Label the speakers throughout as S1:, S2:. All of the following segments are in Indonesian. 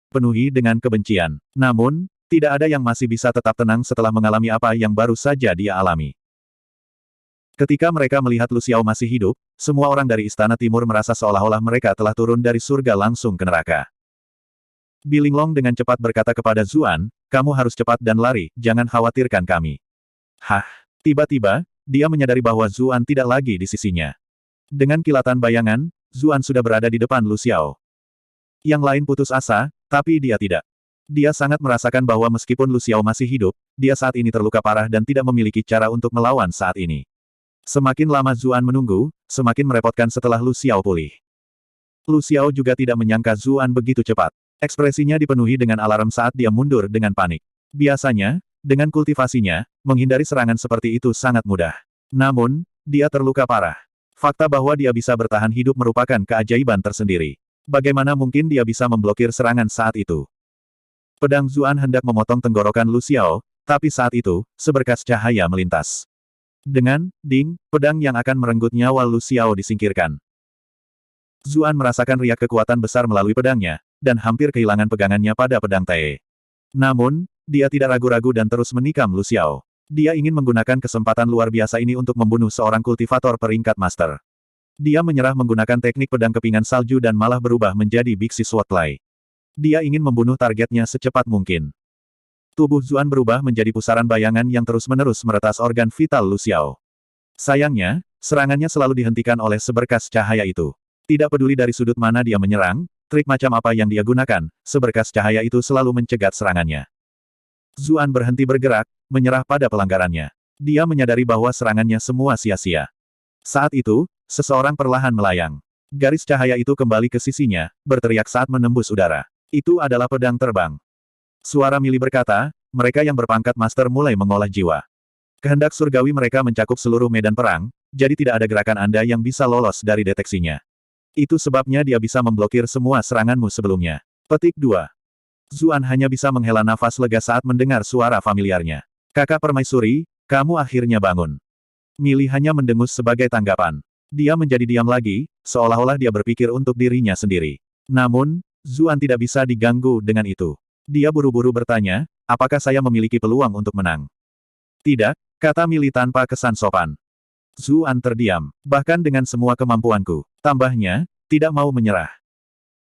S1: penuhi dengan kebencian. Namun, tidak ada yang masih bisa tetap tenang setelah mengalami apa yang baru saja dia alami. Ketika mereka melihat Lu Xiao masih hidup, semua orang dari Istana Timur merasa seolah-olah mereka telah turun dari surga langsung ke neraka. Bilinglong dengan cepat berkata kepada Zuan, kamu harus cepat dan lari, jangan khawatirkan kami. Hah? Tiba-tiba, dia menyadari bahwa Zuan tidak lagi di sisinya. Dengan kilatan bayangan, Zuan sudah berada di depan Lu Xiao. Yang lain putus asa, tapi dia tidak. Dia sangat merasakan bahwa meskipun Lu Xiao masih hidup, dia saat ini terluka parah dan tidak memiliki cara untuk melawan saat ini. Semakin lama Zuan menunggu, semakin merepotkan setelah Lu Xiao pulih. Lu Xiao juga tidak menyangka Zuan begitu cepat. Ekspresinya dipenuhi dengan alarm saat dia mundur dengan panik. Biasanya, dengan kultivasinya, menghindari serangan seperti itu sangat mudah. Namun, dia terluka parah. Fakta bahwa dia bisa bertahan hidup merupakan keajaiban tersendiri. Bagaimana mungkin dia bisa memblokir serangan saat itu? Pedang Zuan hendak memotong tenggorokan Lu Xiao, tapi saat itu, seberkas cahaya melintas. Dengan ding, pedang yang akan merenggut nyawa Lu Xiao disingkirkan. Zuan merasakan riak kekuatan besar melalui pedangnya, dan hampir kehilangan pegangannya pada pedang Tae. Namun, dia tidak ragu-ragu dan terus menikam Lu Xiao. Dia ingin menggunakan kesempatan luar biasa ini untuk membunuh seorang kultivator peringkat master. Dia menyerah menggunakan teknik pedang kepingan salju dan malah berubah menjadi biksi swordplay. Dia ingin membunuh targetnya secepat mungkin. Tubuh Zuan berubah menjadi pusaran bayangan yang terus-menerus meretas organ vital Lu Xiao. Sayangnya, serangannya selalu dihentikan oleh seberkas cahaya itu. Tidak peduli dari sudut mana dia menyerang, trik macam apa yang dia gunakan, seberkas cahaya itu selalu mencegat serangannya. Zuan berhenti bergerak, menyerah pada pelanggarannya. Dia menyadari bahwa serangannya semua sia-sia. Saat itu, seseorang perlahan melayang. Garis cahaya itu kembali ke sisinya, berteriak saat menembus udara. Itu adalah pedang terbang. Suara Mili berkata, mereka yang berpangkat master mulai mengolah jiwa. Kehendak surgawi mereka mencakup seluruh medan perang, jadi tidak ada gerakan Anda yang bisa lolos dari deteksinya. Itu sebabnya dia bisa memblokir semua seranganmu sebelumnya. Petik 2. Zuan hanya bisa menghela nafas lega saat mendengar suara familiarnya. Kakak permaisuri, kamu akhirnya bangun. Mili hanya mendengus sebagai tanggapan. Dia menjadi diam lagi, seolah-olah dia berpikir untuk dirinya sendiri. Namun, Zuan tidak bisa diganggu dengan itu. Dia buru-buru bertanya, apakah saya memiliki peluang untuk menang? Tidak, kata Mili tanpa kesan sopan. Zuan terdiam. Bahkan dengan semua kemampuanku. Tambahnya, tidak mau menyerah.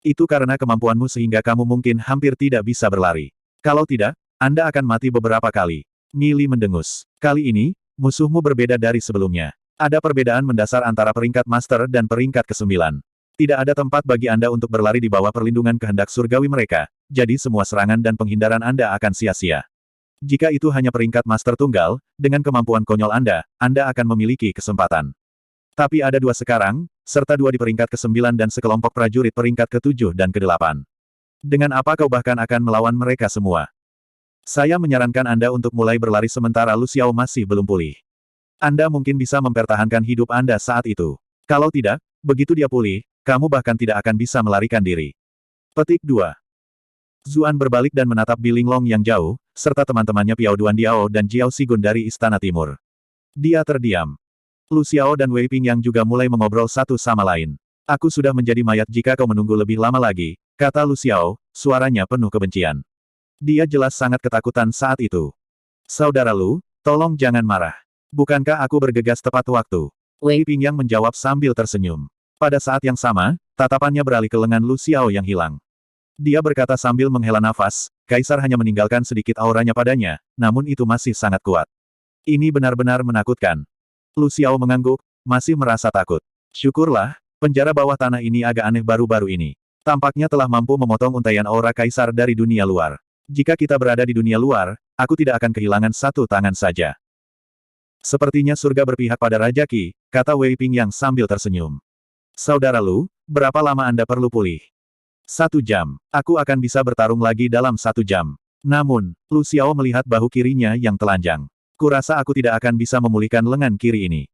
S1: Itu karena kemampuanmu sehingga kamu mungkin hampir tidak bisa berlari. Kalau tidak, Anda akan mati beberapa kali. Mili mendengus. Kali ini, musuhmu berbeda dari sebelumnya. Ada perbedaan mendasar antara peringkat master dan peringkat ke-9. Tidak ada tempat bagi Anda untuk berlari di bawah perlindungan kehendak surgawi mereka, jadi semua serangan dan penghindaran Anda akan sia-sia. Jika itu hanya peringkat master tunggal, dengan kemampuan konyol Anda akan memiliki kesempatan. Tapi ada 2 sekarang, serta 2 di peringkat ke-9 dan sekelompok prajurit peringkat ke-7 dan ke-8. Dengan apa kau bahkan akan melawan mereka semua? Saya menyarankan Anda untuk mulai berlari sementara Lu Xiao masih belum pulih. Anda mungkin bisa mempertahankan hidup Anda saat itu. Kalau tidak, begitu dia pulih, kamu bahkan tidak akan bisa melarikan diri. Petik 2. Zuan berbalik dan menatap Bilinglong yang jauh, serta teman-temannya Piao Duandiao dan Jiao Sigun dari Istana Timur. Dia terdiam. Lu Xiao dan Wei Ping yang juga mulai mengobrol satu sama lain. Aku sudah menjadi mayat jika kau menunggu lebih lama lagi, kata Lu Xiao, suaranya penuh kebencian. Dia jelas sangat ketakutan saat itu. Saudara Lu, tolong jangan marah. Bukankah aku bergegas tepat waktu? Wei Ping yang menjawab sambil tersenyum. Pada saat yang sama, tatapannya beralih ke lengan Lu Xiao yang hilang. Dia berkata sambil menghela nafas, Kaisar hanya meninggalkan sedikit auranya padanya, namun itu masih sangat kuat. Ini benar-benar menakutkan. Lu Xiao mengangguk, masih merasa takut. Syukurlah, penjara bawah tanah ini agak aneh baru-baru ini. Tampaknya telah mampu memotong untaian aura Kaisar dari dunia luar. Jika kita berada di dunia luar, aku tidak akan kehilangan satu tangan saja. Sepertinya surga berpihak pada Raja Qi, kata Wei Ping yang sambil tersenyum. Saudara Lu, berapa lama Anda perlu pulih? 1 jam. Aku akan bisa bertarung lagi dalam 1 jam. Namun, Lu Xiao melihat bahu kirinya yang telanjang. Kurasa aku tidak akan bisa memulihkan lengan kiri ini.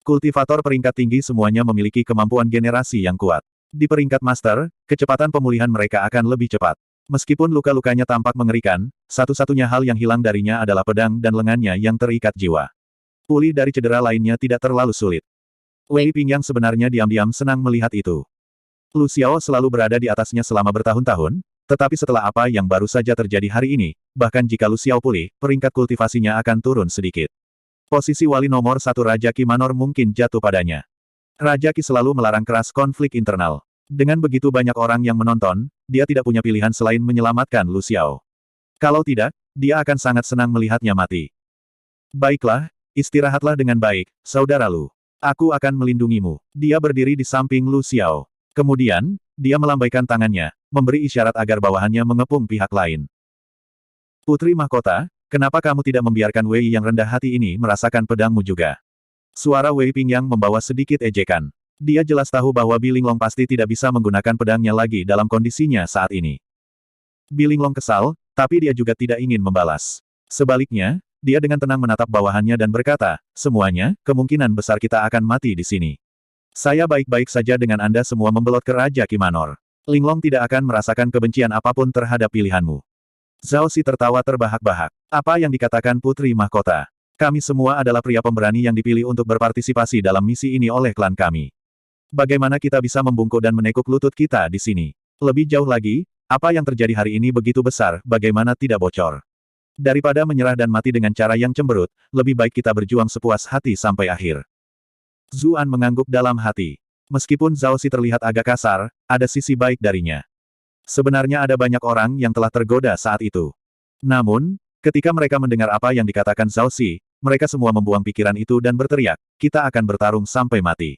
S1: Kultivator peringkat tinggi semuanya memiliki kemampuan generasi yang kuat. Di peringkat master, kecepatan pemulihan mereka akan lebih cepat. Meskipun luka-lukanya tampak mengerikan, satu-satunya hal yang hilang darinya adalah pedang dan lengannya yang terikat jiwa. Pulih dari cedera lainnya tidak terlalu sulit. Wei Ping yang sebenarnya diam-diam senang melihat itu. Lu Xiao selalu berada di atasnya selama bertahun-tahun, Tetapi setelah apa yang baru saja terjadi hari ini, bahkan jika Lu Xiao pulih, peringkat kultivasinya akan turun sedikit. Posisi wali nomor satu Raja Qi Manor mungkin jatuh padanya. Raja Qi selalu melarang keras konflik internal. Dengan begitu banyak orang yang menonton, dia tidak punya pilihan selain menyelamatkan Lu Xiao. Kalau tidak, dia akan sangat senang melihatnya mati. Baiklah, istirahatlah dengan baik, saudara Lu. Aku akan melindungimu. Dia berdiri di samping Lu Xiao. Kemudian, dia melambaikan tangannya, memberi isyarat agar bawahannya mengepung pihak lain. Putri Mahkota, kenapa kamu tidak membiarkan Wei yang rendah hati ini merasakan pedangmu juga? Suara Wei Pingyang membawa sedikit ejekan. Dia jelas tahu bahwa Bilinglong pasti tidak bisa menggunakan pedangnya lagi dalam kondisinya saat ini. Bilinglong kesal, tapi dia juga tidak ingin membalas. Sebaliknya, dia dengan tenang menatap bawahannya dan berkata, semuanya, kemungkinan besar kita akan mati di sini. Saya baik-baik saja dengan Anda semua membelot ke Raja Qi Manor. Linglong tidak akan merasakan kebencian apapun terhadap pilihanmu. Zhao Xi tertawa terbahak-bahak. Apa yang dikatakan Putri Mahkota? Kami semua adalah pria pemberani yang dipilih untuk berpartisipasi dalam misi ini oleh klan kami. Bagaimana kita bisa membungkuk dan menekuk lutut kita di sini? Lebih jauh lagi, apa yang terjadi hari ini begitu besar, bagaimana tidak bocor? Daripada menyerah dan mati dengan cara yang cemberut, lebih baik kita berjuang sepuas hati sampai akhir. Zuan mengangguk dalam hati. Meskipun Zhao Xi terlihat agak kasar, ada sisi baik darinya. Sebenarnya ada banyak orang yang telah tergoda saat itu. Namun, ketika mereka mendengar apa yang dikatakan Zhao Xi, mereka semua membuang pikiran itu dan berteriak, kita akan bertarung sampai mati.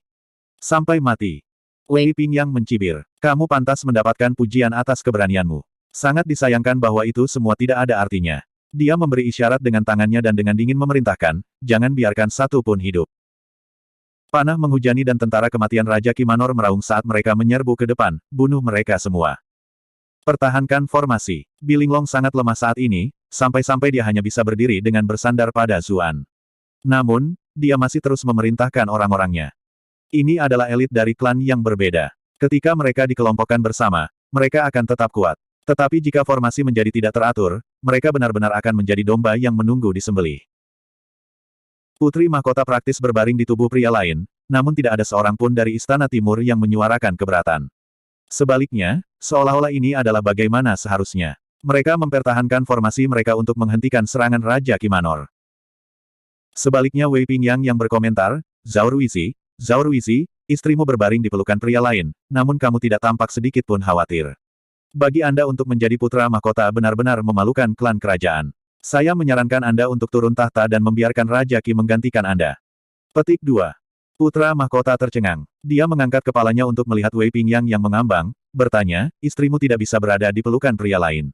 S1: Sampai mati. Wei Pingyang mencibir. Kamu pantas mendapatkan pujian atas keberanianmu. Sangat disayangkan bahwa itu semua tidak ada artinya. Dia memberi isyarat dengan tangannya dan dengan dingin memerintahkan, jangan biarkan satu pun hidup. Panah menghujani dan tentara kematian Raja Qi Manor meraung saat mereka menyerbu ke depan, bunuh mereka semua. Pertahankan formasi. Bilinglong sangat lemah saat ini, sampai-sampai dia hanya bisa berdiri dengan bersandar pada Zuan. Namun, dia masih terus memerintahkan orang-orangnya. Ini adalah elit dari klan yang berbeda. Ketika mereka dikelompokkan bersama, mereka akan tetap kuat. Tetapi jika formasi menjadi tidak teratur, mereka benar-benar akan menjadi domba yang menunggu disembelih. Putri Mahkota praktis berbaring di tubuh pria lain, namun tidak ada seorang pun dari Istana Timur yang menyuarakan keberatan. Sebaliknya, seolah-olah ini adalah bagaimana seharusnya. Mereka mempertahankan formasi mereka untuk menghentikan serangan Raja Qi Manor. Sebaliknya Wei Pingyang yang berkomentar, Zhao Ruizi, istrimu berbaring di pelukan pria lain, namun kamu tidak tampak sedikit pun khawatir. Bagi Anda untuk menjadi putra mahkota benar-benar memalukan klan kerajaan. Saya menyarankan Anda untuk turun tahta dan membiarkan Raja Qi menggantikan Anda. Petik 2. Putra mahkota tercengang. Dia mengangkat kepalanya untuk melihat Wei Pingyang yang mengambang, bertanya, istrimu tidak bisa berada di pelukan pria lain.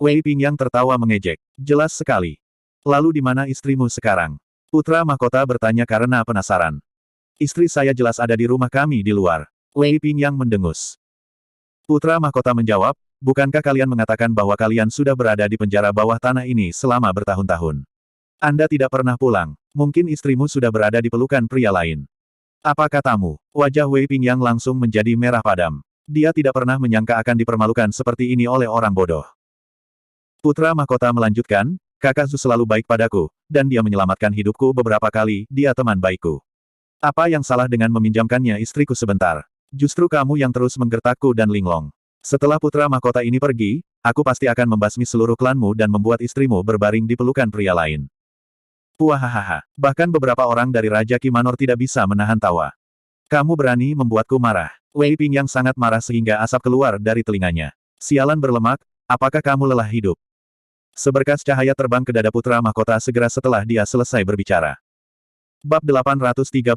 S1: Wei Pingyang tertawa mengejek. Jelas sekali. Lalu di mana istrimu sekarang? Putra mahkota bertanya karena penasaran. Istri saya jelas ada di rumah kami di luar. Wei Pingyang mendengus. Putra mahkota menjawab, bukankah kalian mengatakan bahwa kalian sudah berada di penjara bawah tanah ini selama bertahun-tahun? Anda tidak pernah pulang. Mungkin istrimu sudah berada di pelukan pria lain. Apa katamu? Wajah Wei Pingyang langsung menjadi merah padam. Dia tidak pernah menyangka akan dipermalukan seperti ini oleh orang bodoh. Putra mahkota melanjutkan, kakak Zhu selalu baik padaku, dan dia menyelamatkan hidupku beberapa kali, dia teman baikku. Apa yang salah dengan meminjamkannya istriku sebentar? Justru kamu yang terus menggertakku dan Linglong. Setelah putra mahkota ini pergi, aku pasti akan membasmi seluruh klanmu dan membuat istrimu berbaring di pelukan pria lain. Puahahaha. Bahkan beberapa orang dari Raja Qi Manor tidak bisa menahan tawa. Kamu berani membuatku marah. Wei Pingyang sangat marah sehingga asap keluar dari telinganya. Sialan berlemak, apakah kamu lelah hidup? Seberkas cahaya terbang ke dada putra mahkota segera setelah dia selesai berbicara. Bab 832.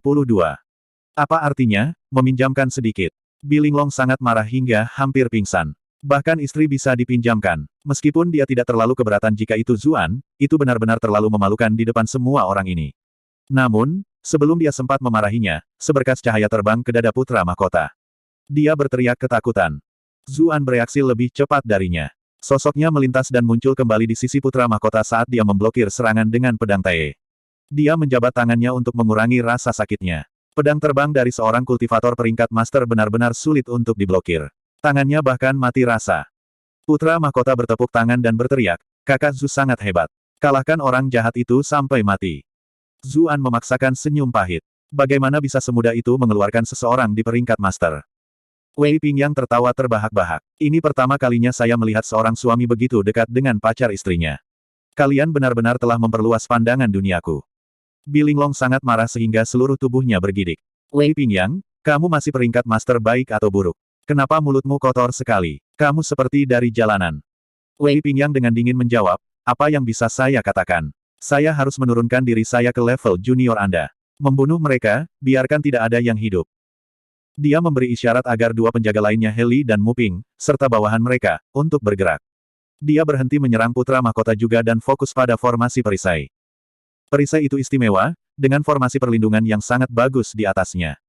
S1: Apa artinya, meminjamkan sedikit? Bilinglong sangat marah hingga hampir pingsan. Bahkan istri bisa dipinjamkan. Meskipun dia tidak terlalu keberatan jika itu Zuan, itu benar-benar terlalu memalukan di depan semua orang ini. Namun, sebelum dia sempat memarahinya, seberkas cahaya terbang ke dada putra mahkota. Dia berteriak ketakutan. Zuan bereaksi lebih cepat darinya. Sosoknya melintas dan muncul kembali di sisi putra mahkota saat dia memblokir serangan dengan pedang Tae. Dia menjabat tangannya untuk mengurangi rasa sakitnya. Pedang terbang dari seorang kultivator peringkat master benar-benar sulit untuk diblokir. Tangannya bahkan mati rasa. Putra mahkota bertepuk tangan dan berteriak, kakak Zhu sangat hebat. Kalahkan orang jahat itu sampai mati. Zuan memaksakan senyum pahit. Bagaimana bisa semudah itu mengeluarkan seseorang di peringkat master? Wei Pingyang tertawa terbahak-bahak. Ini pertama kalinya saya melihat seorang suami begitu dekat dengan pacar istrinya. Kalian benar-benar telah memperluas pandangan duniaku. Bilinglong sangat marah sehingga seluruh tubuhnya bergidik. Wei Pingyang, kamu masih peringkat master baik atau buruk? Kenapa mulutmu kotor sekali? Kamu seperti dari jalanan. Wei Pingyang dengan dingin menjawab, apa yang bisa saya katakan? Saya harus menurunkan diri saya ke level junior Anda. Membunuh mereka, biarkan tidak ada yang hidup. Dia memberi isyarat agar dua penjaga lainnya Heli dan Muping, serta bawahan mereka, untuk bergerak. Dia berhenti menyerang putra mahkota juga dan fokus pada formasi perisai. Perisai itu istimewa, dengan formasi perlindungan yang sangat bagus di atasnya.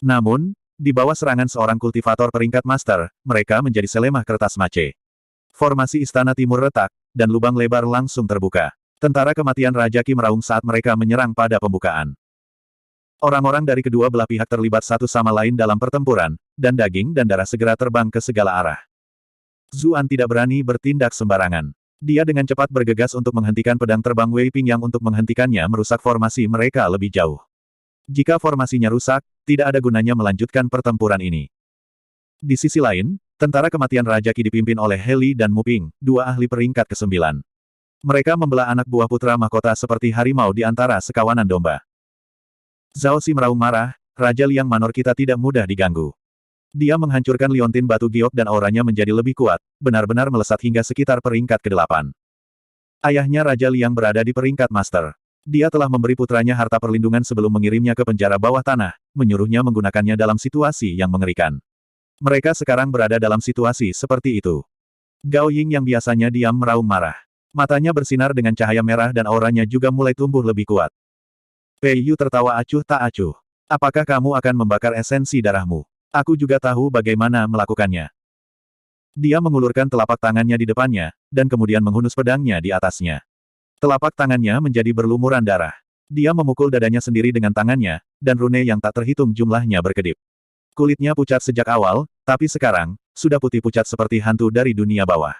S1: Namun, di bawah serangan seorang kultivator peringkat master, mereka menjadi selemah kertas mace. Formasi Istana Timur retak, dan lubang lebar langsung terbuka. Tentara kematian Raja Qi meraung saat mereka menyerang pada pembukaan. Orang-orang dari kedua belah pihak terlibat satu sama lain dalam pertempuran, dan daging dan darah segera terbang ke segala arah. Zuan tidak berani bertindak sembarangan. Dia dengan cepat bergegas untuk menghentikan pedang terbang Wei Pingyang untuk menghentikannya merusak formasi mereka lebih jauh. Jika formasinya rusak, tidak ada gunanya melanjutkan pertempuran ini. Di sisi lain, tentara kematian Raja Qi dipimpin oleh Heli dan Muping, dua ahli peringkat ke-9. Mereka membelah anak buah putra mahkota seperti harimau di antara sekawanan domba. Zhao Xi meraung marah, Raja Liang Manor kita tidak mudah diganggu. Dia menghancurkan liontin batu giok dan auranya menjadi lebih kuat, benar-benar melesat hingga sekitar peringkat ke-8. Ayahnya Raja Liang berada di peringkat master. Dia telah memberi putranya harta perlindungan sebelum mengirimnya ke penjara bawah tanah, menyuruhnya menggunakannya dalam situasi yang mengerikan. Mereka sekarang berada dalam situasi seperti itu. Gao Ying yang biasanya diam meraung marah. Matanya bersinar dengan cahaya merah dan auranya juga mulai tumbuh lebih kuat. Pei Yu tertawa acuh tak acuh. Apakah kamu akan membakar esensi darahmu? Aku juga tahu bagaimana melakukannya. Dia mengulurkan telapak tangannya di depannya, dan kemudian menghunus pedangnya di atasnya. Telapak tangannya menjadi berlumuran darah. Dia memukul dadanya sendiri dengan tangannya, dan rune yang tak terhitung jumlahnya berkedip. Kulitnya pucat sejak awal, tapi sekarang, sudah putih pucat seperti hantu dari dunia bawah.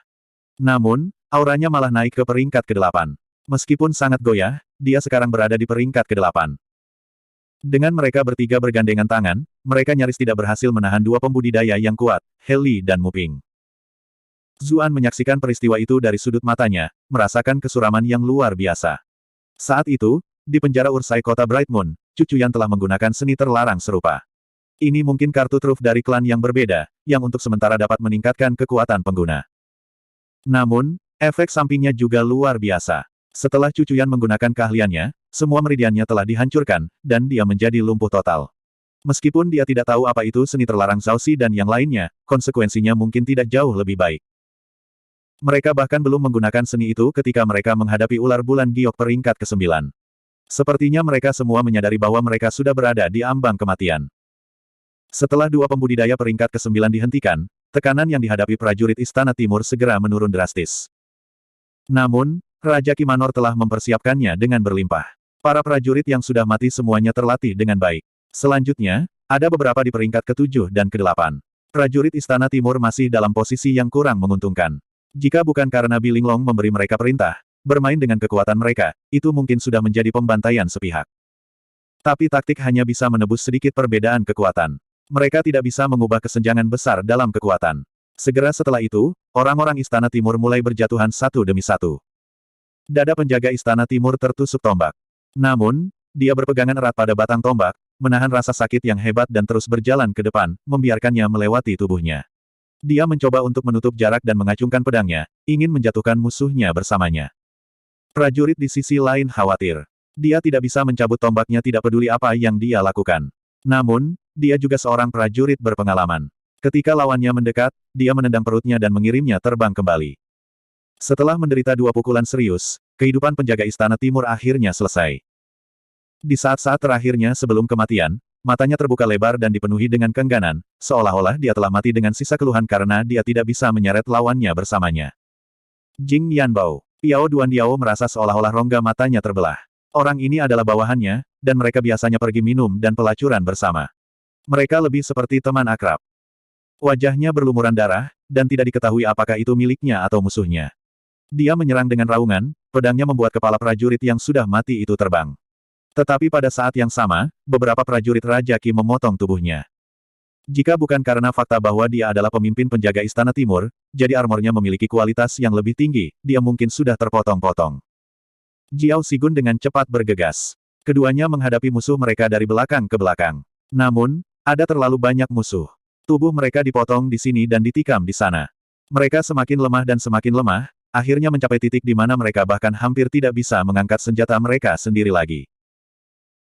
S1: Namun, auranya malah naik ke peringkat ke-8. Meskipun sangat goyah, dia sekarang berada di peringkat ke-8. Dengan mereka bertiga bergandengan tangan, mereka nyaris tidak berhasil menahan dua pembudidaya yang kuat, Heli dan Muping. Zuan menyaksikan peristiwa itu dari sudut matanya, merasakan kesuraman yang luar biasa. Saat itu, di penjara Ursai kota Bright Moon, Cu Cuyan telah menggunakan seni terlarang serupa. Ini mungkin kartu truf dari klan yang berbeda, yang untuk sementara dapat meningkatkan kekuatan pengguna. Namun, efek sampingnya juga luar biasa. Setelah Cu Cuyan menggunakan keahliannya, semua meridiannya telah dihancurkan, dan dia menjadi lumpuh total. Meskipun dia tidak tahu apa itu seni terlarang Zhao Xi dan yang lainnya, konsekuensinya mungkin tidak jauh lebih baik. Mereka bahkan belum menggunakan seni itu ketika mereka menghadapi ular bulan giok peringkat ke-9. Sepertinya mereka semua menyadari bahwa mereka sudah berada di ambang kematian. Setelah dua pembudidaya peringkat ke-9 dihentikan, tekanan yang dihadapi prajurit Istana Timur segera menurun drastis. Namun, Raja Qi Manor telah mempersiapkannya dengan berlimpah. Para prajurit yang sudah mati semuanya terlatih dengan baik. Selanjutnya, ada beberapa di peringkat ke-7 dan ke-8. Prajurit Istana Timur masih dalam posisi yang kurang menguntungkan. Jika bukan karena Bilinglong memberi mereka perintah, bermain dengan kekuatan mereka, itu mungkin sudah menjadi pembantaian sepihak. Tapi taktik hanya bisa menebus sedikit perbedaan kekuatan. Mereka tidak bisa mengubah kesenjangan besar dalam kekuatan. Segera setelah itu, orang-orang Istana Timur mulai berjatuhan satu demi satu. Dada penjaga Istana Timur tertusuk tombak. Namun, dia berpegangan erat pada batang tombak, menahan rasa sakit yang hebat dan terus berjalan ke depan, membiarkannya melewati tubuhnya. Dia mencoba untuk menutup jarak dan mengacungkan pedangnya, ingin menjatuhkan musuhnya bersamanya. Prajurit di sisi lain khawatir. Dia tidak bisa mencabut tombaknya tidak peduli apa yang dia lakukan. Namun, dia juga seorang prajurit berpengalaman. Ketika lawannya mendekat, dia menendang perutnya dan mengirimnya terbang kembali. Setelah menderita dua pukulan serius, kehidupan penjaga Istana Timur akhirnya selesai. Di saat-saat terakhirnya sebelum kematian, matanya terbuka lebar dan dipenuhi dengan keengganan, seolah-olah dia telah mati dengan sisa keluhan karena dia tidak bisa menyeret lawannya bersamanya. Jing Yanbao, Piao Duandiao merasa seolah-olah rongga matanya terbelah. Orang ini adalah bawahannya, dan mereka biasanya pergi minum dan pelacuran bersama. Mereka lebih seperti teman akrab. Wajahnya berlumuran darah, dan tidak diketahui apakah itu miliknya atau musuhnya. Dia menyerang dengan raungan, pedangnya membuat kepala prajurit yang sudah mati itu terbang. Tetapi pada saat yang sama, beberapa prajurit Raja Qi memotong tubuhnya. Jika bukan karena fakta bahwa dia adalah pemimpin penjaga Istana Timur, jadi armornya memiliki kualitas yang lebih tinggi, dia mungkin sudah terpotong-potong. Jiao Sigun dengan cepat bergegas. Keduanya menghadapi musuh mereka dari belakang ke belakang. Namun, ada terlalu banyak musuh. Tubuh mereka dipotong di sini dan ditikam di sana. Mereka semakin lemah dan semakin lemah, akhirnya mencapai titik di mana mereka bahkan hampir tidak bisa mengangkat senjata mereka sendiri lagi.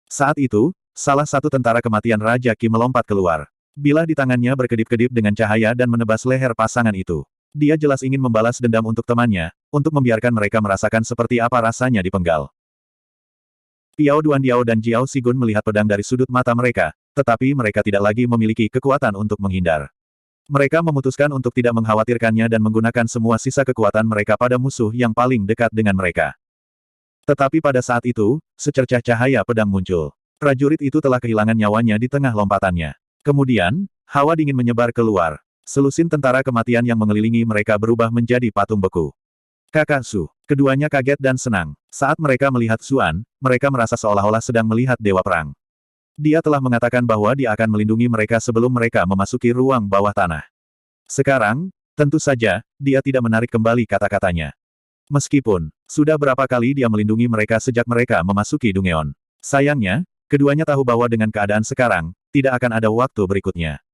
S1: Saat itu, salah satu tentara kematian Raja Qi melompat keluar. Bilah di tangannya berkedip-kedip dengan cahaya dan menebas leher pasangan itu. Dia jelas ingin membalas dendam untuk temannya, untuk membiarkan mereka merasakan seperti apa rasanya dipenggal. Piao Duandiao dan Jiao Sigun melihat pedang dari sudut mata mereka, tetapi mereka tidak lagi memiliki kekuatan untuk menghindar. Mereka memutuskan untuk tidak mengkhawatirkannya dan menggunakan semua sisa kekuatan mereka pada musuh yang paling dekat dengan mereka. Tetapi pada saat itu, secercah cahaya pedang muncul. Prajurit itu telah kehilangan nyawanya di tengah lompatannya. Kemudian, hawa dingin menyebar keluar. Selusin tentara kematian yang mengelilingi mereka berubah menjadi patung beku. Kakak Su. Keduanya kaget dan senang. Saat mereka melihat Zuan, mereka merasa seolah-olah sedang melihat dewa perang. Dia telah mengatakan bahwa dia akan melindungi mereka sebelum mereka memasuki ruang bawah tanah. Sekarang, tentu saja, dia tidak menarik kembali kata-katanya. Meskipun, sudah berapa kali dia melindungi mereka sejak mereka memasuki Dungeon. Sayangnya, keduanya tahu bahwa dengan keadaan sekarang, tidak akan ada waktu berikutnya.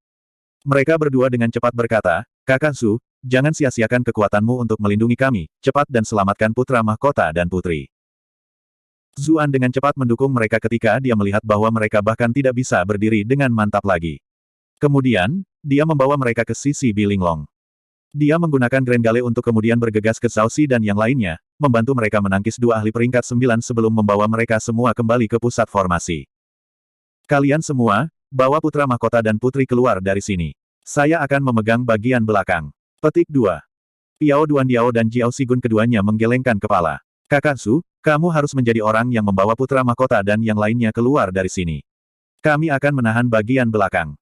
S1: Mereka berdua dengan cepat berkata, Kakak Su, jangan sia-siakan kekuatanmu untuk melindungi kami, cepat dan selamatkan putra mahkota dan putri. Zuan dengan cepat mendukung mereka ketika dia melihat bahwa mereka bahkan tidak bisa berdiri dengan mantap lagi. Kemudian, dia membawa mereka ke sisi Bilinglong. Dia menggunakan Grand Gale untuk kemudian bergegas ke Zhao Si dan yang lainnya, membantu mereka menangkis dua ahli peringkat 9 sebelum membawa mereka semua kembali ke pusat formasi. Kalian semua, bawa putra mahkota dan putri keluar dari sini. Saya akan memegang bagian belakang. Petik 2. Piao Duandiao dan Jiao Sigun keduanya menggelengkan kepala. Kakak Su, kamu harus menjadi orang yang membawa putra mahkota dan yang lainnya keluar dari sini. Kami akan menahan bagian belakang.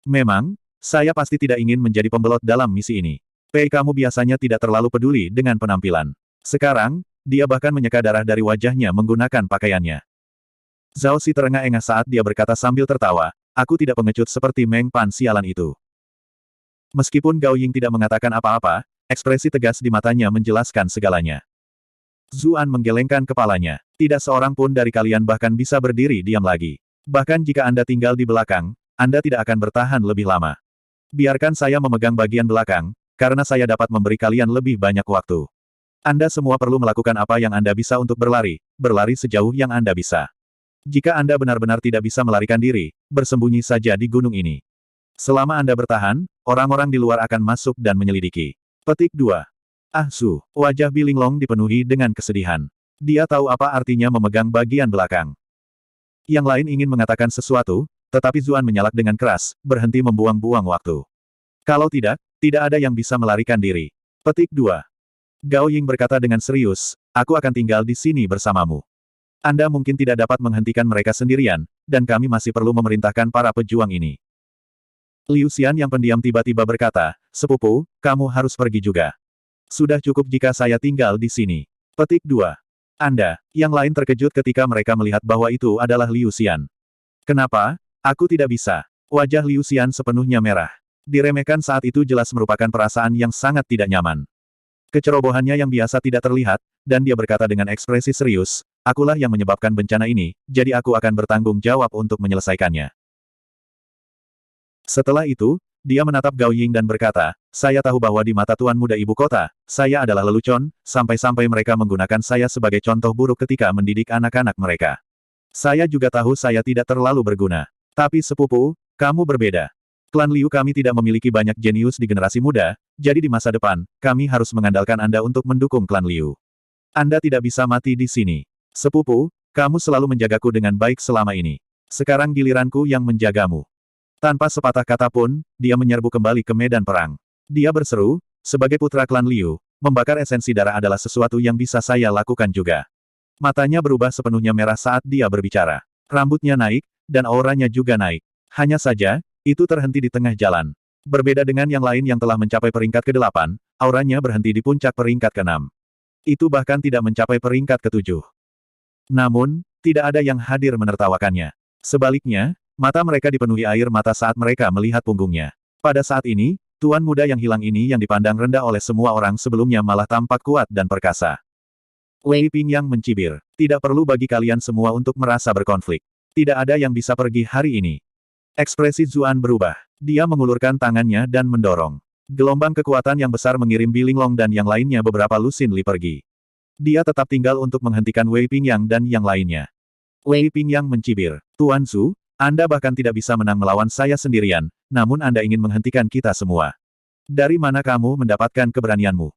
S1: Memang, saya pasti tidak ingin menjadi pembelot dalam misi ini. Pei kamu biasanya tidak terlalu peduli dengan penampilan. Sekarang, dia bahkan menyeka darah dari wajahnya menggunakan pakaiannya. Zhao Si terengah-engah saat dia berkata sambil tertawa, aku tidak pengecut seperti Meng Pan sialan itu. Meskipun Gao Ying tidak mengatakan apa-apa, ekspresi tegas di matanya menjelaskan segalanya. Zuan menggelengkan kepalanya. Tidak seorang pun dari kalian bahkan bisa berdiri diam lagi. Bahkan jika Anda tinggal di belakang, Anda tidak akan bertahan lebih lama. Biarkan saya memegang bagian belakang, karena saya dapat memberi kalian lebih banyak waktu. Anda semua perlu melakukan apa yang Anda bisa untuk berlari sejauh yang Anda bisa. Jika Anda benar-benar tidak bisa melarikan diri, bersembunyi saja di gunung ini. Selama Anda bertahan, orang-orang di luar akan masuk dan menyelidiki. Petik 2. Ah Su, wajah Bilinglong dipenuhi dengan kesedihan. Dia tahu apa artinya memegang bagian belakang. Yang lain ingin mengatakan sesuatu, tetapi Zuan menyalak dengan keras, berhenti membuang-buang waktu. Kalau tidak, tidak ada yang bisa melarikan diri. Petik 2. Gao Ying berkata dengan serius, aku akan tinggal di sini bersamamu. Anda mungkin tidak dapat menghentikan mereka sendirian, dan kami masih perlu memerintahkan para pejuang ini. Liu Xian yang pendiam tiba-tiba berkata, sepupu, kamu harus pergi juga. Sudah cukup jika saya tinggal di sini. Petik 2. Anda, yang lain terkejut ketika mereka melihat bahwa itu adalah Liu Xian. Kenapa? Aku tidak bisa. Wajah Liu Xian sepenuhnya merah. Diremehkan saat itu jelas merupakan perasaan yang sangat tidak nyaman. Kecerobohannya yang biasa tidak terlihat, dan dia berkata dengan ekspresi serius, akulah yang menyebabkan bencana ini, jadi aku akan bertanggung jawab untuk menyelesaikannya. Setelah itu, dia menatap Gao Ying dan berkata, saya tahu bahwa di mata Tuan Muda Ibu Kota, saya adalah lelucon, sampai-sampai mereka menggunakan saya sebagai contoh buruk ketika mendidik anak-anak mereka. Saya juga tahu saya tidak terlalu berguna. Tapi sepupu, kamu berbeda. Klan Liu kami tidak memiliki banyak jenius di generasi muda, jadi di masa depan, kami harus mengandalkan Anda untuk mendukung klan Liu. Anda tidak bisa mati di sini. Sepupu, kamu selalu menjagaku dengan baik selama ini. Sekarang giliranku yang menjagamu. Tanpa sepatah kata pun, dia menyerbu kembali ke medan perang. Dia berseru, sebagai putra klan Liu, membakar esensi darah adalah sesuatu yang bisa saya lakukan juga. Matanya berubah sepenuhnya merah saat dia berbicara. Rambutnya naik, dan auranya juga naik. Hanya saja, itu terhenti di tengah jalan. Berbeda dengan yang lain yang telah mencapai peringkat ke-8, auranya berhenti di puncak peringkat ke-6. Itu bahkan tidak mencapai peringkat ke-7. Namun, tidak ada yang hadir menertawakannya. Sebaliknya, Mata mereka dipenuhi air mata saat mereka melihat punggungnya. Pada saat ini, tuan muda yang hilang ini yang dipandang rendah oleh semua orang sebelumnya malah tampak kuat dan perkasa. Wei Pingyang mencibir. Tidak perlu bagi kalian semua untuk merasa berkonflik. Tidak ada yang bisa pergi hari ini. Ekspresi Zuan berubah. Dia mengulurkan tangannya dan mendorong. Gelombang kekuatan yang besar mengirim Bilinglong dan yang lainnya beberapa lusin li pergi. Dia tetap tinggal untuk menghentikan Wei Pingyang dan yang lainnya. Wei Pingyang mencibir. Tuan Zhu, Anda bahkan tidak bisa menang melawan saya sendirian, namun Anda ingin menghentikan kita semua. Dari mana kamu mendapatkan keberanianmu?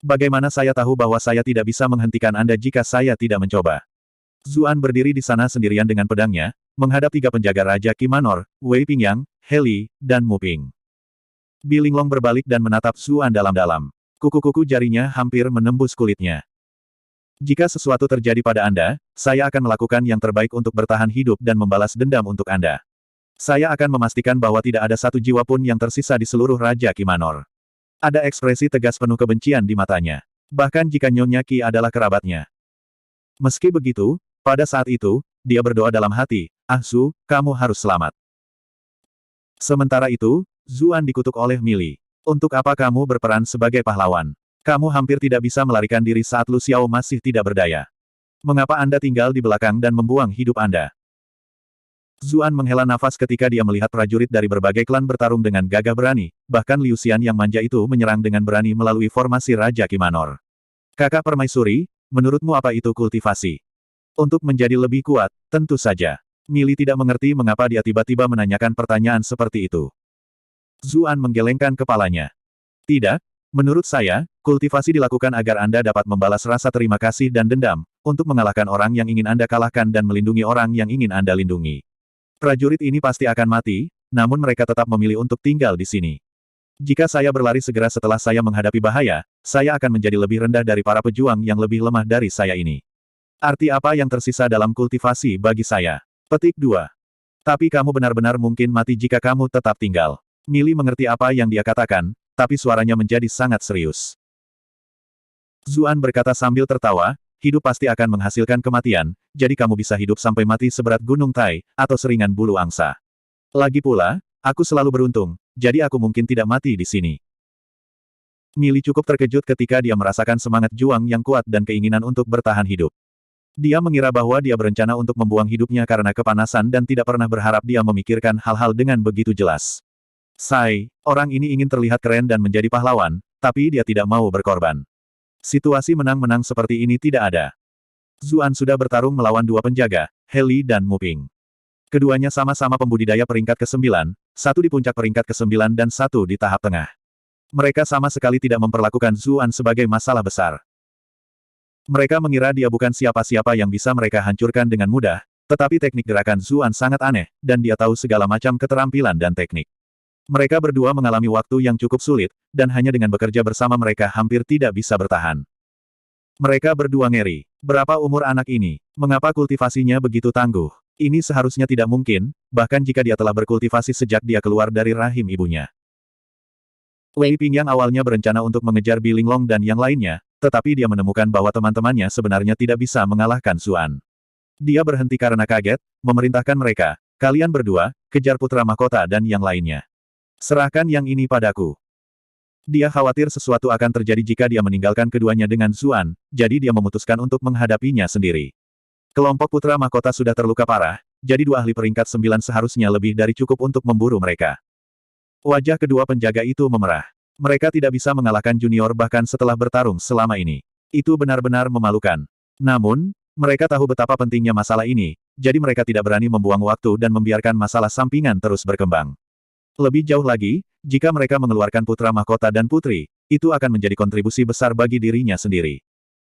S1: Bagaimana saya tahu bahwa saya tidak bisa menghentikan Anda jika saya tidak mencoba? Zuan berdiri di sana sendirian dengan pedangnya, menghadap 3 penjaga Raja Qi Manor, Wei Pingyang, He Li, dan Mu Ping. Bilinglong berbalik dan menatap Zuan dalam-dalam. Kuku-kuku jarinya hampir menembus kulitnya. Jika sesuatu terjadi pada Anda, saya akan melakukan yang terbaik untuk bertahan hidup dan membalas dendam untuk Anda. Saya akan memastikan bahwa tidak ada satu jiwa pun yang tersisa di seluruh Raja Qi Manor. Ada ekspresi tegas penuh kebencian di matanya. Bahkan jika Nyonya Qi adalah kerabatnya. Meski begitu, pada saat itu, dia berdoa dalam hati, "Ah Zhu, kamu harus selamat." Sementara itu, Zuan dikutuk oleh Mili. Untuk apa kamu berperan sebagai pahlawan? Kamu hampir tidak bisa melarikan diri saat Lu Xiao masih tidak berdaya. Mengapa Anda tinggal di belakang dan membuang hidup Anda? Zuan menghela nafas ketika dia melihat prajurit dari berbagai klan bertarung dengan gagah berani, bahkan Liu Xian yang manja itu menyerang dengan berani melalui formasi Raja Qi Manor. Kakak Permaisuri, menurutmu apa itu kultivasi? Untuk menjadi lebih kuat, tentu saja. Mili tidak mengerti mengapa dia tiba-tiba menanyakan pertanyaan seperti itu. Zuan menggelengkan kepalanya. Tidak, menurut saya, kultivasi dilakukan agar Anda dapat membalas rasa terima kasih dan dendam, untuk mengalahkan orang yang ingin Anda kalahkan dan melindungi orang yang ingin Anda lindungi. Prajurit ini pasti akan mati, namun mereka tetap memilih untuk tinggal di sini. Jika saya berlari segera setelah saya menghadapi bahaya, saya akan menjadi lebih rendah dari para pejuang yang lebih lemah dari saya ini. Arti apa yang tersisa dalam kultivasi bagi saya? Petik 2. Tapi kamu benar-benar mungkin mati jika kamu tetap tinggal. Mili mengerti apa yang dia katakan, tapi suaranya menjadi sangat serius. Zuan berkata sambil tertawa, hidup pasti akan menghasilkan kematian, jadi kamu bisa hidup sampai mati seberat gunung Tai, atau seringan bulu angsa. Lagi pula, aku selalu beruntung, jadi aku mungkin tidak mati di sini. Mili cukup terkejut ketika dia merasakan semangat juang yang kuat dan keinginan untuk bertahan hidup. Dia mengira bahwa dia berencana untuk membuang hidupnya karena kepanasan dan tidak pernah berharap dia memikirkan hal-hal dengan begitu jelas. Sai, orang ini ingin terlihat keren dan menjadi pahlawan, tapi dia tidak mau berkorban. Situasi menang-menang seperti ini tidak ada. Zuan sudah bertarung melawan 2 penjaga, He Li dan Mu Ping. Keduanya sama-sama pembudidaya peringkat ke-9, satu di puncak peringkat ke-9 dan satu di tahap tengah. Mereka sama sekali tidak memperlakukan Zuan sebagai masalah besar. Mereka mengira dia bukan siapa-siapa yang bisa mereka hancurkan dengan mudah, tetapi teknik gerakan Zuan sangat aneh, dan dia tahu segala macam keterampilan dan teknik. Mereka berdua mengalami waktu yang cukup sulit, dan hanya dengan bekerja bersama mereka hampir tidak bisa bertahan. Mereka berdua ngeri. Berapa umur anak ini? Mengapa kultivasinya begitu tangguh? Ini seharusnya tidak mungkin, bahkan jika dia telah berkultivasi sejak dia keluar dari rahim ibunya. Wei Pingyang awalnya berencana untuk mengejar Bilinglong dan yang lainnya, tetapi dia menemukan bahwa teman-temannya sebenarnya tidak bisa mengalahkan Zuan. Dia berhenti karena kaget, memerintahkan mereka, "Kalian berdua, kejar putra mahkota dan yang lainnya. Serahkan yang ini padaku." Dia khawatir sesuatu akan terjadi jika dia meninggalkan keduanya dengan Zuan, jadi dia memutuskan untuk menghadapinya sendiri. Kelompok putra mahkota sudah terluka parah, jadi 2 ahli peringkat 9 seharusnya lebih dari cukup untuk memburu mereka. Wajah kedua penjaga itu memerah. Mereka tidak bisa mengalahkan junior bahkan setelah bertarung selama ini. Itu benar-benar memalukan. Namun, mereka tahu betapa pentingnya masalah ini, jadi mereka tidak berani membuang waktu dan membiarkan masalah sampingan terus berkembang. Lebih jauh lagi, jika mereka mengeluarkan putra mahkota dan putri, itu akan menjadi kontribusi besar bagi dirinya sendiri.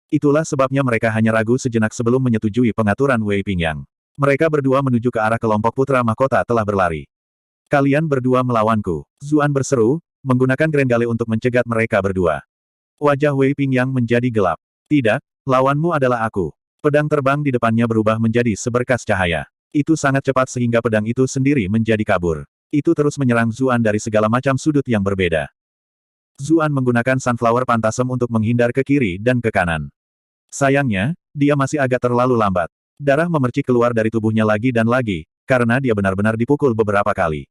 S1: Itulah sebabnya mereka hanya ragu sejenak sebelum menyetujui pengaturan Wei Pingyang. Mereka berdua menuju ke arah kelompok putra mahkota telah berlari. "Kalian berdua melawanku," Zuan berseru, menggunakan Grenggale untuk mencegat mereka berdua. Wajah Wei Pingyang menjadi gelap. "Tidak, lawanmu adalah aku." Pedang terbang di depannya berubah menjadi seberkas cahaya. Itu sangat cepat sehingga pedang itu sendiri menjadi kabur. Itu terus menyerang Zuan dari segala macam sudut yang berbeda. Zuan menggunakan Sunflower Phantasm untuk menghindar ke kiri dan ke kanan. Sayangnya, dia masih agak terlalu lambat. Darah memercik keluar dari tubuhnya lagi dan lagi, karena dia benar-benar dipukul beberapa kali.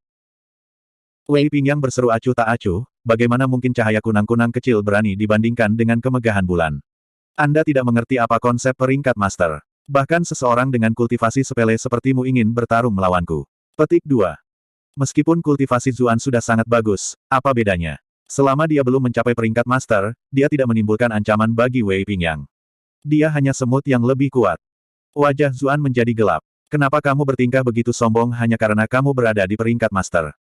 S1: Wei Pingyang berseru acuh tak acuh, bagaimana mungkin cahaya kunang-kunang kecil berani dibandingkan dengan kemegahan bulan. Anda tidak mengerti apa konsep peringkat master. Bahkan seseorang dengan kultivasi sepele sepertimu ingin bertarung melawanku. Petik 2. Meskipun kultivasi Zuan sudah sangat bagus, apa bedanya? Selama dia belum mencapai peringkat master, dia tidak menimbulkan ancaman bagi Wei Pingyang. Dia hanya semut yang lebih kuat. Wajah Zuan menjadi gelap. Kenapa kamu bertingkah begitu sombong hanya karena kamu berada di peringkat master?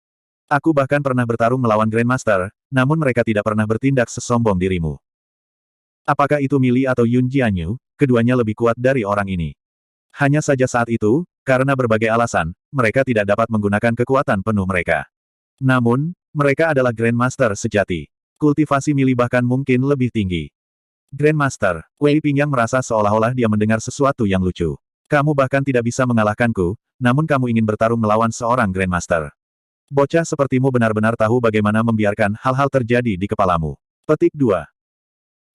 S1: Aku bahkan pernah bertarung melawan Grandmaster, namun mereka tidak pernah bertindak sesombong dirimu. Apakah itu Mili atau Yun Jianyu, keduanya lebih kuat dari orang ini. Hanya saja saat itu, karena berbagai alasan, mereka tidak dapat menggunakan kekuatan penuh mereka. Namun, mereka adalah Grandmaster sejati. Kultivasi Mili bahkan mungkin lebih tinggi. Grandmaster, Wei Pingyang merasa seolah-olah dia mendengar sesuatu yang lucu. Kamu bahkan tidak bisa mengalahkanku, namun kamu ingin bertarung melawan seorang Grandmaster. Bocah sepertimu benar-benar tahu bagaimana membiarkan hal-hal terjadi di kepalamu. Petik 2.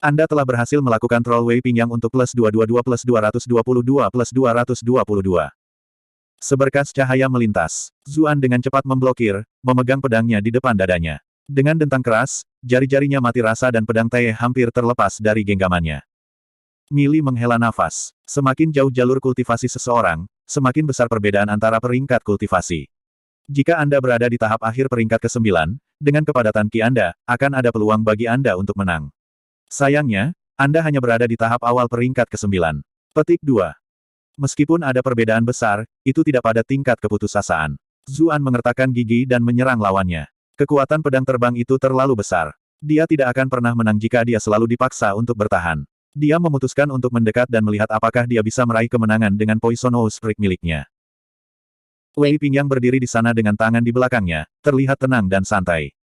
S1: Anda telah berhasil melakukan troll Wei Pingyang untuk plus 222 plus 222 plus 222. Seberkas cahaya melintas. Zuan dengan cepat memblokir, memegang pedangnya di depan dadanya. Dengan dentang keras, jari-jarinya mati rasa dan pedang Tae hampir terlepas dari genggamannya. Mili menghela nafas. Semakin jauh jalur kultivasi seseorang, semakin besar perbedaan antara peringkat kultivasi. Jika Anda berada di tahap akhir peringkat ke-9, dengan kepadatan Ki Anda, akan ada peluang bagi Anda untuk menang. Sayangnya, Anda hanya berada di tahap awal peringkat ke-9. Petik 2. Meskipun ada perbedaan besar, itu tidak pada tingkat keputusasaan. Zuan mengertakkan gigi dan menyerang lawannya. Kekuatan pedang terbang itu terlalu besar. Dia tidak akan pernah menang jika dia selalu dipaksa untuk bertahan. Dia memutuskan untuk mendekat dan melihat apakah dia bisa meraih kemenangan dengan Poisonous Streak miliknya. Wei Pingyang berdiri di sana dengan tangan di belakangnya, terlihat tenang dan santai.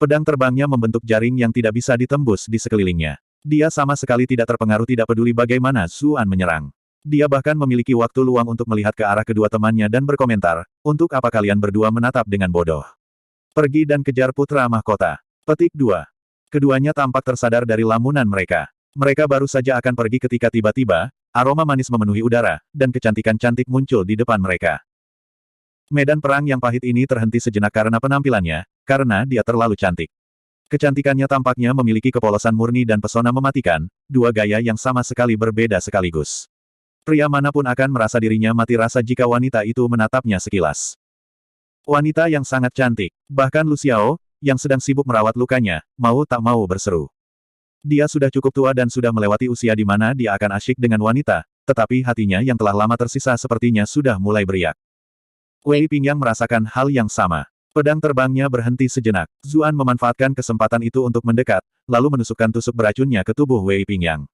S1: Pedang terbangnya membentuk jaring yang tidak bisa ditembus di sekelilingnya. Dia sama sekali tidak terpengaruh, tidak peduli bagaimana Zuan menyerang. Dia bahkan memiliki waktu luang untuk melihat ke arah kedua temannya dan berkomentar, untuk apa kalian berdua menatap dengan bodoh? Pergi dan kejar putra mahkota. Petik 2. Keduanya tampak tersadar dari lamunan mereka. Mereka baru saja akan pergi ketika tiba-tiba, aroma manis memenuhi udara, dan kecantikan cantik muncul di depan mereka. Medan perang yang pahit ini terhenti sejenak karena penampilannya, karena dia terlalu cantik. Kecantikannya tampaknya memiliki kepolosan murni dan pesona mematikan, dua gaya yang sama sekali berbeda sekaligus. Pria manapun akan merasa dirinya mati rasa jika wanita itu menatapnya sekilas. Wanita yang sangat cantik, bahkan Lu Xiao, yang sedang sibuk merawat lukanya, mau tak mau berseru. Dia sudah cukup tua dan sudah melewati usia di mana dia akan asyik dengan wanita, tetapi hatinya yang telah lama tersisa sepertinya sudah mulai beriak. Wei Pingyang merasakan hal yang sama. Pedang terbangnya berhenti sejenak. Zuan memanfaatkan kesempatan itu untuk mendekat, lalu menusukkan tusuk beracunnya ke tubuh Wei Pingyang.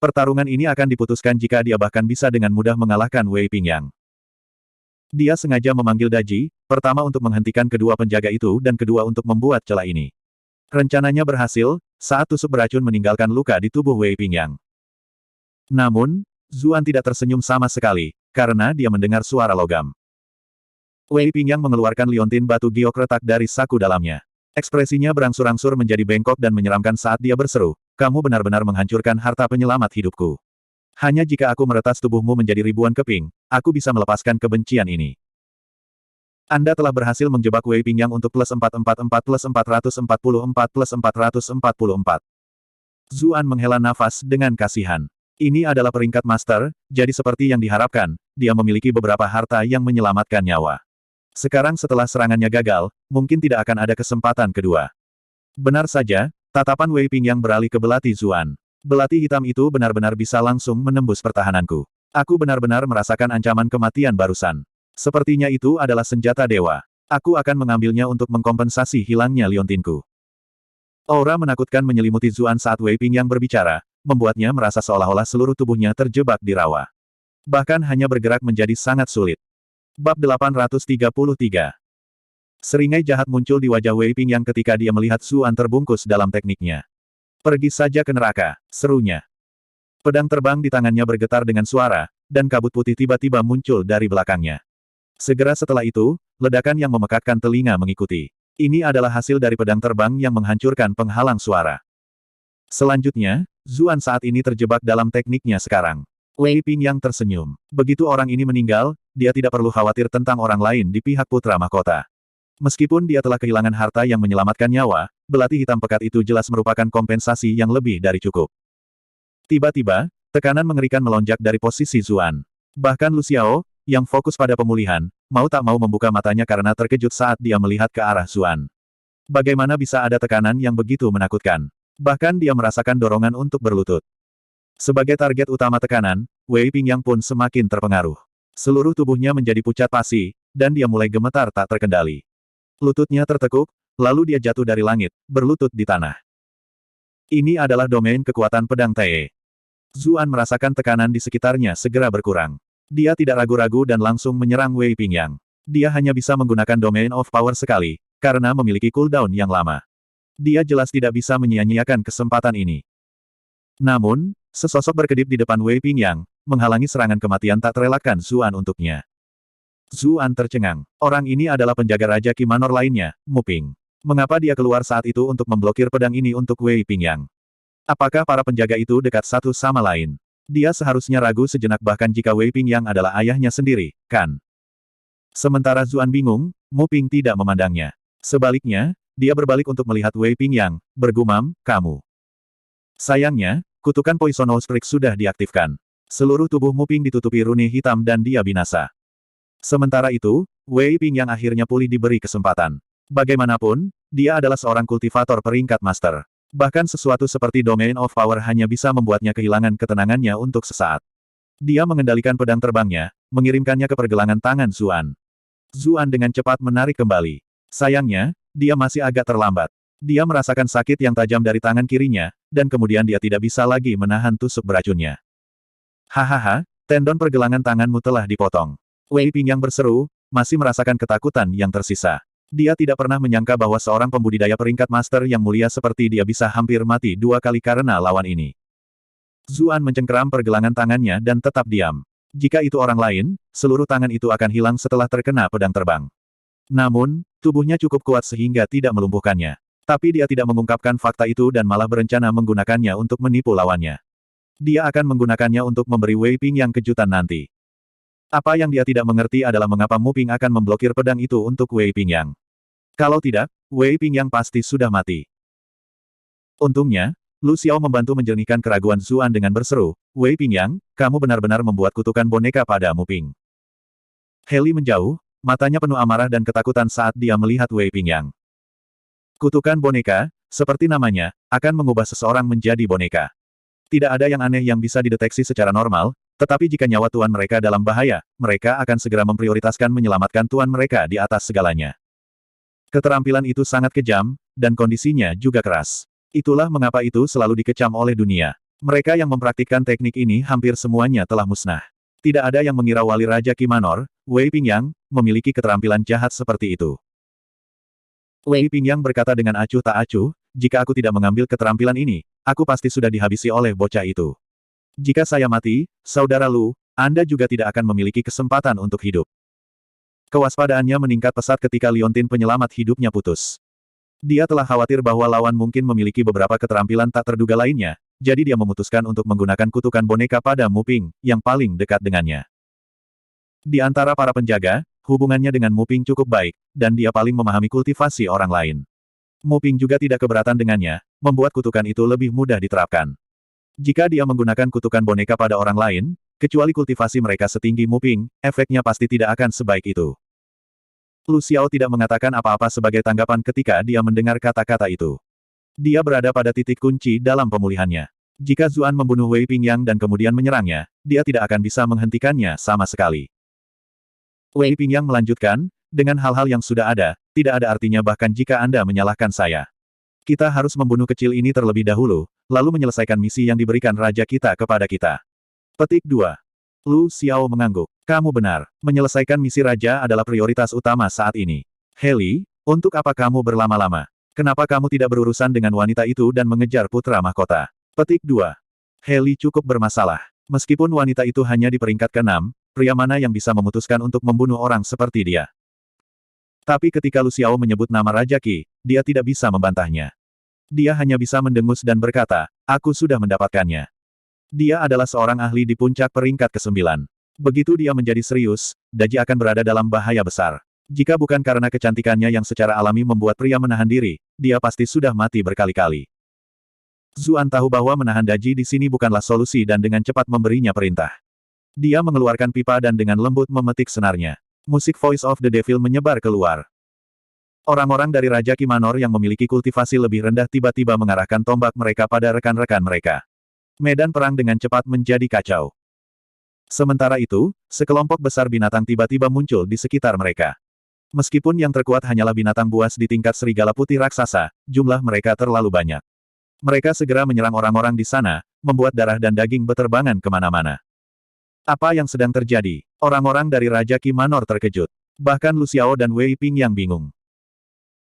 S1: Pertarungan ini akan diputuskan jika dia bahkan bisa dengan mudah mengalahkan Wei Pingyang. Dia sengaja memanggil Daji, pertama untuk menghentikan kedua penjaga itu dan kedua untuk membuat celah ini. Rencananya berhasil, saat tusuk beracun meninggalkan luka di tubuh Wei Pingyang. Namun, Zuan tidak tersenyum sama sekali, karena dia mendengar suara logam. Wei Pingyang mengeluarkan liontin batu giok retak dari saku dalamnya. Ekspresinya berangsur-angsur menjadi bengkok dan menyeramkan saat dia berseru, kamu benar-benar menghancurkan harta penyelamat hidupku. Hanya jika aku meretas tubuhmu menjadi ribuan keping, aku bisa melepaskan kebencian ini. Anda telah berhasil menjebak Wei Pingyang untuk plus 444 plus 444 plus 444. Zuan menghela nafas dengan kasihan. Ini adalah peringkat master, jadi seperti yang diharapkan, dia memiliki beberapa harta yang menyelamatkan nyawa. Sekarang setelah serangannya gagal, mungkin tidak akan ada kesempatan kedua. Benar saja, tatapan Wei Pingyang beralih ke belati Zuan. Belati hitam itu benar-benar bisa langsung menembus pertahananku. Aku benar-benar merasakan ancaman kematian barusan. Sepertinya itu adalah senjata dewa. Aku akan mengambilnya untuk mengkompensasi hilangnya liontinku. Aura menakutkan menyelimuti Zuan saat Wei Pingyang berbicara, membuatnya merasa seolah-olah seluruh tubuhnya terjebak di rawa. Bahkan hanya bergerak menjadi sangat sulit. Bab 833. Seringai jahat muncul di wajah Wei Pingyang ketika dia melihat Zuan terbungkus dalam tekniknya. Pergi saja ke neraka, serunya. Pedang terbang di tangannya bergetar dengan suara, dan kabut putih tiba-tiba muncul dari belakangnya. Segera setelah itu, ledakan yang memekakkan telinga mengikuti. Ini adalah hasil dari pedang terbang yang menghancurkan penghalang suara. Selanjutnya, Zuan saat ini terjebak dalam tekniknya sekarang. Wei Pingyang tersenyum. Begitu orang ini meninggal, dia tidak perlu khawatir tentang orang lain di pihak putra mahkota. Meskipun dia telah kehilangan harta yang menyelamatkan nyawa, belati hitam pekat itu jelas merupakan kompensasi yang lebih dari cukup. Tiba-tiba, tekanan mengerikan melonjak dari posisi Zuan. Bahkan Lu Xiao, yang fokus pada pemulihan, mau tak mau membuka matanya karena terkejut saat dia melihat ke arah Zuan. Bagaimana bisa ada tekanan yang begitu menakutkan? Bahkan dia merasakan dorongan untuk berlutut. Sebagai target utama tekanan, Wei Pingyang pun semakin terpengaruh. Seluruh tubuhnya menjadi pucat pasi, dan dia mulai gemetar tak terkendali. Lututnya tertekuk, lalu dia jatuh dari langit, berlutut di tanah. Ini adalah domain kekuatan pedang Tae. Zuan merasakan tekanan di sekitarnya segera berkurang. Dia tidak ragu-ragu dan langsung menyerang Wei Pingyang. Dia hanya bisa menggunakan domain of power sekali, karena memiliki cooldown yang lama. Dia jelas tidak bisa menyia-nyiakan kesempatan ini. Namun, sesosok berkedip di depan Wei Pingyang, menghalangi serangan kematian tak terelakkan Zuan untuknya. Zuan tercengang. Orang ini adalah penjaga Raja Qi Manor lainnya, Mu Ping. Mengapa dia keluar saat itu untuk memblokir pedang ini untuk Wei Pingyang? Apakah para penjaga itu dekat satu sama lain? Dia seharusnya ragu sejenak bahkan jika Wei Pingyang adalah ayahnya sendiri, kan? Sementara Zuan bingung, Mu Ping tidak memandangnya. Sebaliknya, dia berbalik untuk melihat Wei Pingyang, bergumam, kamu. Sayangnya, kutukan Poisonous Streak sudah diaktifkan. Seluruh tubuh Mu Ping ditutupi rune hitam dan dia binasa. Sementara itu, Wei Pingyang akhirnya pulih diberi kesempatan. Bagaimanapun, dia adalah seorang kultivator peringkat master. Bahkan sesuatu seperti Domain of Power hanya bisa membuatnya kehilangan ketenangannya untuk sesaat. Dia mengendalikan pedang terbangnya, mengirimkannya ke pergelangan tangan Zuan. Zuan dengan cepat menarik kembali. Sayangnya, dia masih agak terlambat. Dia merasakan sakit yang tajam dari tangan kirinya, dan kemudian dia tidak bisa lagi menahan tusuk beracunnya. Hahaha, tendon pergelangan tanganmu telah dipotong. Wei Pingyang berseru, masih merasakan ketakutan yang tersisa. Dia tidak pernah menyangka bahwa seorang pembudidaya peringkat master yang mulia seperti dia bisa hampir mati 2 kali karena lawan ini. Zuan mencengkeram pergelangan tangannya dan tetap diam. Jika itu orang lain, seluruh tangan itu akan hilang setelah terkena pedang terbang. Namun, tubuhnya cukup kuat sehingga tidak melumpuhkannya. Tapi dia tidak mengungkapkan fakta itu dan malah berencana menggunakannya untuk menipu lawannya. Dia akan menggunakannya untuk memberi Wei Pingyang kejutan nanti. Apa yang dia tidak mengerti adalah mengapa Mu Ping akan memblokir pedang itu untuk Wei Pingyang. Kalau tidak, Wei Pingyang pasti sudah mati. Untungnya, Lu Xiao membantu menjernihkan keraguan Zuan dengan berseru, Wei Pingyang, kamu benar-benar membuat kutukan boneka pada Mu Ping. Heli menjauh, matanya penuh amarah dan ketakutan saat dia melihat Wei Pingyang. Kutukan boneka, seperti namanya, akan mengubah seseorang menjadi boneka. Tidak ada yang aneh yang bisa dideteksi secara normal, tetapi jika nyawa tuan mereka dalam bahaya, mereka akan segera memprioritaskan menyelamatkan tuan mereka di atas segalanya. Keterampilan itu sangat kejam, dan kondisinya juga keras. Itulah mengapa itu selalu dikecam oleh dunia. Mereka yang mempraktikkan teknik ini hampir semuanya telah musnah. Tidak ada yang mengira wali Raja Qi Manor, Wei Pingyang, memiliki keterampilan jahat seperti itu. Wei Pingyang berkata dengan acuh tak acuh, jika aku tidak mengambil keterampilan ini, aku pasti sudah dihabisi oleh bocah itu. Jika saya mati, saudara Lu, Anda juga tidak akan memiliki kesempatan untuk hidup. Kewaspadaannya meningkat pesat ketika liontin penyelamat hidupnya putus. Dia telah khawatir bahwa lawan mungkin memiliki beberapa keterampilan tak terduga lainnya, jadi dia memutuskan untuk menggunakan kutukan boneka pada Mu Ping, yang paling dekat dengannya. Di antara para penjaga, hubungannya dengan Mu Ping cukup baik, dan dia paling memahami kultivasi orang lain. Mu Ping juga tidak keberatan dengannya, membuat kutukan itu lebih mudah diterapkan. Jika dia menggunakan kutukan boneka pada orang lain, kecuali kultivasi mereka setinggi Mu Ping, efeknya pasti tidak akan sebaik itu. Lu Xiao tidak mengatakan apa-apa sebagai tanggapan ketika dia mendengar kata-kata itu. Dia berada pada titik kunci dalam pemulihannya. Jika Zuan membunuh Wei Pingyang dan kemudian menyerangnya, dia tidak akan bisa menghentikannya sama sekali. Wei Pingyang melanjutkan, dengan hal-hal yang sudah ada, tidak ada artinya bahkan jika Anda menyalahkan saya. Kita harus membunuh kecil ini terlebih dahulu, lalu menyelesaikan misi yang diberikan raja kita kepada kita. Petik 2. Lu Xiao mengangguk. Kamu benar, menyelesaikan misi raja adalah prioritas utama saat ini. Heli, untuk apa kamu berlama-lama? Kenapa kamu tidak berurusan dengan wanita itu dan mengejar putra mahkota? Petik 2. Heli cukup bermasalah. Meskipun wanita itu hanya di peringkat ke-6, pria mana yang bisa memutuskan untuk membunuh orang seperti dia? Tapi ketika Lu Xiao menyebut nama Raja Qi, dia tidak bisa membantahnya. Dia hanya bisa mendengus dan berkata, aku sudah mendapatkannya. Dia adalah seorang ahli di puncak peringkat ke-9. Begitu dia menjadi serius, Daji akan berada dalam bahaya besar. Jika bukan karena kecantikannya yang secara alami membuat pria menahan diri, dia pasti sudah mati berkali-kali. Zuan tahu bahwa menahan Daji di sini bukanlah solusi dan dengan cepat memberinya perintah. Dia mengeluarkan pipa dan dengan lembut memetik senarnya. Musik Voice of the Devil menyebar keluar. Orang-orang dari Raja Qi Manor yang memiliki kultivasi lebih rendah tiba-tiba mengarahkan tombak mereka pada rekan-rekan mereka. Medan perang dengan cepat menjadi kacau. Sementara itu, sekelompok besar binatang tiba-tiba muncul di sekitar mereka. Meskipun yang terkuat hanyalah binatang buas di tingkat serigala putih raksasa, jumlah mereka terlalu banyak. Mereka segera menyerang orang-orang di sana, membuat darah dan daging beterbangan kemana-mana. Apa yang sedang terjadi? Orang-orang dari Raja Qi Manor terkejut. Bahkan Lu Xiao dan Wei Ping yang bingung.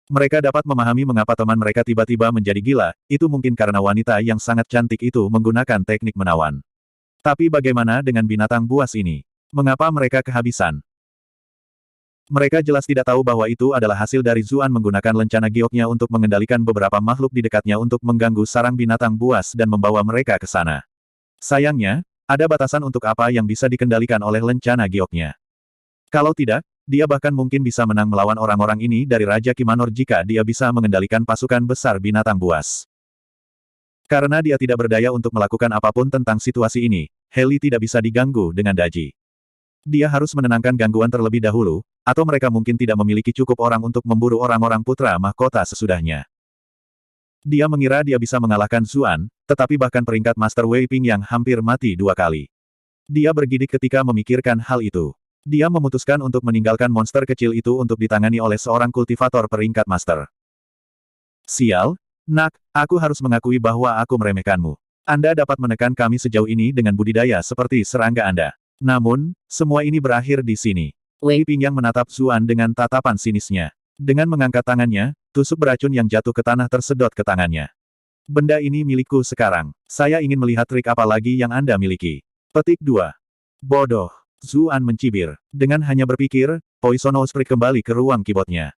S1: Mereka dapat memahami mengapa teman mereka tiba-tiba menjadi gila, itu mungkin karena wanita yang sangat cantik itu menggunakan teknik menawan. Tapi bagaimana dengan binatang buas ini? Mengapa mereka kehabisan? Mereka jelas tidak tahu bahwa itu adalah hasil dari Zuan menggunakan lencana gioknya untuk mengendalikan beberapa makhluk di dekatnya untuk mengganggu sarang binatang buas dan membawa mereka ke sana. Sayangnya, ada batasan untuk apa yang bisa dikendalikan oleh lencana gioknya. Kalau tidak, dia bahkan mungkin bisa menang melawan orang-orang ini dari Raja Qi Manor jika dia bisa mengendalikan pasukan besar binatang buas. Karena dia tidak berdaya untuk melakukan apapun tentang situasi ini, Heli tidak bisa diganggu dengan Daji. Dia harus menenangkan gangguan terlebih dahulu, atau mereka mungkin tidak memiliki cukup orang untuk memburu orang-orang putra mahkota sesudahnya. Dia mengira dia bisa mengalahkan Zuan, tetapi bahkan peringkat Master Wei Ping yang hampir mati 2 kali. Dia bergidik ketika memikirkan hal itu. Dia memutuskan untuk meninggalkan monster kecil itu untuk ditangani oleh seorang kultivator peringkat master. Sial, nak, aku harus mengakui bahwa aku meremehkanmu. Anda dapat menekan kami sejauh ini dengan budidaya seperti serangga Anda. Namun, semua ini berakhir di sini. Wei Ping yang menatap Zuan dengan tatapan sinisnya. Dengan mengangkat tangannya, tusuk beracun yang jatuh ke tanah tersedot ke tangannya. Benda ini milikku sekarang. Saya ingin melihat trik apa lagi yang Anda miliki. Petik 2. Bodoh. Zuan mencibir. Dengan hanya berpikir, Poisonous Prick kembali ke ruang keyboardnya.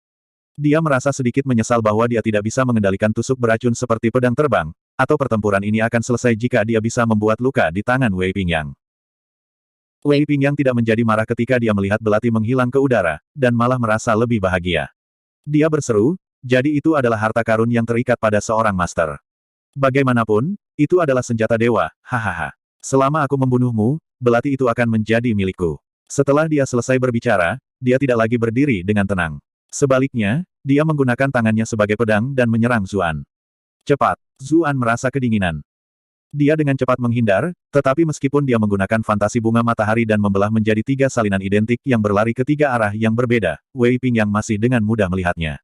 S1: Dia merasa sedikit menyesal bahwa dia tidak bisa mengendalikan tusuk beracun seperti pedang terbang, atau pertempuran ini akan selesai jika dia bisa membuat luka di tangan Wei Pingyang. Wei Pingyang tidak menjadi marah ketika dia melihat belati menghilang ke udara, dan malah merasa lebih bahagia. Dia berseru, jadi itu adalah harta karun yang terikat pada seorang master. Bagaimanapun, itu adalah senjata dewa, hahaha. Selama aku membunuhmu, belati itu akan menjadi milikku. Setelah dia selesai berbicara, dia tidak lagi berdiri dengan tenang. Sebaliknya, dia menggunakan tangannya sebagai pedang dan menyerang Zuan. Cepat, Zuan merasa kedinginan. Dia dengan cepat menghindar, tetapi meskipun dia menggunakan fantasi bunga matahari dan membelah menjadi 3 salinan identik yang berlari ke 3 arah yang berbeda, Wei Pingyang masih dengan mudah melihatnya.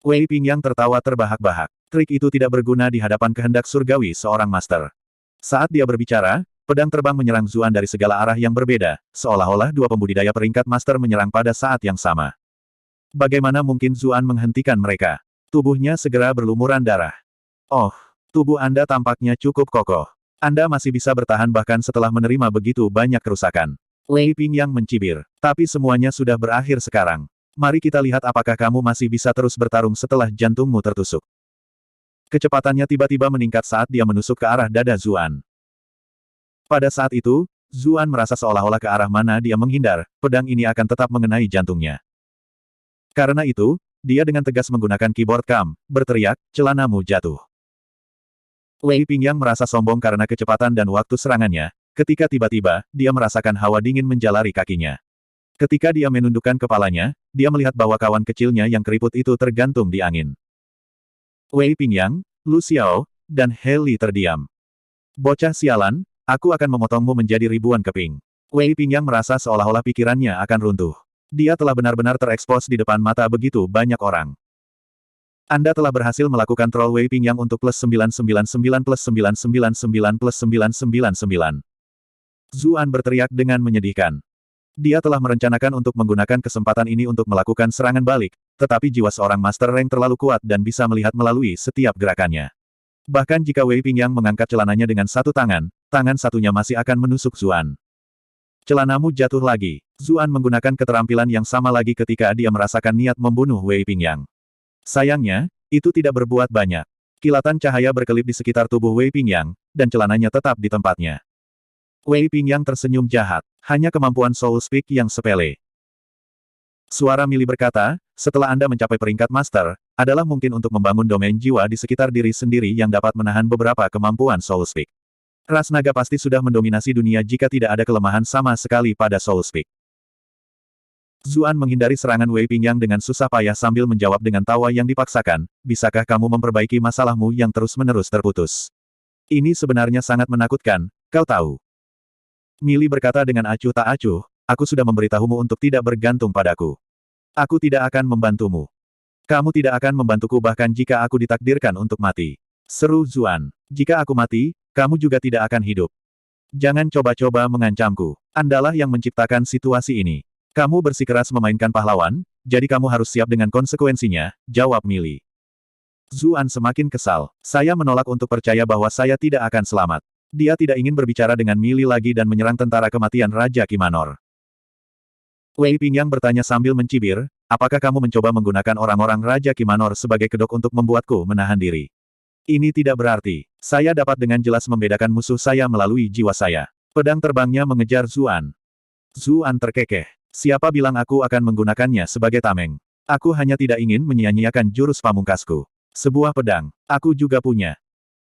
S1: Wei Pingyang tertawa terbahak-bahak. Trik itu tidak berguna di hadapan kehendak surgawi seorang master. Saat dia berbicara, pedang terbang menyerang Zuan dari segala arah yang berbeda, seolah-olah 2 pembudidaya peringkat master menyerang pada saat yang sama. Bagaimana mungkin Zuan menghentikan mereka? Tubuhnya segera berlumuran darah. Oh, tubuh Anda tampaknya cukup kokoh. Anda masih bisa bertahan bahkan setelah menerima begitu banyak kerusakan. Wei Pingyang mencibir. Tapi semuanya sudah berakhir sekarang. Mari kita lihat apakah kamu masih bisa terus bertarung setelah jantungmu tertusuk. Kecepatannya tiba-tiba meningkat saat dia menusuk ke arah dada Zuan. Pada saat itu, Zuan merasa seolah-olah ke arah mana dia menghindar, pedang ini akan tetap mengenai jantungnya. Karena itu, dia dengan tegas menggunakan keyboard kam, berteriak, celanamu jatuh. Wei Pingyang merasa sombong karena kecepatan dan waktu serangannya, ketika tiba-tiba, dia merasakan hawa dingin menjalari kakinya. Ketika dia menundukkan kepalanya, dia melihat bahwa kawan kecilnya yang keriput itu tergantung di angin. Wei Pingyang, Lu Xiao, dan Heli terdiam. Bocah sialan, aku akan memotongmu menjadi ribuan keping. Wei Pingyang merasa seolah-olah pikirannya akan runtuh. Dia telah benar-benar terekspos di depan mata begitu banyak orang. Anda telah berhasil melakukan troll Wei Pingyang untuk plus 999 plus 999 plus 999. Zuan berteriak dengan menyedihkan. Dia telah merencanakan untuk menggunakan kesempatan ini untuk melakukan serangan balik, tetapi jiwa seorang master rank terlalu kuat dan bisa melihat melalui setiap gerakannya. Bahkan jika Wei Pingyang mengangkat celananya dengan satu tangan, tangan satunya masih akan menusuk Zuan. Celanamu jatuh lagi. Zuan menggunakan keterampilan yang sama lagi ketika dia merasakan niat membunuh Wei Pingyang. Sayangnya, itu tidak berbuat banyak. Kilatan cahaya berkelip di sekitar tubuh Wei Pingyang, dan celananya tetap di tempatnya. Wei Pingyang tersenyum jahat. Hanya kemampuan Soul Speak yang sepele. Suara Mili berkata, setelah Anda mencapai peringkat Master, adalah mungkin untuk membangun domain jiwa di sekitar diri sendiri yang dapat menahan beberapa kemampuan Soul Speak. Ras naga pasti sudah mendominasi dunia jika tidak ada kelemahan sama sekali pada Soul Speak. Zuan menghindari serangan Wei Pingyang dengan susah payah sambil menjawab dengan tawa yang dipaksakan, bisakah kamu memperbaiki masalahmu yang terus-menerus terputus? Ini sebenarnya sangat menakutkan, kau tahu. Mili berkata dengan acuh tak acuh, aku sudah memberitahumu untuk tidak bergantung padaku. Aku tidak akan membantumu. Kamu tidak akan membantuku bahkan jika aku ditakdirkan untuk mati. Seru Zuan. Jika aku mati, kamu juga tidak akan hidup. Jangan coba-coba mengancamku. Andalah yang menciptakan situasi ini. Kamu bersikeras memainkan pahlawan, jadi kamu harus siap dengan konsekuensinya, jawab Mili. Zuan semakin kesal. Saya menolak untuk percaya bahwa saya tidak akan selamat. Dia tidak ingin berbicara dengan Mili lagi dan menyerang tentara kematian Raja Kimanor. Wei Pingyang bertanya sambil mencibir, apakah kamu mencoba menggunakan orang-orang Raja Kimanor sebagai kedok untuk membuatku menahan diri? Ini tidak berarti. Saya dapat dengan jelas membedakan musuh saya melalui jiwa saya. Pedang terbangnya mengejar Zuan. Zuan terkekeh. Siapa bilang aku akan menggunakannya sebagai tameng? Aku hanya tidak ingin menyia-nyiakan jurus pamungkasku. Sebuah pedang. Aku juga punya.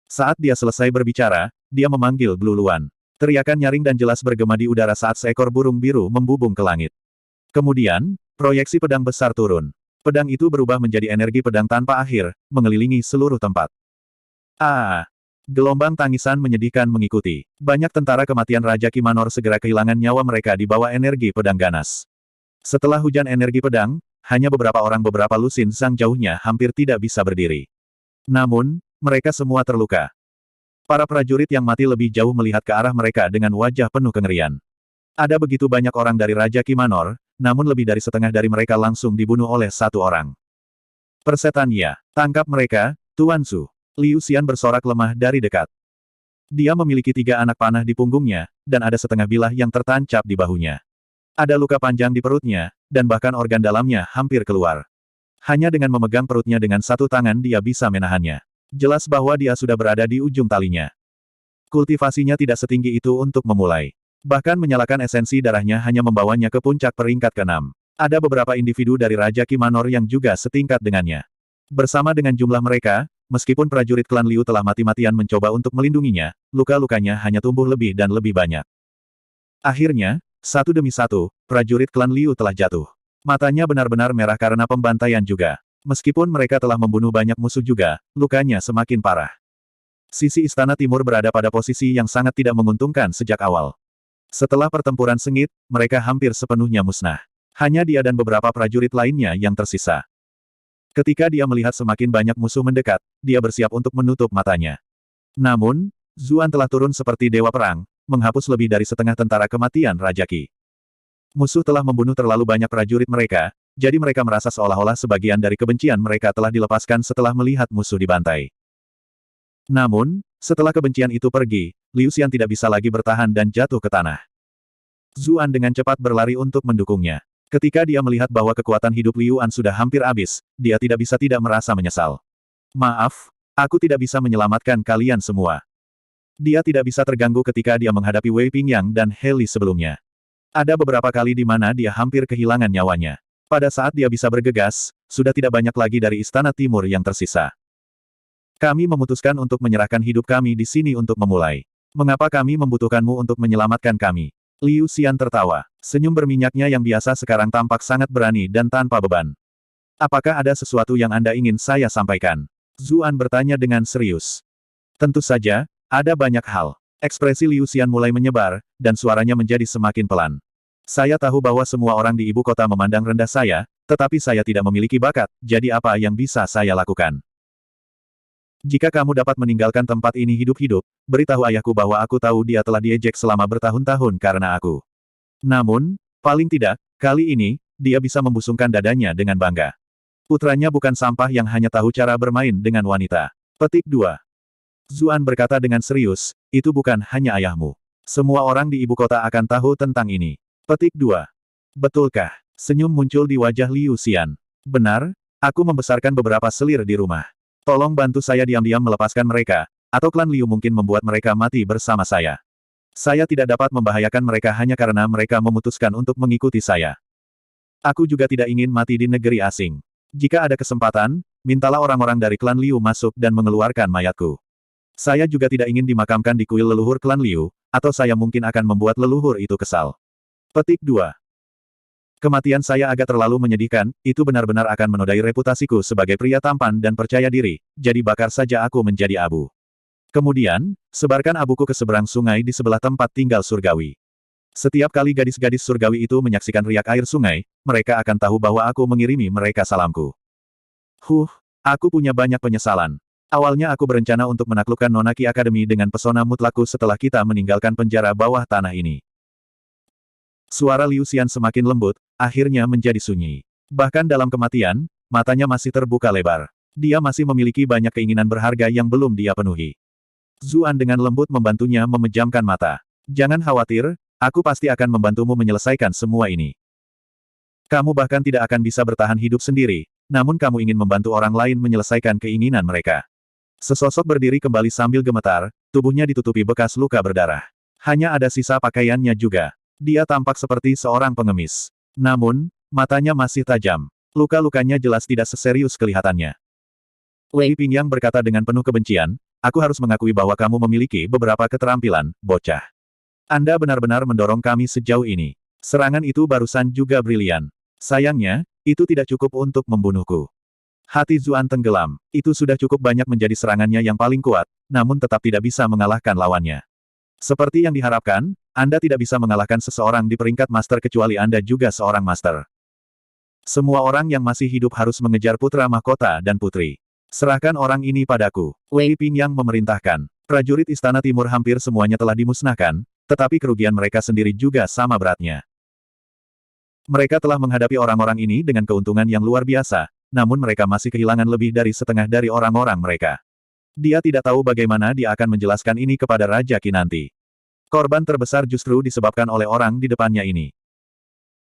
S1: Saat dia selesai berbicara, dia memanggil Blue Luan. Teriakan nyaring dan jelas bergema di udara saat seekor burung biru membubung ke langit. Kemudian, proyeksi pedang besar turun. Pedang itu berubah menjadi energi pedang tanpa akhir, mengelilingi seluruh tempat. Gelombang tangisan menyedihkan mengikuti. Banyak tentara kematian Raja Kimanor segera kehilangan nyawa mereka di bawah energi pedang ganas. Setelah hujan energi pedang, hanya beberapa orang beberapa lusin sang jauhnya hampir tidak bisa berdiri. Namun, mereka semua terluka. Para prajurit yang mati lebih jauh melihat ke arah mereka dengan wajah penuh kengerian. Ada begitu banyak orang dari Raja Kimanor, namun lebih dari setengah dari mereka langsung dibunuh oleh satu orang. Persetan ya, tangkap mereka, Tuan Su. Liu Xian bersorak lemah dari dekat. Dia memiliki 3 anak panah di punggungnya, dan ada setengah bilah yang tertancap di bahunya. Ada luka panjang di perutnya, dan bahkan organ dalamnya hampir keluar. Hanya dengan memegang perutnya dengan satu tangan dia bisa menahannya. Jelas bahwa dia sudah berada di ujung talinya. Kultivasinya tidak setinggi itu untuk memulai. Bahkan menyalakan esensi darahnya hanya membawanya ke puncak peringkat ke-6. Ada beberapa individu dari Raja Kimanor yang juga setingkat dengannya. Bersama dengan jumlah mereka, meskipun prajurit klan Liu telah mati-matian mencoba untuk melindunginya, luka-lukanya hanya tumbuh lebih dan lebih banyak. Akhirnya, satu demi satu, prajurit klan Liu telah jatuh. Matanya benar-benar merah karena pembantaian juga. Meskipun mereka telah membunuh banyak musuh juga, lukanya semakin parah. Sisi Istana Timur berada pada posisi yang sangat tidak menguntungkan sejak awal. Setelah pertempuran sengit, mereka hampir sepenuhnya musnah. Hanya dia dan beberapa prajurit lainnya yang tersisa. Ketika dia melihat semakin banyak musuh mendekat, dia bersiap untuk menutup matanya. Namun, Zuan telah turun seperti dewa perang, menghapus lebih dari setengah tentara kematian Raja Qi. Musuh telah membunuh terlalu banyak prajurit mereka, jadi mereka merasa seolah-olah sebagian dari kebencian mereka telah dilepaskan setelah melihat musuh dibantai. Namun, setelah kebencian itu pergi, Liu Xian tidak bisa lagi bertahan dan jatuh ke tanah. Zuan dengan cepat berlari untuk mendukungnya. Ketika dia melihat bahwa kekuatan hidup Liu An sudah hampir habis, dia tidak bisa tidak merasa menyesal. Maaf, aku tidak bisa menyelamatkan kalian semua. Dia tidak bisa terganggu ketika dia menghadapi Wei Pingyang dan He Li sebelumnya. Ada beberapa kali di mana dia hampir kehilangan nyawanya. Pada saat dia bisa bergegas, sudah tidak banyak lagi dari Istana Timur yang tersisa. Kami memutuskan untuk menyerahkan hidup kami di sini untuk memulai. Mengapa kami membutuhkanmu untuk menyelamatkan kami? Liu Xian tertawa. Senyum berminyaknya yang biasa sekarang tampak sangat berani dan tanpa beban. Apakah ada sesuatu yang Anda ingin saya sampaikan? Zuan bertanya dengan serius. Tentu saja, ada banyak hal. Ekspresi Liu Xian mulai menyebar, dan suaranya menjadi semakin pelan. Saya tahu bahwa semua orang di ibu kota memandang rendah saya, tetapi saya tidak memiliki bakat, jadi apa yang bisa saya lakukan? Jika kamu dapat meninggalkan tempat ini hidup-hidup, beritahu ayahku bahwa aku tahu dia telah diejek selama bertahun-tahun karena aku. Namun, paling tidak, kali ini, dia bisa membusungkan dadanya dengan bangga. Putranya bukan sampah yang hanya tahu cara bermain dengan wanita. Petik 2. Zuan berkata dengan serius, itu bukan hanya ayahmu. Semua orang di ibu kota akan tahu tentang ini. Petik 2. Betulkah? Senyum muncul di wajah Liu Xian. Benar, aku membesarkan beberapa selir di rumah. Tolong bantu saya diam-diam melepaskan mereka, atau klan Liu mungkin membuat mereka mati bersama saya. Saya tidak dapat membahayakan mereka hanya karena mereka memutuskan untuk mengikuti saya. Aku juga tidak ingin mati di negeri asing. Jika ada kesempatan, mintalah orang-orang dari klan Liu masuk dan mengeluarkan mayatku. Saya juga tidak ingin dimakamkan di kuil leluhur klan Liu, atau saya mungkin akan membuat leluhur itu kesal. Petik 2. Kematian saya agak terlalu menyedihkan, itu benar-benar akan menodai reputasiku sebagai pria tampan dan percaya diri, jadi bakar saja aku menjadi abu. Kemudian, sebarkan abuku ke seberang sungai di sebelah tempat tinggal surgawi. Setiap kali gadis-gadis surgawi itu menyaksikan riak air sungai, mereka akan tahu bahwa aku mengirimi mereka salamku. Aku punya banyak penyesalan. Awalnya aku berencana untuk menaklukkan Nonaki Academy dengan pesona mutlakku setelah kita meninggalkan penjara bawah tanah ini. Suara Liu Xian semakin lembut, akhirnya menjadi sunyi. Bahkan dalam kematian, matanya masih terbuka lebar. Dia masih memiliki banyak keinginan berharga yang belum dia penuhi. Zuan dengan lembut membantunya memejamkan mata. Jangan khawatir, aku pasti akan membantumu menyelesaikan semua ini. Kamu bahkan tidak akan bisa bertahan hidup sendiri, namun kamu ingin membantu orang lain menyelesaikan keinginan mereka. Sesosok berdiri kembali sambil gemetar, tubuhnya ditutupi bekas luka berdarah. Hanya ada sisa pakaiannya juga. Dia tampak seperti seorang pengemis. Namun, matanya masih tajam. Luka-lukanya jelas tidak seserius kelihatannya. Wei Pingyang berkata dengan penuh kebencian, aku harus mengakui bahwa kamu memiliki beberapa keterampilan, bocah. Anda benar-benar mendorong kami sejauh ini. Serangan itu barusan juga brilian. Sayangnya, itu tidak cukup untuk membunuhku. Hati Zuan tenggelam. Itu sudah cukup banyak menjadi serangannya yang paling kuat, namun tetap tidak bisa mengalahkan lawannya. Seperti yang diharapkan, Anda tidak bisa mengalahkan seseorang di peringkat master kecuali Anda juga seorang master. Semua orang yang masih hidup harus mengejar putra mahkota dan putri. Serahkan orang ini padaku. Wei Pingyang memerintahkan. Prajurit Istana Timur hampir semuanya telah dimusnahkan, tetapi kerugian mereka sendiri juga sama beratnya. Mereka telah menghadapi orang-orang ini dengan keuntungan yang luar biasa, namun mereka masih kehilangan lebih dari setengah dari orang-orang mereka. Dia tidak tahu bagaimana dia akan menjelaskan ini kepada Raja Qi nanti. Korban terbesar justru disebabkan oleh orang di depannya ini.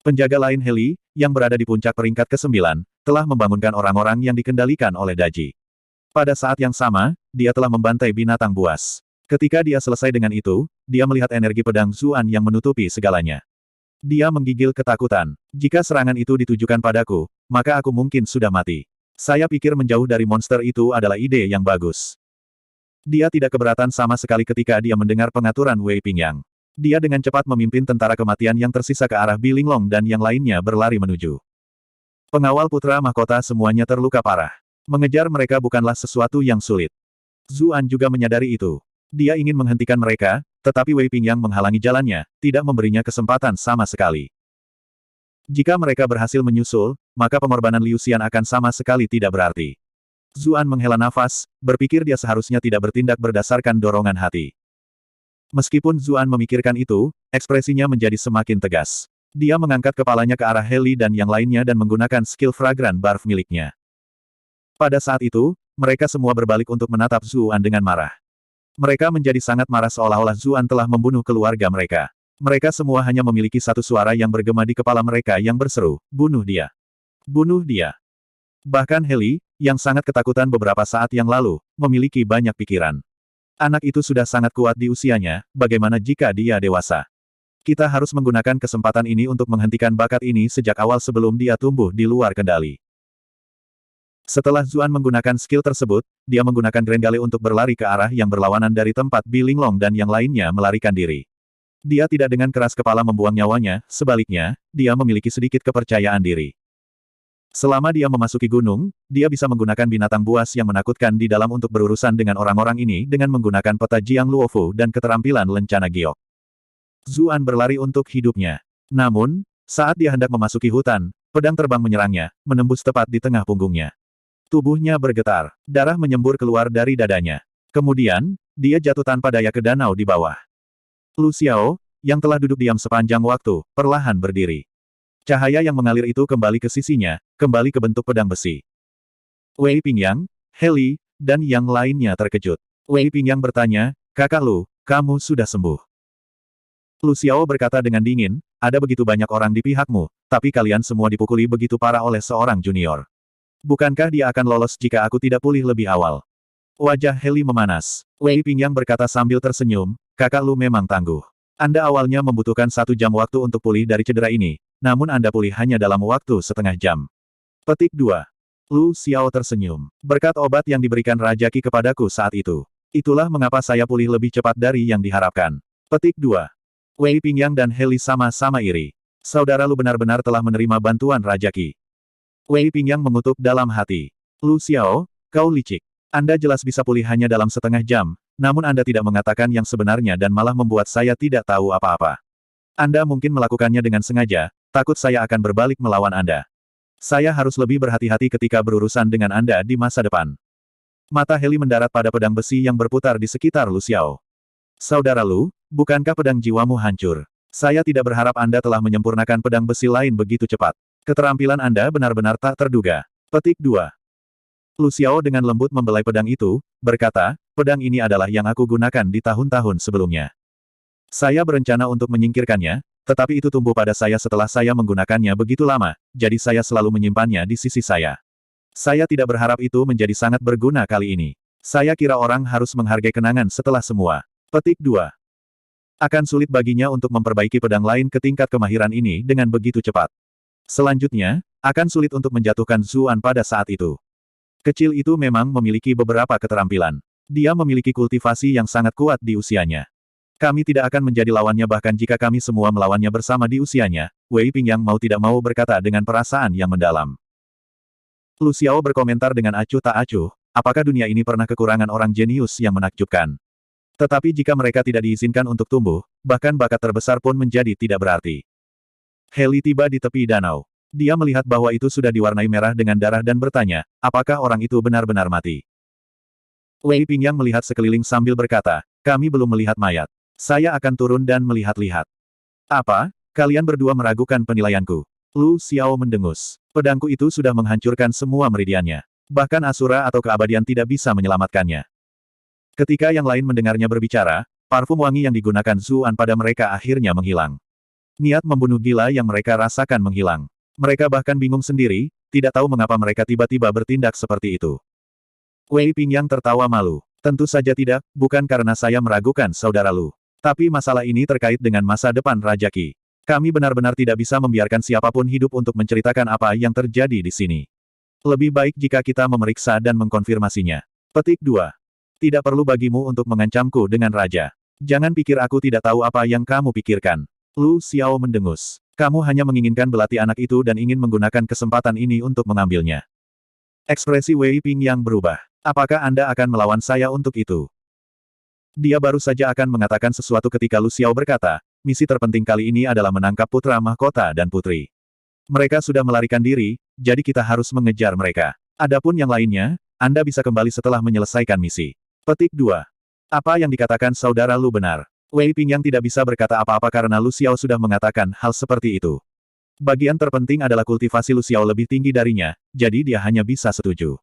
S1: Penjaga lain Heli, yang berada di puncak peringkat ke-9, telah membangunkan orang-orang yang dikendalikan oleh Daji. Pada saat yang sama, dia telah membantai binatang buas. Ketika dia selesai dengan itu, dia melihat energi pedang Zuan yang menutupi segalanya. Dia menggigil ketakutan. Jika serangan itu ditujukan padaku, maka aku mungkin sudah mati. Saya pikir menjauh dari monster itu adalah ide yang bagus. Dia tidak keberatan sama sekali ketika dia mendengar pengaturan Wei Pingyang. Dia dengan cepat memimpin tentara kematian yang tersisa ke arah Bilinglong dan yang lainnya berlari menuju. Pengawal putra mahkota semuanya terluka parah. Mengejar mereka bukanlah sesuatu yang sulit. Zuan juga menyadari itu. Dia ingin menghentikan mereka, tetapi Wei Pingyang menghalangi jalannya, tidak memberinya kesempatan sama sekali. Jika mereka berhasil menyusul, maka pengorbanan Liu Xian akan sama sekali tidak berarti. Zuan menghela nafas, berpikir dia seharusnya tidak bertindak berdasarkan dorongan hati. Meskipun Zuan memikirkan itu, ekspresinya menjadi semakin tegas. Dia mengangkat kepalanya ke arah Heli dan yang lainnya dan menggunakan skill Fragrant Barf miliknya. Pada saat itu, mereka semua berbalik untuk menatap Zuan dengan marah. Mereka menjadi sangat marah seolah-olah Zuan telah membunuh keluarga mereka. Mereka semua hanya memiliki satu suara yang bergema di kepala mereka yang berseru, bunuh dia. Bunuh dia. Bahkan Heli, yang sangat ketakutan beberapa saat yang lalu, memiliki banyak pikiran. Anak itu sudah sangat kuat di usianya, bagaimana jika dia dewasa? Kita harus menggunakan kesempatan ini untuk menghentikan bakat ini sejak awal sebelum dia tumbuh di luar kendali. Setelah Zuan menggunakan skill tersebut, dia menggunakan Grenggale untuk berlari ke arah yang berlawanan dari tempat Bilinglong dan yang lainnya melarikan diri. Dia tidak dengan keras kepala membuang nyawanya, sebaliknya, dia memiliki sedikit kepercayaan diri. Selama dia memasuki gunung, dia bisa menggunakan binatang buas yang menakutkan di dalam untuk berurusan dengan orang-orang ini dengan menggunakan peta Jiang Luofu dan keterampilan lencana giok. Zuan berlari untuk hidupnya. Namun, saat dia hendak memasuki hutan, pedang terbang menyerangnya, menembus tepat di tengah punggungnya. Tubuhnya bergetar, darah menyembur keluar dari dadanya. Kemudian, dia jatuh tanpa daya ke danau di bawah. Lu Xiao, yang telah duduk diam sepanjang waktu, perlahan berdiri. Cahaya yang mengalir itu kembali ke sisinya, kembali ke bentuk pedang besi. Wei Pingyang, Heli, dan yang lainnya terkejut. Wei Pingyang bertanya, kakak Lu, kamu sudah sembuh. Lu Xiao berkata dengan dingin, ada begitu banyak orang di pihakmu, tapi kalian semua dipukuli begitu parah oleh seorang junior. Bukankah dia akan lolos jika aku tidak pulih lebih awal? Wajah Heli memanas. Wei Pingyang berkata sambil tersenyum, kakak Lu memang tangguh. Anda awalnya membutuhkan 1 jam waktu untuk pulih dari cedera ini, namun Anda pulih hanya dalam waktu setengah jam. Petik 2. Lu Xiao tersenyum. Berkat obat yang diberikan Raja Qi kepadaku saat itu. Itulah mengapa saya pulih lebih cepat dari yang diharapkan. Petik 2. Wei Pingyang dan Heli sama-sama iri. Saudara Lu benar-benar telah menerima bantuan Raja Qi. Wei Pingyang mengutuk dalam hati. Lu Xiao, kau licik. Anda jelas bisa pulih hanya dalam setengah jam, namun Anda tidak mengatakan yang sebenarnya dan malah membuat saya tidak tahu apa-apa. Anda mungkin melakukannya dengan sengaja, takut saya akan berbalik melawan Anda. Saya harus lebih berhati-hati ketika berurusan dengan Anda di masa depan. Mata Heli mendarat pada pedang besi yang berputar di sekitar Lu Xiao. Saudara Lu, bukankah pedang jiwamu hancur? Saya tidak berharap Anda telah menyempurnakan pedang besi lain begitu cepat. Keterampilan Anda benar-benar tak terduga. Petik 2. Lu Xiao dengan lembut membelai pedang itu, berkata, pedang ini adalah yang aku gunakan di tahun-tahun sebelumnya. Saya berencana untuk menyingkirkannya, tetapi itu tumbuh pada saya setelah saya menggunakannya begitu lama, jadi saya selalu menyimpannya di sisi saya. Saya tidak berharap itu menjadi sangat berguna kali ini. Saya kira orang harus menghargai kenangan setelah semua. Petik 2. Akan sulit baginya untuk memperbaiki pedang lain ke tingkat kemahiran ini dengan begitu cepat. Selanjutnya, akan sulit untuk menjatuhkan Zuan pada saat itu. Kecil itu memang memiliki beberapa keterampilan. Dia memiliki kultivasi yang sangat kuat di usianya. Kami tidak akan menjadi lawannya bahkan jika kami semua melawannya bersama di usianya, Wei Pingyang mau tidak mau berkata dengan perasaan yang mendalam. Lu Xiao berkomentar dengan acuh tak acuh, apakah dunia ini pernah kekurangan orang jenius yang menakjubkan? Tetapi jika mereka tidak diizinkan untuk tumbuh, bahkan bakat terbesar pun menjadi tidak berarti. Heli tiba di tepi danau. Dia melihat bahwa itu sudah diwarnai merah dengan darah dan bertanya, apakah orang itu benar-benar mati? Wei Pingyang melihat sekeliling sambil berkata, kami belum melihat mayat. Saya akan turun dan melihat-lihat. Apa? Kalian berdua meragukan penilaianku? Lu Xiao mendengus. Pedangku itu sudah menghancurkan semua meridiannya. Bahkan Asura atau keabadian tidak bisa menyelamatkannya. Ketika yang lain mendengarnya berbicara, parfum wangi yang digunakan Zuan pada mereka akhirnya menghilang. Niat membunuh gila yang mereka rasakan menghilang. Mereka bahkan bingung sendiri, tidak tahu mengapa mereka tiba-tiba bertindak seperti itu. Wei Pingyang tertawa malu. Tentu saja tidak, bukan karena saya meragukan saudara Lu. Tapi masalah ini terkait dengan masa depan Raja Qi. Kami benar-benar tidak bisa membiarkan siapapun hidup untuk menceritakan apa yang terjadi di sini. Lebih baik jika kita memeriksa dan mengkonfirmasinya. Petik 2. Tidak perlu bagimu untuk mengancamku dengan raja. Jangan pikir aku tidak tahu apa yang kamu pikirkan. Lu Xiao mendengus. Kamu hanya menginginkan belati anak itu dan ingin menggunakan kesempatan ini untuk mengambilnya. Ekspresi Wei Pingyang berubah. Apakah Anda akan melawan saya untuk itu? Dia baru saja akan mengatakan sesuatu ketika Lu Xiao berkata, misi terpenting kali ini adalah menangkap putra mahkota dan putri. Mereka sudah melarikan diri, jadi kita harus mengejar mereka. Adapun yang lainnya, Anda bisa kembali setelah menyelesaikan misi. Petik 2. Apa yang dikatakan saudara Lu benar. Wei Pingyang tidak bisa berkata apa-apa karena Lu Xiao sudah mengatakan hal seperti itu. Bagian terpenting adalah kultivasi Lu Xiao lebih tinggi darinya, jadi dia hanya bisa setuju.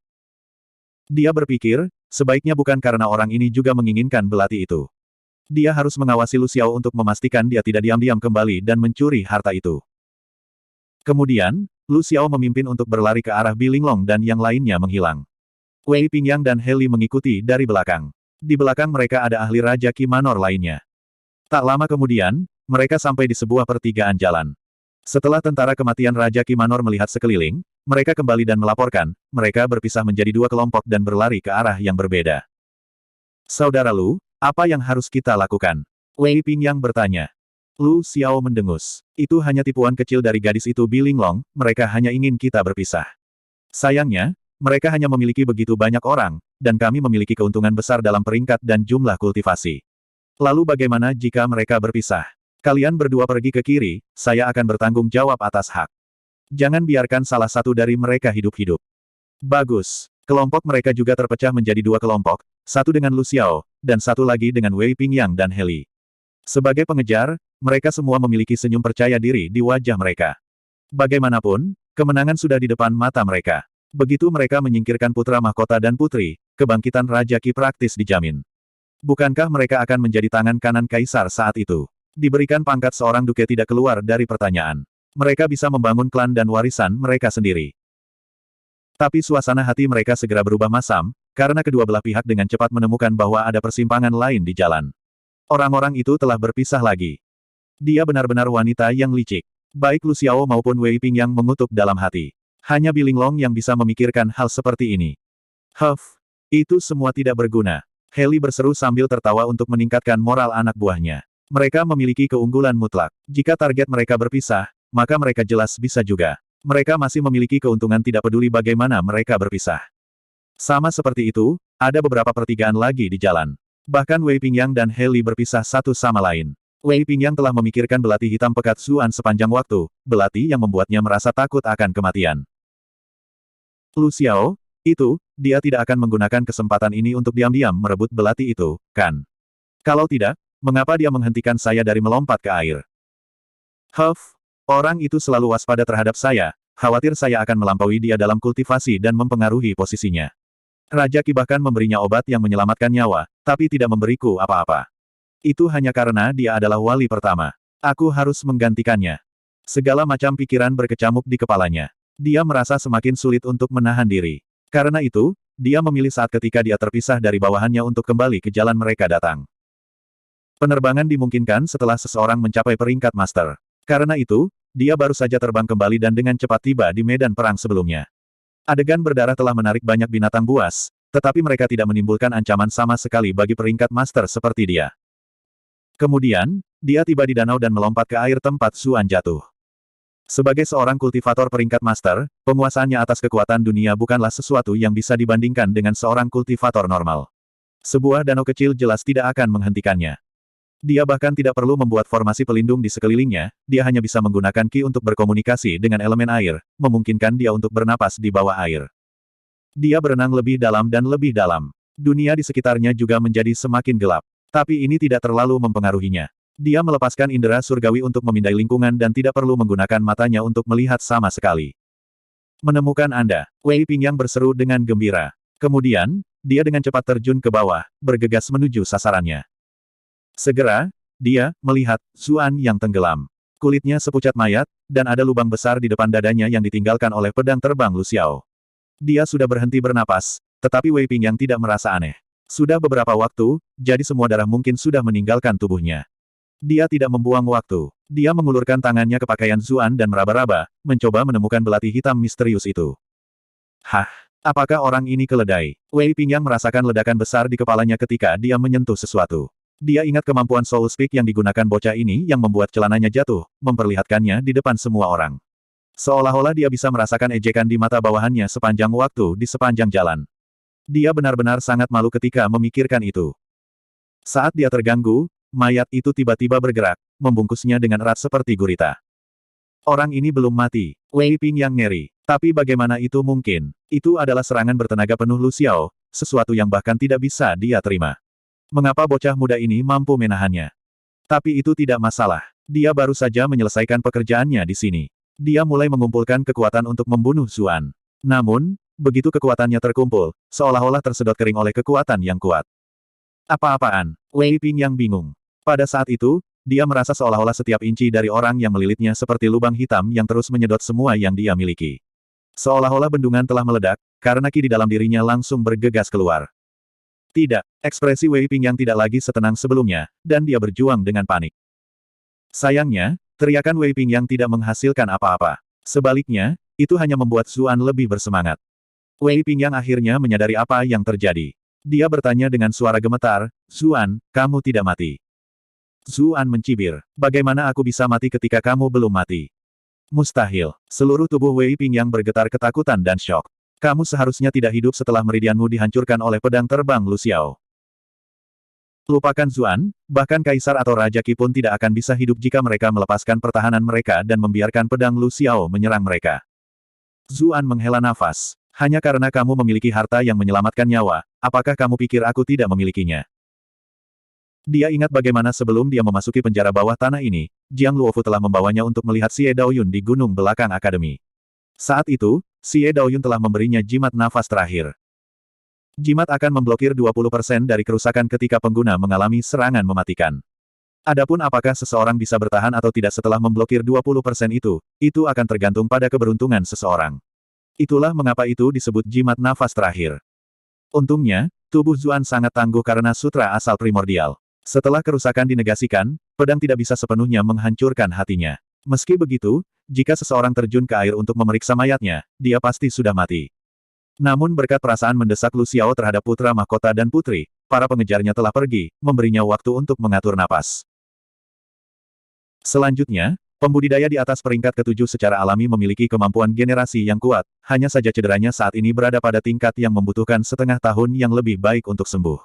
S1: Dia berpikir, sebaiknya bukan karena orang ini juga menginginkan belati itu. Dia harus mengawasi Lu Xiao untuk memastikan dia tidak diam-diam kembali dan mencuri harta itu. Kemudian, Lu Xiao memimpin untuk berlari ke arah Bilinglong dan yang lainnya menghilang. Wei Pingyang dan Heli mengikuti dari belakang. Di belakang mereka ada ahli Raja Qi Manor lainnya. Tak lama kemudian, mereka sampai di sebuah pertigaan jalan. Setelah tentara kematian Raja Qi Manor melihat sekeliling, mereka kembali dan melaporkan, mereka berpisah menjadi 2 kelompok dan berlari ke arah yang berbeda. Saudara Lu, apa yang harus kita lakukan? Wei Pingyang bertanya. Lu Xiao mendengus. Itu hanya tipuan kecil dari gadis itu Bilinglong, mereka hanya ingin kita berpisah. Sayangnya, mereka hanya memiliki begitu banyak orang, dan kami memiliki keuntungan besar dalam peringkat dan jumlah kultivasi. Lalu bagaimana jika mereka berpisah? Kalian berdua pergi ke kiri, saya akan bertanggung jawab atas hak. Jangan biarkan salah satu dari mereka hidup-hidup. Bagus. Kelompok mereka juga terpecah menjadi 2 kelompok, satu dengan Lu Xiao, dan satu lagi dengan Wei Pingyang dan Heli. Sebagai pengejar, mereka semua memiliki senyum percaya diri di wajah mereka. Bagaimanapun, kemenangan sudah di depan mata mereka. Begitu mereka menyingkirkan putra mahkota dan putri, kebangkitan Raja Qi praktis dijamin. Bukankah mereka akan menjadi tangan kanan kaisar saat itu? Diberikan pangkat seorang duke tidak keluar dari pertanyaan. Mereka bisa membangun klan dan warisan mereka sendiri. Tapi suasana hati mereka segera berubah masam, karena kedua belah pihak dengan cepat menemukan bahwa ada persimpangan lain di jalan. Orang-orang itu telah berpisah lagi. Dia benar-benar wanita yang licik. Baik Lu Xiao maupun Wei Ping yang mengutuk dalam hati. Hanya Biling Long yang bisa memikirkan hal seperti ini. Huff, itu semua tidak berguna. Heli berseru sambil tertawa untuk meningkatkan moral anak buahnya. Mereka memiliki keunggulan mutlak. Jika target mereka berpisah, maka mereka jelas bisa juga. Mereka masih memiliki keuntungan tidak peduli bagaimana mereka berpisah. Sama seperti itu, ada beberapa pertigaan lagi di jalan. Bahkan Wei Pingyang dan Heli berpisah satu sama lain. Wei Pingyang telah memikirkan belati hitam pekat Zuan sepanjang waktu, belati yang membuatnya merasa takut akan kematian. Lu Xiao, itu, dia tidak akan menggunakan kesempatan ini untuk diam-diam merebut belati itu, kan? Kalau tidak, mengapa dia menghentikan saya dari melompat ke air? Huff, orang itu selalu waspada terhadap saya, khawatir saya akan melampaui dia dalam kultivasi dan mempengaruhi posisinya. Raja Qi bahkan memberinya obat yang menyelamatkan nyawa, tapi tidak memberiku apa-apa. Itu hanya karena dia adalah wali pertama. Aku harus menggantikannya. Segala macam pikiran berkecamuk di kepalanya. Dia merasa semakin sulit untuk menahan diri. Karena itu, dia memilih saat ketika dia terpisah dari bawahannya untuk kembali ke jalan mereka datang. Penerbangan dimungkinkan setelah seseorang mencapai peringkat master. Karena itu, dia baru saja terbang kembali dan dengan cepat tiba di medan perang sebelumnya. Adegan berdarah telah menarik banyak binatang buas, tetapi mereka tidak menimbulkan ancaman sama sekali bagi peringkat master seperti dia. Kemudian, dia tiba di danau dan melompat ke air tempat Zuan jatuh. Sebagai seorang kultivator peringkat master, penguasaannya atas kekuatan dunia bukanlah sesuatu yang bisa dibandingkan dengan seorang kultivator normal. Sebuah danau kecil jelas tidak akan menghentikannya. Dia bahkan tidak perlu membuat formasi pelindung di sekelilingnya, dia hanya bisa menggunakan Qi untuk berkomunikasi dengan elemen air, memungkinkan dia untuk bernapas di bawah air. Dia berenang lebih dalam dan lebih dalam. Dunia di sekitarnya juga menjadi semakin gelap. Tapi ini tidak terlalu mempengaruhinya. Dia melepaskan indera surgawi untuk memindai lingkungan dan tidak perlu menggunakan matanya untuk melihat sama sekali. Menemukan Anda, Wei Pingyang berseru dengan gembira. Kemudian, dia dengan cepat terjun ke bawah, bergegas menuju sasarannya. Segera, dia melihat Zuan yang tenggelam. Kulitnya sepucat mayat, dan ada lubang besar di depan dadanya yang ditinggalkan oleh pedang terbang Lu Xiao. Dia sudah berhenti bernapas, tetapi Wei Pingyang tidak merasa aneh. Sudah beberapa waktu, jadi semua darah mungkin sudah meninggalkan tubuhnya. Dia tidak membuang waktu. Dia mengulurkan tangannya ke pakaian Zuan dan meraba-raba, mencoba menemukan belati hitam misterius itu. Hah? Apakah orang ini keledai? Wei Pingyang merasakan ledakan besar di kepalanya ketika dia menyentuh sesuatu. Dia ingat kemampuan Soul Speak yang digunakan bocah ini yang membuat celananya jatuh, memperlihatkannya di depan semua orang. Seolah-olah dia bisa merasakan ejekan di mata bawahannya sepanjang waktu di sepanjang jalan. Dia benar-benar sangat malu ketika memikirkan itu. Saat dia terganggu, mayat itu tiba-tiba bergerak, membungkusnya dengan erat seperti gurita. Orang ini belum mati. Wei Pingyang ngeri. Tapi bagaimana itu mungkin? Itu adalah serangan bertenaga penuh Lu Xiao, sesuatu yang bahkan tidak bisa dia terima. Mengapa bocah muda ini mampu menahannya? Tapi itu tidak masalah. Dia baru saja menyelesaikan pekerjaannya di sini. Dia mulai mengumpulkan kekuatan untuk membunuh Zuan. Namun, begitu kekuatannya terkumpul, seolah-olah tersedot kering oleh kekuatan yang kuat. Apa-apaan? Wei Pingyang bingung. Pada saat itu, dia merasa seolah-olah setiap inci dari orang yang melilitnya seperti lubang hitam yang terus menyedot semua yang dia miliki. Seolah-olah bendungan telah meledak, karena Qi di dalam dirinya langsung bergegas keluar. Tidak, ekspresi Wei Pingyang tidak lagi setenang sebelumnya, dan dia berjuang dengan panik. Sayangnya, teriakan Wei Pingyang tidak menghasilkan apa-apa. Sebaliknya, itu hanya membuat Zuan lebih bersemangat. Wei Pingyang akhirnya menyadari apa yang terjadi. Dia bertanya dengan suara gemetar, "Zuan, kamu tidak mati." Zuan mencibir. "Bagaimana aku bisa mati ketika kamu belum mati?" "Mustahil." Seluruh tubuh Wei Pingyang bergetar ketakutan dan syok. "Kamu seharusnya tidak hidup setelah meridianmu dihancurkan oleh pedang terbang Lu Xiao." Lupakan Zuan, bahkan Kaisar atau Raja Qi pun tidak akan bisa hidup jika mereka melepaskan pertahanan mereka dan membiarkan pedang Lu Xiao menyerang mereka. Zuan menghela nafas. "Hanya karena kamu memiliki harta yang menyelamatkan nyawa, apakah kamu pikir aku tidak memilikinya?" Dia ingat bagaimana sebelum dia memasuki penjara bawah tanah ini, Jiang Luofu telah membawanya untuk melihat Xie Daoyun di gunung belakang akademi. Saat itu, Xie Daoyun telah memberinya jimat nafas terakhir. Jimat akan memblokir 20% dari kerusakan ketika pengguna mengalami serangan mematikan. Adapun apakah seseorang bisa bertahan atau tidak setelah memblokir 20% itu akan tergantung pada keberuntungan seseorang. Itulah mengapa itu disebut jimat nafas terakhir. Untungnya, tubuh Zuan sangat tangguh karena sutra asal primordial. Setelah kerusakan dinegasikan, pedang tidak bisa sepenuhnya menghancurkan hatinya. Meski begitu, jika seseorang terjun ke air untuk memeriksa mayatnya, dia pasti sudah mati. Namun berkat perasaan mendesak Lu Xiao terhadap putra mahkota dan putri, para pengejarnya telah pergi, memberinya waktu untuk mengatur napas. Selanjutnya, pembudidaya di atas peringkat ketujuh secara alami memiliki kemampuan generasi yang kuat, hanya saja cederanya saat ini berada pada tingkat yang membutuhkan setengah tahun yang lebih baik untuk sembuh.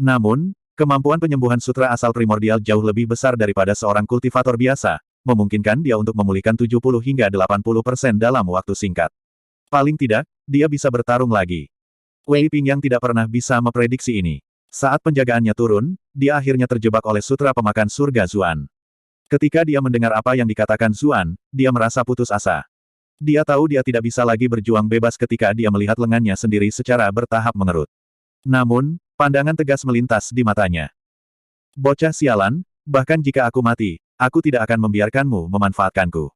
S1: Namun, kemampuan penyembuhan sutra asal primordial jauh lebih besar daripada seorang kultivator biasa, memungkinkan dia untuk memulihkan 70 hingga 80% dalam waktu singkat. Paling tidak, dia bisa bertarung lagi. Wei Pingyang tidak pernah bisa memprediksi ini. Saat penjagaannya turun, dia akhirnya terjebak oleh sutra pemakan surga Zuan. Ketika dia mendengar apa yang dikatakan Zuan, dia merasa putus asa. Dia tahu dia tidak bisa lagi berjuang bebas ketika dia melihat lengannya sendiri secara bertahap mengerut. Namun, pandangan tegas melintas di matanya. Bocah sialan, bahkan jika aku mati, aku tidak akan membiarkanmu memanfaatkanku.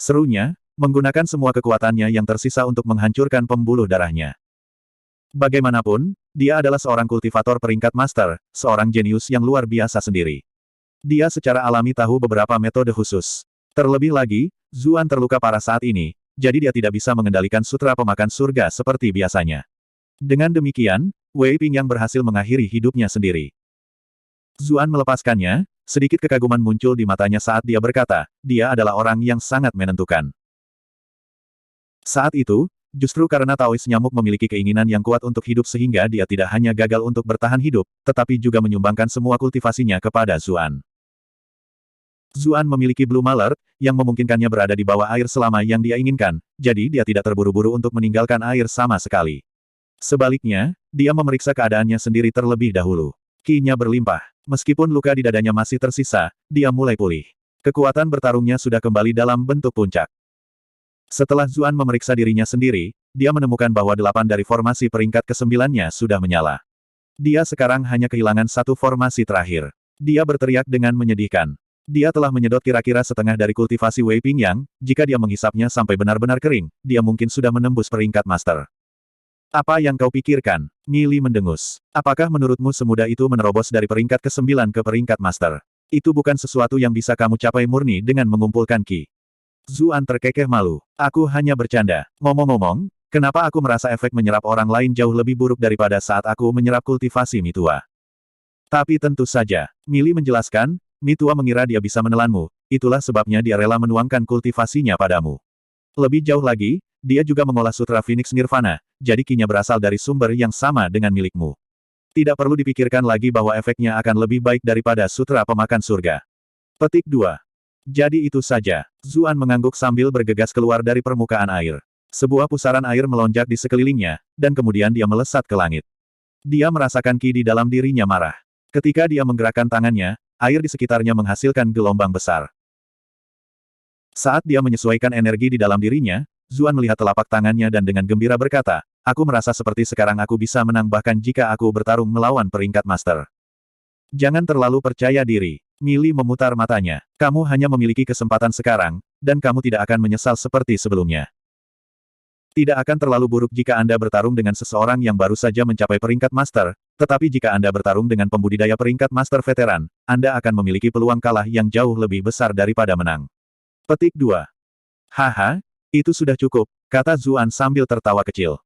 S1: Serunya, menggunakan semua kekuatannya yang tersisa untuk menghancurkan pembuluh darahnya. Bagaimanapun, dia adalah seorang kultivator peringkat master, seorang jenius yang luar biasa sendiri. Dia secara alami tahu beberapa metode khusus. Terlebih lagi, Zuan terluka parah saat ini, jadi dia tidak bisa mengendalikan sutra pemakan surga seperti biasanya. Dengan demikian, Wei Pingyang berhasil mengakhiri hidupnya sendiri. Zuan melepaskannya, sedikit kekaguman muncul di matanya saat dia berkata, dia adalah orang yang sangat menentukan. Saat itu, justru karena Taois nyamuk memiliki keinginan yang kuat untuk hidup sehingga dia tidak hanya gagal untuk bertahan hidup, tetapi juga menyumbangkan semua kultivasinya kepada Zuan. Zuan memiliki Bloom Alert, yang memungkinkannya berada di bawah air selama yang dia inginkan, jadi dia tidak terburu-buru untuk meninggalkan air sama sekali. Sebaliknya, dia memeriksa keadaannya sendiri terlebih dahulu. Ki-nya berlimpah. Meskipun luka di dadanya masih tersisa, dia mulai pulih. Kekuatan bertarungnya sudah kembali dalam bentuk puncak. Setelah Zuan memeriksa dirinya sendiri, dia menemukan bahwa 8 dari formasi peringkat ke-9-nya sudah menyala. Dia sekarang hanya kehilangan satu formasi terakhir. Dia berteriak dengan menyedihkan. Dia telah menyedot kira-kira setengah dari kultivasi Wei Pingyang, jika dia menghisapnya sampai benar-benar kering, dia mungkin sudah menembus peringkat master. Apa yang kau pikirkan? Mili mendengus. Apakah menurutmu semudah itu menerobos dari peringkat ke-9 ke peringkat master? Itu bukan sesuatu yang bisa kamu capai murni dengan mengumpulkan Ki. Zuan terkekeh malu. Aku hanya bercanda. Ngomong-ngomong, kenapa aku merasa efek menyerap orang lain jauh lebih buruk daripada saat aku menyerap kultivasi Mitua? Tapi tentu saja, Mili menjelaskan, Mitua mengira dia bisa menelanmu, itulah sebabnya dia rela menuangkan kultivasinya padamu. Lebih jauh lagi, dia juga mengolah sutra Phoenix Nirvana, jadi Ki-nya berasal dari sumber yang sama dengan milikmu. Tidak perlu dipikirkan lagi bahwa efeknya akan lebih baik daripada sutra pemakan surga. Petik 2. Jadi itu saja. Zuan mengangguk sambil bergegas keluar dari permukaan air. Sebuah pusaran air melonjak di sekelilingnya, dan kemudian dia melesat ke langit. Dia merasakan Ki di dalam dirinya marah. Ketika dia menggerakkan tangannya, air di sekitarnya menghasilkan gelombang besar. Saat dia menyesuaikan energi di dalam dirinya, Zuan melihat telapak tangannya dan dengan gembira berkata, aku merasa seperti sekarang aku bisa menang bahkan jika aku bertarung melawan peringkat master. Jangan terlalu percaya diri. Mili memutar matanya. Kamu hanya memiliki kesempatan sekarang, dan kamu tidak akan menyesal seperti sebelumnya. Tidak akan terlalu buruk jika Anda bertarung dengan seseorang yang baru saja mencapai peringkat master, tetapi jika Anda bertarung dengan pembudidaya peringkat master veteran, Anda akan memiliki peluang kalah yang jauh lebih besar daripada menang. Petik 2. Haha, itu sudah cukup, kata Zuan sambil tertawa kecil.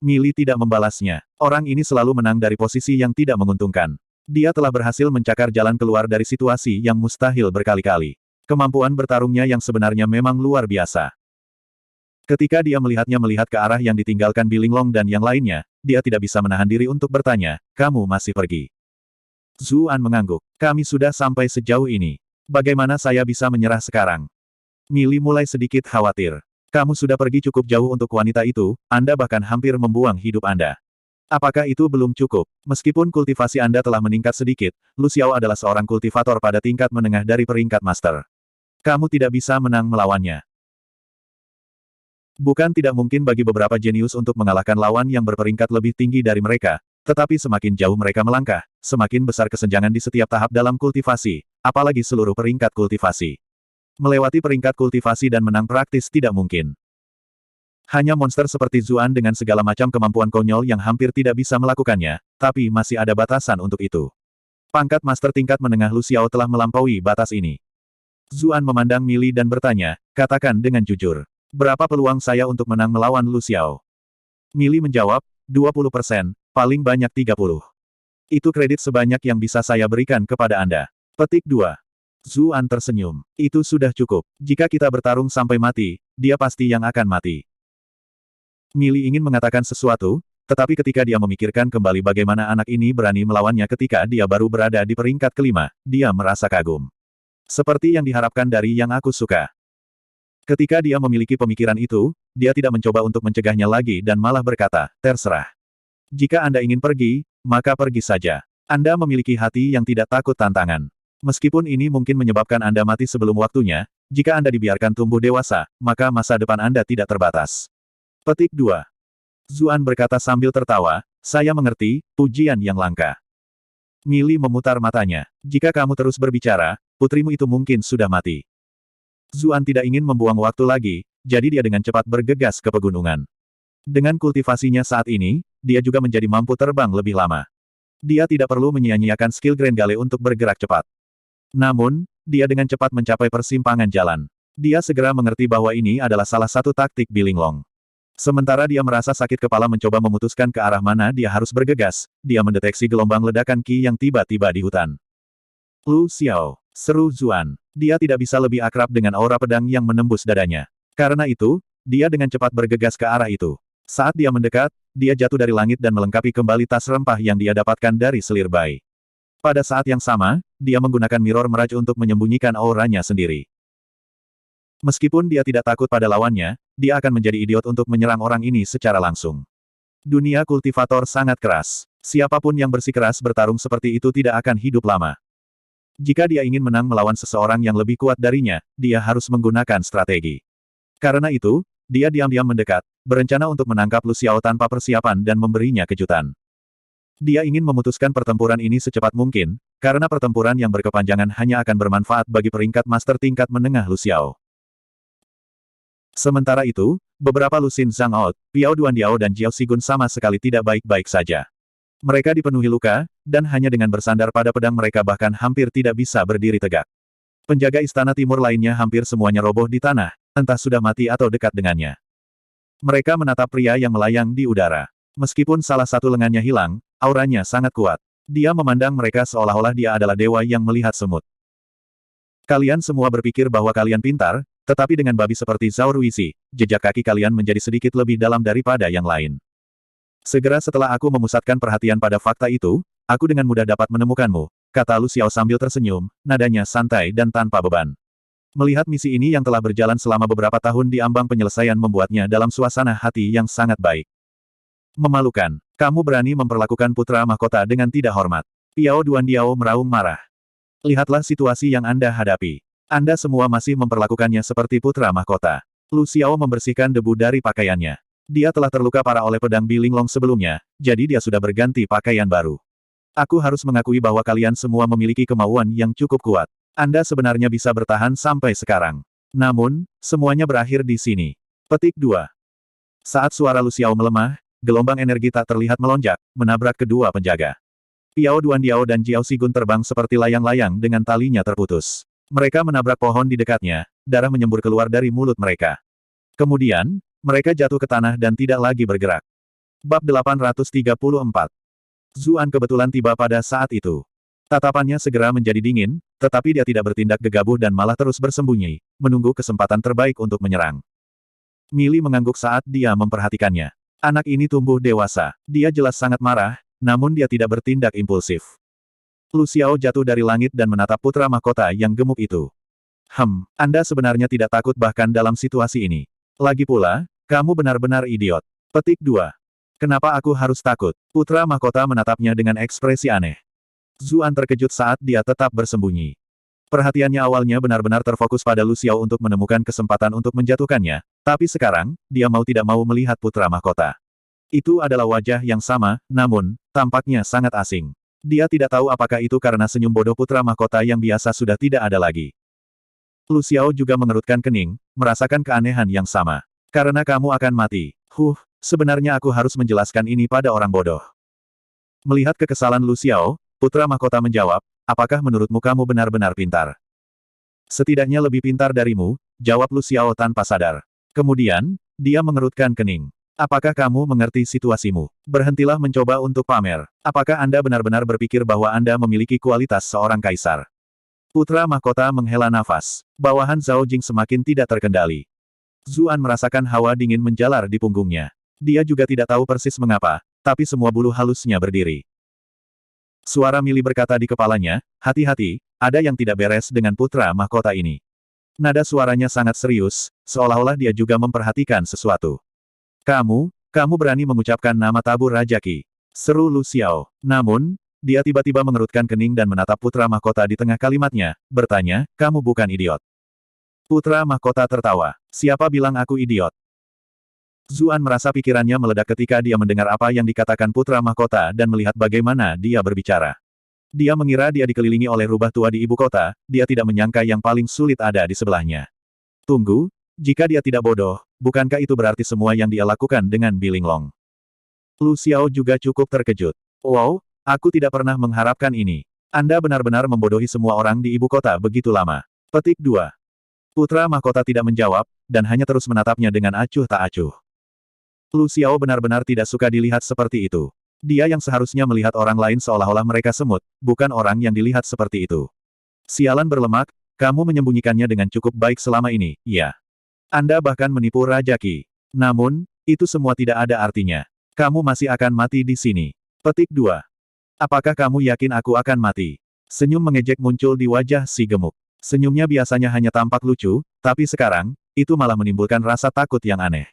S1: Mili tidak membalasnya. Orang ini selalu menang dari posisi yang tidak menguntungkan. Dia telah berhasil mencakar jalan keluar dari situasi yang mustahil berkali-kali. Kemampuan bertarungnya yang sebenarnya memang luar biasa. Ketika dia melihat ke arah yang ditinggalkan Bilinglong dan yang lainnya, dia tidak bisa menahan diri untuk bertanya, kamu masih pergi? Zuan mengangguk. Kami sudah sampai sejauh ini. Bagaimana saya bisa menyerah sekarang? Mili mulai sedikit khawatir. Kamu sudah pergi cukup jauh untuk wanita itu, Anda bahkan hampir membuang hidup Anda. Apakah itu belum cukup? Meskipun kultivasi Anda telah meningkat sedikit, Lu Xiao adalah seorang kultivator pada tingkat menengah dari peringkat master. Kamu tidak bisa menang melawannya. Bukan tidak mungkin bagi beberapa jenius untuk mengalahkan lawan yang berperingkat lebih tinggi dari mereka, tetapi semakin jauh mereka melangkah, semakin besar kesenjangan di setiap tahap dalam kultivasi, apalagi seluruh peringkat kultivasi. Melewati peringkat kultivasi dan menang praktis tidak mungkin. Hanya monster seperti Zuan dengan segala macam kemampuan konyol yang hampir tidak bisa melakukannya, tapi masih ada batasan untuk itu. Pangkat master tingkat menengah Lu Xiao telah melampaui batas ini. Zuan memandang Mili dan bertanya, katakan dengan jujur. Berapa peluang saya untuk menang melawan Lu Xiao? Mili menjawab, 20%, paling banyak 30. Itu kredit sebanyak yang bisa saya berikan kepada Anda. Petik 2. Zuan tersenyum. Itu sudah cukup. Jika kita bertarung sampai mati, dia pasti yang akan mati. Mili ingin mengatakan sesuatu, tetapi ketika dia memikirkan kembali bagaimana anak ini berani melawannya ketika dia baru berada di peringkat kelima, dia merasa kagum. Seperti yang diharapkan dari yang aku suka. Ketika dia memiliki pemikiran itu, dia tidak mencoba untuk mencegahnya lagi dan malah berkata, terserah. Jika Anda ingin pergi, maka pergi saja. Anda memiliki hati yang tidak takut tantangan. Meskipun ini mungkin menyebabkan Anda mati sebelum waktunya, jika Anda dibiarkan tumbuh dewasa, maka masa depan Anda tidak terbatas. Petik 2. Zuan berkata sambil tertawa, saya mengerti, pujian yang langka. Mili memutar matanya. Jika kamu terus berbicara, putrimu itu mungkin sudah mati. Zuan tidak ingin membuang waktu lagi, jadi dia dengan cepat bergegas ke pegunungan. Dengan kultivasinya saat ini, dia juga menjadi mampu terbang lebih lama. Dia tidak perlu menyia-nyiakan skill Grand Gale untuk bergerak cepat. Namun, dia dengan cepat mencapai persimpangan jalan. Dia segera mengerti bahwa ini adalah salah satu taktik Bilinglong. Sementara dia merasa sakit kepala mencoba memutuskan ke arah mana dia harus bergegas, dia mendeteksi gelombang ledakan Qi yang tiba-tiba di hutan. Lu Xiao, seru Zuan. Dia tidak bisa lebih akrab dengan aura pedang yang menembus dadanya. Karena itu, dia dengan cepat bergegas ke arah itu. Saat dia mendekat, dia jatuh dari langit dan melengkapi kembali tas rempah yang dia dapatkan dari selir bayi. Pada saat yang sama, dia menggunakan mirror meraj untuk menyembunyikan auranya sendiri. Meskipun dia tidak takut pada lawannya, dia akan menjadi idiot untuk menyerang orang ini secara langsung. Dunia kultivator sangat keras. Siapapun yang bersikeras bertarung seperti itu tidak akan hidup lama. Jika dia ingin menang melawan seseorang yang lebih kuat darinya, dia harus menggunakan strategi. Karena itu, dia diam-diam mendekat, berencana untuk menangkap Lu Xiao tanpa persiapan dan memberinya kejutan. Dia ingin memutuskan pertempuran ini secepat mungkin, karena pertempuran yang berkepanjangan hanya akan bermanfaat bagi peringkat master tingkat menengah Lu Xiao. Sementara itu, beberapa Lusin Zhang Out, Piao Duandiao dan Jiao Sigun sama sekali tidak baik-baik saja. Mereka dipenuhi luka, dan hanya dengan bersandar pada pedang mereka bahkan hampir tidak bisa berdiri tegak. Penjaga istana timur lainnya hampir semuanya roboh di tanah, entah sudah mati atau dekat dengannya. Mereka menatap pria yang melayang di udara. Meskipun salah satu lengannya hilang, auranya sangat kuat. Dia memandang mereka seolah-olah dia adalah dewa yang melihat semut. Kalian semua berpikir bahwa kalian pintar, tetapi dengan babi seperti Zhao Ruizi, jejak kaki kalian menjadi sedikit lebih dalam daripada yang lain. Segera setelah aku memusatkan perhatian pada fakta itu, aku dengan mudah dapat menemukanmu, kata Lu Xiao sambil tersenyum, nadanya santai dan tanpa beban. Melihat misi ini yang telah berjalan selama beberapa tahun di ambang penyelesaian membuatnya dalam suasana hati yang sangat baik. Memalukan. Kamu berani memperlakukan putra mahkota dengan tidak hormat. Piao Duandiao meraung marah. Lihatlah situasi yang Anda hadapi. Anda semua masih memperlakukannya seperti putra mahkota. Lu Xiao membersihkan debu dari pakaiannya. Dia telah terluka parah oleh pedang Bilinglong sebelumnya, jadi dia sudah berganti pakaian baru. Aku harus mengakui bahwa kalian semua memiliki kemauan yang cukup kuat. Anda sebenarnya bisa bertahan sampai sekarang. Namun, semuanya berakhir di sini. Petik 2. Saat suara Lu Xiao melemah, gelombang energi tak terlihat melonjak, menabrak kedua penjaga. Piao Duandiao dan Jiao Sigun terbang seperti layang-layang dengan talinya terputus. Mereka menabrak pohon di dekatnya, darah menyembur keluar dari mulut mereka. Kemudian, mereka jatuh ke tanah dan tidak lagi bergerak. Bab 834. Zuan kebetulan tiba pada saat itu. Tatapannya segera menjadi dingin, tetapi dia tidak bertindak gegabah dan malah terus bersembunyi, menunggu kesempatan terbaik untuk menyerang. Mili mengangguk saat dia memperhatikannya. Anak ini tumbuh dewasa. Dia jelas sangat marah, namun dia tidak bertindak impulsif. Lu Xiao jatuh dari langit dan menatap putra mahkota yang gemuk itu. Anda sebenarnya tidak takut bahkan dalam situasi ini. Lagi pula, kamu benar-benar idiot. Petik 2. Kenapa aku harus takut? Putra mahkota menatapnya dengan ekspresi aneh. Zuan terkejut saat dia tetap bersembunyi. Perhatiannya awalnya benar-benar terfokus pada Lu Xiao untuk menemukan kesempatan untuk menjatuhkannya, tapi sekarang, dia mau tidak mau melihat putra mahkota. Itu adalah wajah yang sama, namun, tampaknya sangat asing. Dia tidak tahu apakah itu karena senyum bodoh putra mahkota yang biasa sudah tidak ada lagi. Lu Xiao juga mengerutkan kening, merasakan keanehan yang sama. Karena kamu akan mati. Sebenarnya aku harus menjelaskan ini pada orang bodoh. Melihat kekesalan Lu Xiao, putra mahkota menjawab, apakah menurutmu kamu benar-benar pintar? Setidaknya lebih pintar darimu, jawab Lu Xiao tanpa sadar. Kemudian, dia mengerutkan kening. Apakah kamu mengerti situasimu? Berhentilah mencoba untuk pamer. Apakah Anda benar-benar berpikir bahwa Anda memiliki kualitas seorang kaisar? Putra mahkota menghela nafas. Bawahan Zhao Jing semakin tidak terkendali. Zuan merasakan hawa dingin menjalar di punggungnya. Dia juga tidak tahu persis mengapa, tapi semua bulu halusnya berdiri. Suara Mili berkata di kepalanya, hati-hati, ada yang tidak beres dengan putra mahkota ini. Nada suaranya sangat serius, seolah-olah dia juga memperhatikan sesuatu. Kamu berani mengucapkan nama tabur Raja Qi. Seru Lu Xiao. Namun, dia tiba-tiba mengerutkan kening dan menatap putra mahkota di tengah kalimatnya, bertanya, kamu bukan idiot. Putra mahkota tertawa. Siapa bilang aku idiot? Zuan merasa pikirannya meledak ketika dia mendengar apa yang dikatakan putra mahkota dan melihat bagaimana dia berbicara. Dia mengira dia dikelilingi oleh rubah tua di ibu kota, dia tidak menyangka yang paling sulit ada di sebelahnya. Tunggu, jika dia tidak bodoh, bukankah itu berarti semua yang dia lakukan dengan Bilinglong? Lu Xiao juga cukup terkejut. Wow, aku tidak pernah mengharapkan ini. Anda benar-benar membodohi semua orang di ibu kota begitu lama. Petik 2. Putra mahkota tidak menjawab, dan hanya terus menatapnya dengan acuh tak acuh. Lu Xiao benar-benar tidak suka dilihat seperti itu. Dia yang seharusnya melihat orang lain seolah-olah mereka semut, bukan orang yang dilihat seperti itu. Sialan berlemak, kamu menyembunyikannya dengan cukup baik selama ini, ya. Anda bahkan menipu Raja Qi. Namun, itu semua tidak ada artinya. Kamu masih akan mati di sini. Petik 2. Apakah kamu yakin aku akan mati? Senyum mengejek muncul di wajah si gemuk. Senyumnya biasanya hanya tampak lucu, tapi sekarang, itu malah menimbulkan rasa takut yang aneh.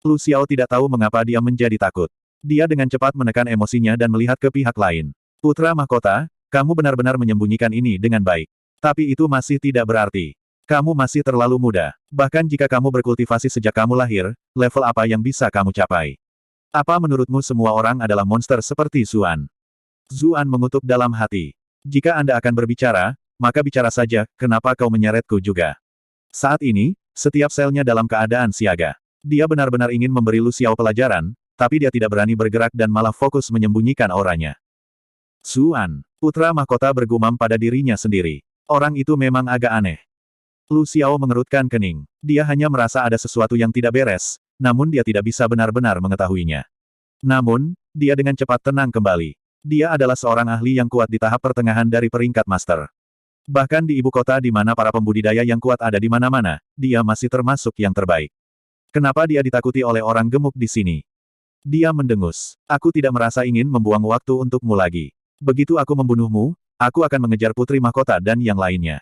S1: Lu Xiao tidak tahu mengapa dia menjadi takut. Dia dengan cepat menekan emosinya dan melihat ke pihak lain. Putra mahkota, kamu benar-benar menyembunyikan ini dengan baik. Tapi itu masih tidak berarti. Kamu masih terlalu muda. Bahkan jika kamu berkultivasi sejak kamu lahir, level apa yang bisa kamu capai? Apa menurutmu semua orang adalah monster seperti Zuan? Zuan mengutuk dalam hati. Jika Anda akan berbicara, maka bicara saja, kenapa kau menyeretku juga? Saat ini, setiap selnya dalam keadaan siaga. Dia benar-benar ingin memberi Lu Xiao pelajaran, tapi dia tidak berani bergerak dan malah fokus menyembunyikan auranya. Zuan, putra mahkota bergumam pada dirinya sendiri. Orang itu memang agak aneh. Lu Xiao mengerutkan kening. Dia hanya merasa ada sesuatu yang tidak beres, namun dia tidak bisa benar-benar mengetahuinya. Namun, dia dengan cepat tenang kembali. Dia adalah seorang ahli yang kuat di tahap pertengahan dari peringkat master. Bahkan di ibu kota di mana para pembudidaya yang kuat ada di mana-mana, dia masih termasuk yang terbaik. Kenapa dia ditakuti oleh orang gemuk di sini? Dia mendengus. Aku tidak merasa ingin membuang waktu untukmu lagi. Begitu aku membunuhmu, aku akan mengejar putri mahkota dan yang lainnya.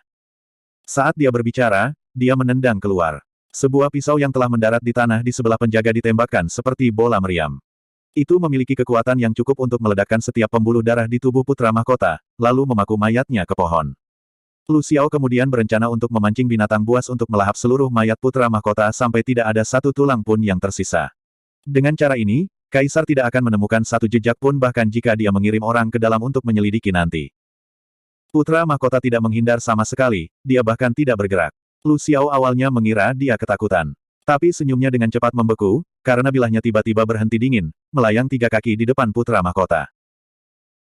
S1: Saat dia berbicara, dia menendang keluar. Sebuah pisau yang telah mendarat di tanah di sebelah penjaga ditembakkan seperti bola meriam. Itu memiliki kekuatan yang cukup untuk meledakkan setiap pembuluh darah di tubuh putra mahkota, lalu memaku mayatnya ke pohon. Lu Xiao kemudian berencana untuk memancing binatang buas untuk melahap seluruh mayat putra mahkota sampai tidak ada satu tulang pun yang tersisa. Dengan cara ini, Kaisar tidak akan menemukan satu jejak pun bahkan jika dia mengirim orang ke dalam untuk menyelidiki nanti. Putra mahkota tidak menghindar sama sekali, dia bahkan tidak bergerak. Lu Xiao awalnya mengira dia ketakutan. Tapi senyumnya dengan cepat membeku, karena bilahnya tiba-tiba berhenti dingin, melayang 3 kaki di depan putra mahkota.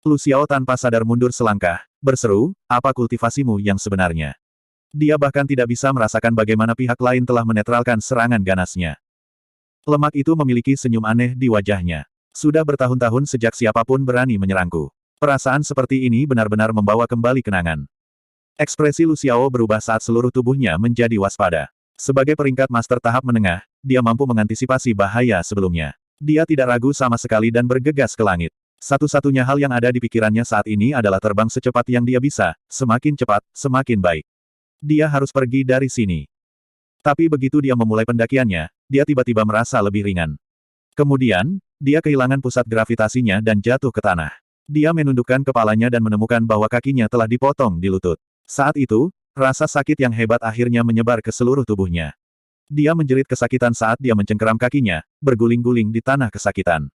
S1: Lu Xiao tanpa sadar mundur selangkah, berseru, apa kultivasimu yang sebenarnya? Dia bahkan tidak bisa merasakan bagaimana pihak lain telah menetralkan serangan ganasnya. Lemak itu memiliki senyum aneh di wajahnya. Sudah bertahun-tahun sejak siapapun berani menyerangku. Perasaan seperti ini benar-benar membawa kembali kenangan. Ekspresi Lu Xiao berubah saat seluruh tubuhnya menjadi waspada. Sebagai peringkat master tahap menengah, dia mampu mengantisipasi bahaya sebelumnya. Dia tidak ragu sama sekali dan bergegas ke langit. Satu-satunya hal yang ada di pikirannya saat ini adalah terbang secepat yang dia bisa, semakin cepat, semakin baik. Dia harus pergi dari sini. Tapi begitu dia memulai pendakiannya, dia tiba-tiba merasa lebih ringan. Kemudian, dia kehilangan pusat gravitasinya dan jatuh ke tanah. Dia menundukkan kepalanya dan menemukan bahwa kakinya telah dipotong di lutut. Saat itu, rasa sakit yang hebat akhirnya menyebar ke seluruh tubuhnya. Dia menjerit kesakitan saat dia mencengkeram kakinya, berguling-guling di tanah kesakitan.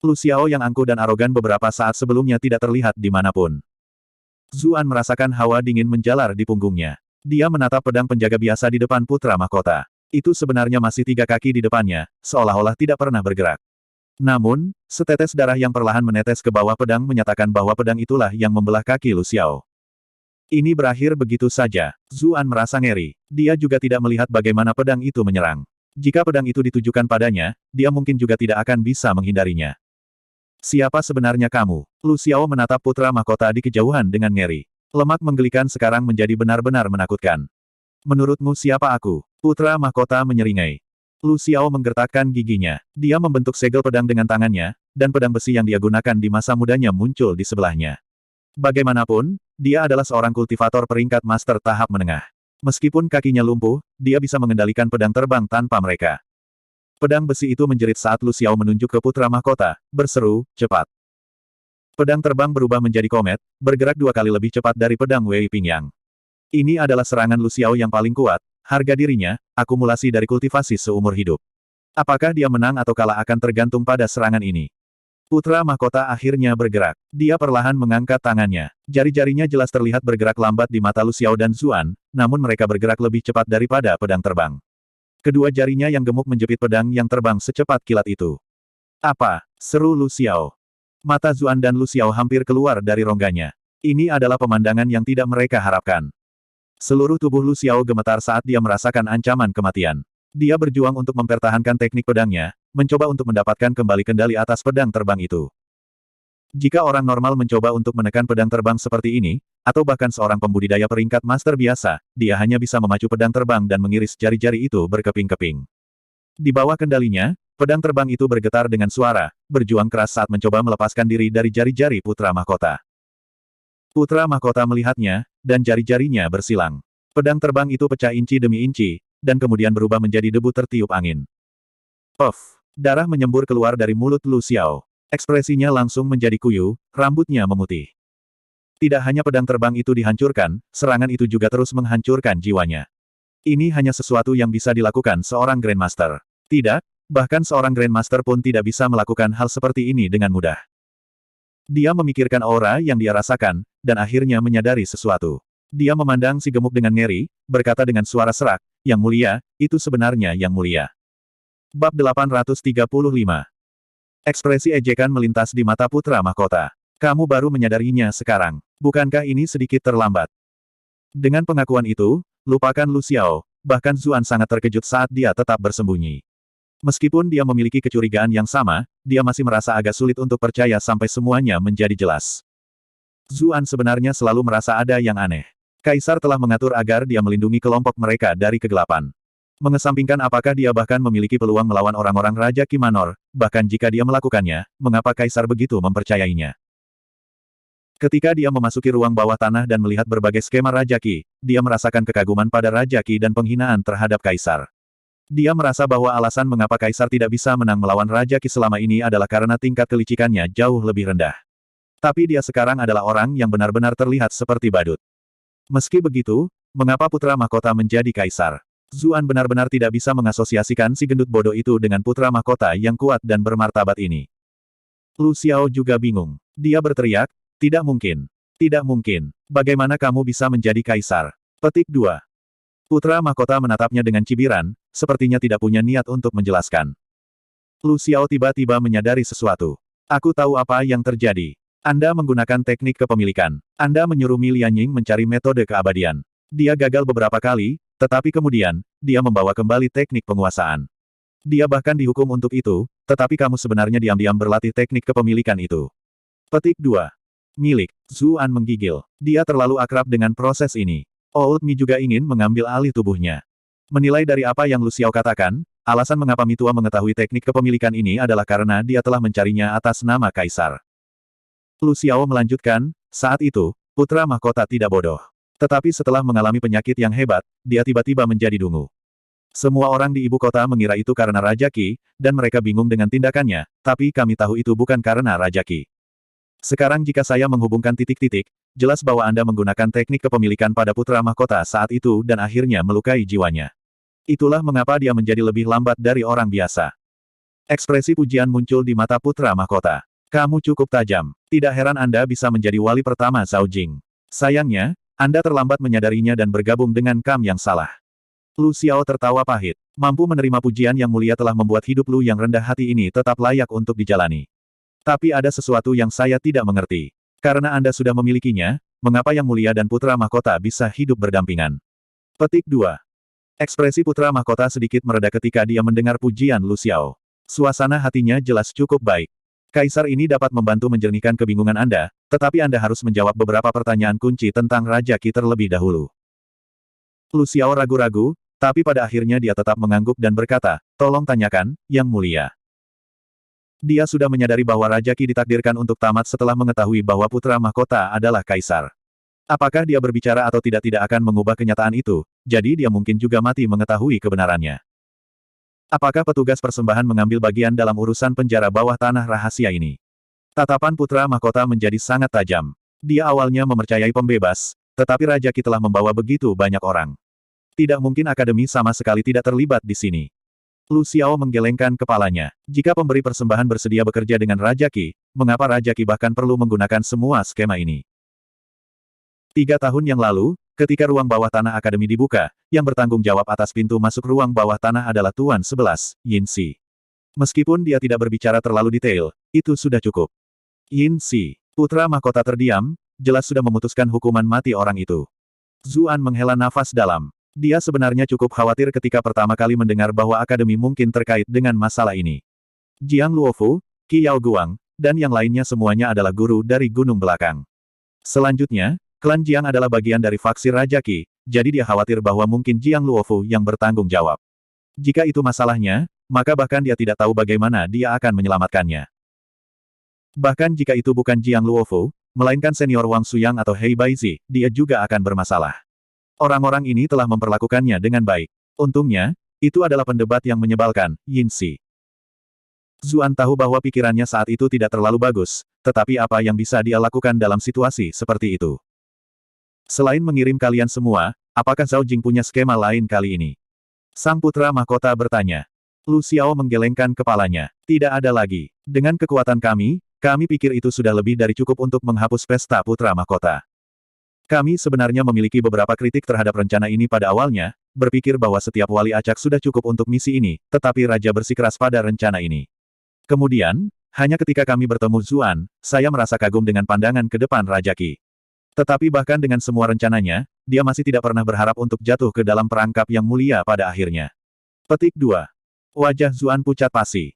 S1: Lu Xiao yang angkuh dan arogan beberapa saat sebelumnya tidak terlihat dimanapun. Zuan merasakan hawa dingin menjalar di punggungnya. Dia menatap pedang penjaga biasa di depan putra mahkota. Itu sebenarnya masih 3 kaki di depannya, seolah-olah tidak pernah bergerak. Namun, setetes darah yang perlahan menetes ke bawah pedang menyatakan bahwa pedang itulah yang membelah kaki Lu Xiao. Ini berakhir begitu saja. Zuan merasa ngeri. Dia juga tidak melihat bagaimana pedang itu menyerang. Jika pedang itu ditujukan padanya, dia mungkin juga tidak akan bisa menghindarinya. Siapa sebenarnya kamu? Lu Xiao menatap putra mahkota di kejauhan dengan ngeri. Lemak menggelikan sekarang menjadi benar-benar menakutkan. Menurutmu siapa aku? Putra mahkota menyeringai. Lu Xiao menggertakkan giginya. Dia membentuk segel pedang dengan tangannya, dan pedang besi yang dia gunakan di masa mudanya muncul di sebelahnya. Bagaimanapun, dia adalah seorang kultivator peringkat master tahap menengah. Meskipun kakinya lumpuh, dia bisa mengendalikan pedang terbang tanpa mereka. Pedang besi itu menjerit saat Lu Xiao menunjuk ke putra mahkota, berseru, cepat. Pedang terbang berubah menjadi komet, bergerak 2 kali lebih cepat dari pedang Wei Pingyang. Ini adalah serangan Lu Xiao yang paling kuat, harga dirinya, akumulasi dari kultivasi seumur hidup. Apakah dia menang atau kalah akan tergantung pada serangan ini. Putra mahkota akhirnya bergerak. Dia perlahan mengangkat tangannya. Jari-jarinya jelas terlihat bergerak lambat di mata Lu Xiao dan Zuan, namun mereka bergerak lebih cepat daripada pedang terbang. Kedua jarinya yang gemuk menjepit pedang yang terbang secepat kilat itu. Apa? Seru Lu Xiao. Mata Zuan dan Lu Xiao hampir keluar dari rongganya. Ini adalah pemandangan yang tidak mereka harapkan. Seluruh tubuh Lu Xiao gemetar saat dia merasakan ancaman kematian. Dia berjuang untuk mempertahankan teknik pedangnya, mencoba untuk mendapatkan kembali kendali atas pedang terbang itu. Jika orang normal mencoba untuk menekan pedang terbang seperti ini, atau bahkan seorang pembudidaya peringkat master biasa, dia hanya bisa memacu pedang terbang dan mengiris jari-jari itu berkeping-keping. Di bawah kendalinya, pedang terbang itu bergetar dengan suara, berjuang keras saat mencoba melepaskan diri dari jari-jari putra mahkota. Putra mahkota melihatnya, dan jari-jarinya bersilang. Pedang terbang itu pecah inci demi inci, dan kemudian berubah menjadi debu tertiup angin. Puff! Darah menyembur keluar dari mulut Lu Xiao. Ekspresinya langsung menjadi kuyu, rambutnya memutih. Tidak hanya pedang terbang itu dihancurkan, serangan itu juga terus menghancurkan jiwanya. Ini hanya sesuatu yang bisa dilakukan seorang Grandmaster. Tidak, bahkan seorang Grandmaster pun tidak bisa melakukan hal seperti ini dengan mudah. Dia memikirkan aura yang dia rasakan, dan akhirnya menyadari sesuatu. Dia memandang si gemuk dengan ngeri, berkata dengan suara serak, "Yang mulia, itu sebenarnya yang mulia." Bab 835. Ekspresi ejekan melintas di mata putra mahkota. Kamu baru menyadarinya sekarang. Bukankah ini sedikit terlambat? Dengan pengakuan itu, lupakan Lu Xiao, bahkan Zuan sangat terkejut saat dia tetap bersembunyi. Meskipun dia memiliki kecurigaan yang sama, dia masih merasa agak sulit untuk percaya sampai semuanya menjadi jelas. Zuan sebenarnya selalu merasa ada yang aneh. Kaisar telah mengatur agar dia melindungi kelompok mereka dari kegelapan. Mengesampingkan apakah dia bahkan memiliki peluang melawan orang-orang Raja Qi Manor, bahkan jika dia melakukannya, mengapa Kaisar begitu mempercayainya? Ketika dia memasuki ruang bawah tanah dan melihat berbagai skema Raja Qi, dia merasakan kekaguman pada Raja Qi dan penghinaan terhadap Kaisar. Dia merasa bahwa alasan mengapa Kaisar tidak bisa menang melawan Raja Qi selama ini adalah karena tingkat kelicikannya jauh lebih rendah. Tapi dia sekarang adalah orang yang benar-benar terlihat seperti badut. Meski begitu, mengapa putra mahkota menjadi Kaisar? Zuan benar-benar tidak bisa mengasosiasikan si gendut bodoh itu dengan putra mahkota yang kuat dan bermartabat ini. Lu Xiao juga bingung. Dia berteriak, "Tidak mungkin. Tidak mungkin. Bagaimana kamu bisa menjadi Kaisar?" Petik 2. Putra mahkota menatapnya dengan cibiran, sepertinya tidak punya niat untuk menjelaskan. Lu Xiao tiba-tiba menyadari sesuatu. "Aku tahu apa yang terjadi. Anda menggunakan teknik kepemilikan. Anda menyuruh Mi Lianying mencari metode keabadian. Dia gagal beberapa kali, tetapi kemudian, dia membawa kembali teknik penguasaan. Dia bahkan dihukum untuk itu, tetapi kamu sebenarnya diam-diam berlatih teknik kepemilikan itu." Petik 2. Milik. Zuan menggigil. Dia terlalu akrab dengan proses ini. Old Mi juga ingin mengambil alih tubuhnya. Menilai dari apa yang Lu Xiao katakan, alasan mengapa Mi Tua mengetahui teknik kepemilikan ini adalah karena dia telah mencarinya atas nama Kaisar. Lu Xiao melanjutkan, saat itu, putra mahkota tidak bodoh. Tetapi setelah mengalami penyakit yang hebat, dia tiba-tiba menjadi dungu. Semua orang di ibu kota mengira itu karena Raja Qi, dan mereka bingung dengan tindakannya, tapi kami tahu itu bukan karena Raja Qi. Sekarang jika saya menghubungkan titik-titik, jelas bahwa Anda menggunakan teknik kepemilikan pada putra mahkota saat itu dan akhirnya melukai jiwanya. Itulah mengapa dia menjadi lebih lambat dari orang biasa. Ekspresi pujian muncul di mata putra mahkota. Kamu cukup tajam. Tidak heran Anda bisa menjadi wali pertama Zhao Jing. Sayangnya, Anda terlambat menyadarinya dan bergabung dengan Kam yang salah. Lu Xiao tertawa pahit. Mampu menerima pujian yang mulia telah membuat hidup Lu yang rendah hati ini tetap layak untuk dijalani. Tapi ada sesuatu yang saya tidak mengerti. Karena Anda sudah memilikinya, mengapa yang mulia dan putra mahkota bisa hidup berdampingan? Petik 2. Ekspresi putra mahkota sedikit mereda ketika dia mendengar pujian Lu Xiao. Suasana hatinya jelas cukup baik. Kaisar ini dapat membantu menjernihkan kebingungan Anda, tetapi Anda harus menjawab beberapa pertanyaan kunci tentang Raja Qi terlebih dahulu. Lu Xiao ragu-ragu, tapi pada akhirnya dia tetap mengangguk dan berkata, "Tolong tanyakan, Yang Mulia." Dia sudah menyadari bahwa Raja Qi ditakdirkan untuk tamat setelah mengetahui bahwa putra mahkota adalah kaisar. Apakah dia berbicara atau tidak akan mengubah kenyataan itu, jadi dia mungkin juga mati mengetahui kebenarannya. Apakah petugas persembahan mengambil bagian dalam urusan penjara bawah tanah rahasia ini? Tatapan putra mahkota menjadi sangat tajam. Dia awalnya mempercayai pembebas, tetapi Raja Qi telah membawa begitu banyak orang. Tidak mungkin akademi sama sekali tidak terlibat di sini. Lu Xiao menggelengkan kepalanya. Jika pemberi persembahan bersedia bekerja dengan Raja Qi, mengapa Raja Qi bahkan perlu menggunakan semua skema ini? 3 tahun yang lalu, ketika ruang bawah tanah akademi dibuka, yang bertanggung jawab atas pintu masuk ruang bawah tanah adalah Tuan 11, Yin Xi. Meskipun dia tidak berbicara terlalu detail, itu sudah cukup. Yin Xi, putra mahkota terdiam, jelas sudah memutuskan hukuman mati orang itu. Zuan menghela nafas dalam. Dia sebenarnya cukup khawatir ketika pertama kali mendengar bahwa akademi mungkin terkait dengan masalah ini. Jiang Luofu, Qi Yao Guang, dan yang lainnya semuanya adalah guru dari gunung belakang. Selanjutnya, klan Jiang adalah bagian dari faksi Raja Qi, jadi dia khawatir bahwa mungkin Jiang Luofu yang bertanggung jawab. Jika itu masalahnya, maka bahkan dia tidak tahu bagaimana dia akan menyelamatkannya. Bahkan jika itu bukan Jiang Luofu, melainkan senior Wang Suyang atau Hei Baizi, dia juga akan bermasalah. Orang-orang ini telah memperlakukannya dengan baik. Untungnya, itu adalah pendebat yang menyebalkan, Yin Xi. Zuan tahu bahwa pikirannya saat itu tidak terlalu bagus, tetapi apa yang bisa dia lakukan dalam situasi seperti itu? Selain mengirim kalian semua, apakah Zhao Jing punya skema lain kali ini? Sang putra mahkota bertanya. Lu Xiao menggelengkan kepalanya. Tidak ada lagi. Dengan kekuatan kami pikir itu sudah lebih dari cukup untuk menghapus pesta putra mahkota. Kami sebenarnya memiliki beberapa kritik terhadap rencana ini pada awalnya, berpikir bahwa setiap wali acak sudah cukup untuk misi ini, tetapi Raja bersikeras pada rencana ini. Kemudian, hanya ketika kami bertemu Zuan, saya merasa kagum dengan pandangan ke depan Raja Qi. Tetapi bahkan dengan semua rencananya, dia masih tidak pernah berharap untuk jatuh ke dalam perangkap yang mulia pada akhirnya. Petik 2. Wajah Zuan pucat pasi.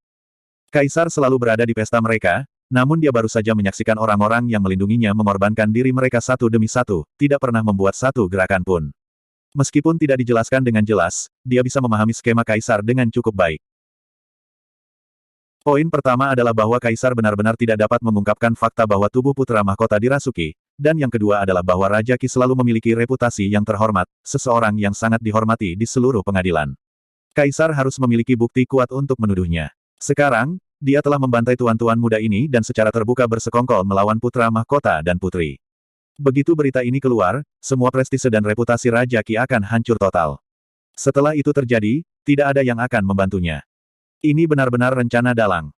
S1: Kaisar selalu berada di pesta mereka, namun dia baru saja menyaksikan orang-orang yang melindunginya mengorbankan diri mereka satu demi satu, tidak pernah membuat satu gerakan pun. Meskipun tidak dijelaskan dengan jelas, dia bisa memahami skema Kaisar dengan cukup baik. Poin pertama adalah bahwa Kaisar benar-benar tidak dapat mengungkapkan fakta bahwa tubuh putra mahkota dirasuki, dan yang kedua adalah bahwa Raja Qi selalu memiliki reputasi yang terhormat, seseorang yang sangat dihormati di seluruh pengadilan. Kaisar harus memiliki bukti kuat untuk menuduhnya. Sekarang, dia telah membantai tuan-tuan muda ini dan secara terbuka bersekongkol melawan putra mahkota dan putri. Begitu berita ini keluar, semua prestise dan reputasi Raja Qi akan hancur total. Setelah itu terjadi, tidak ada yang akan membantunya. Ini benar-benar rencana dalang.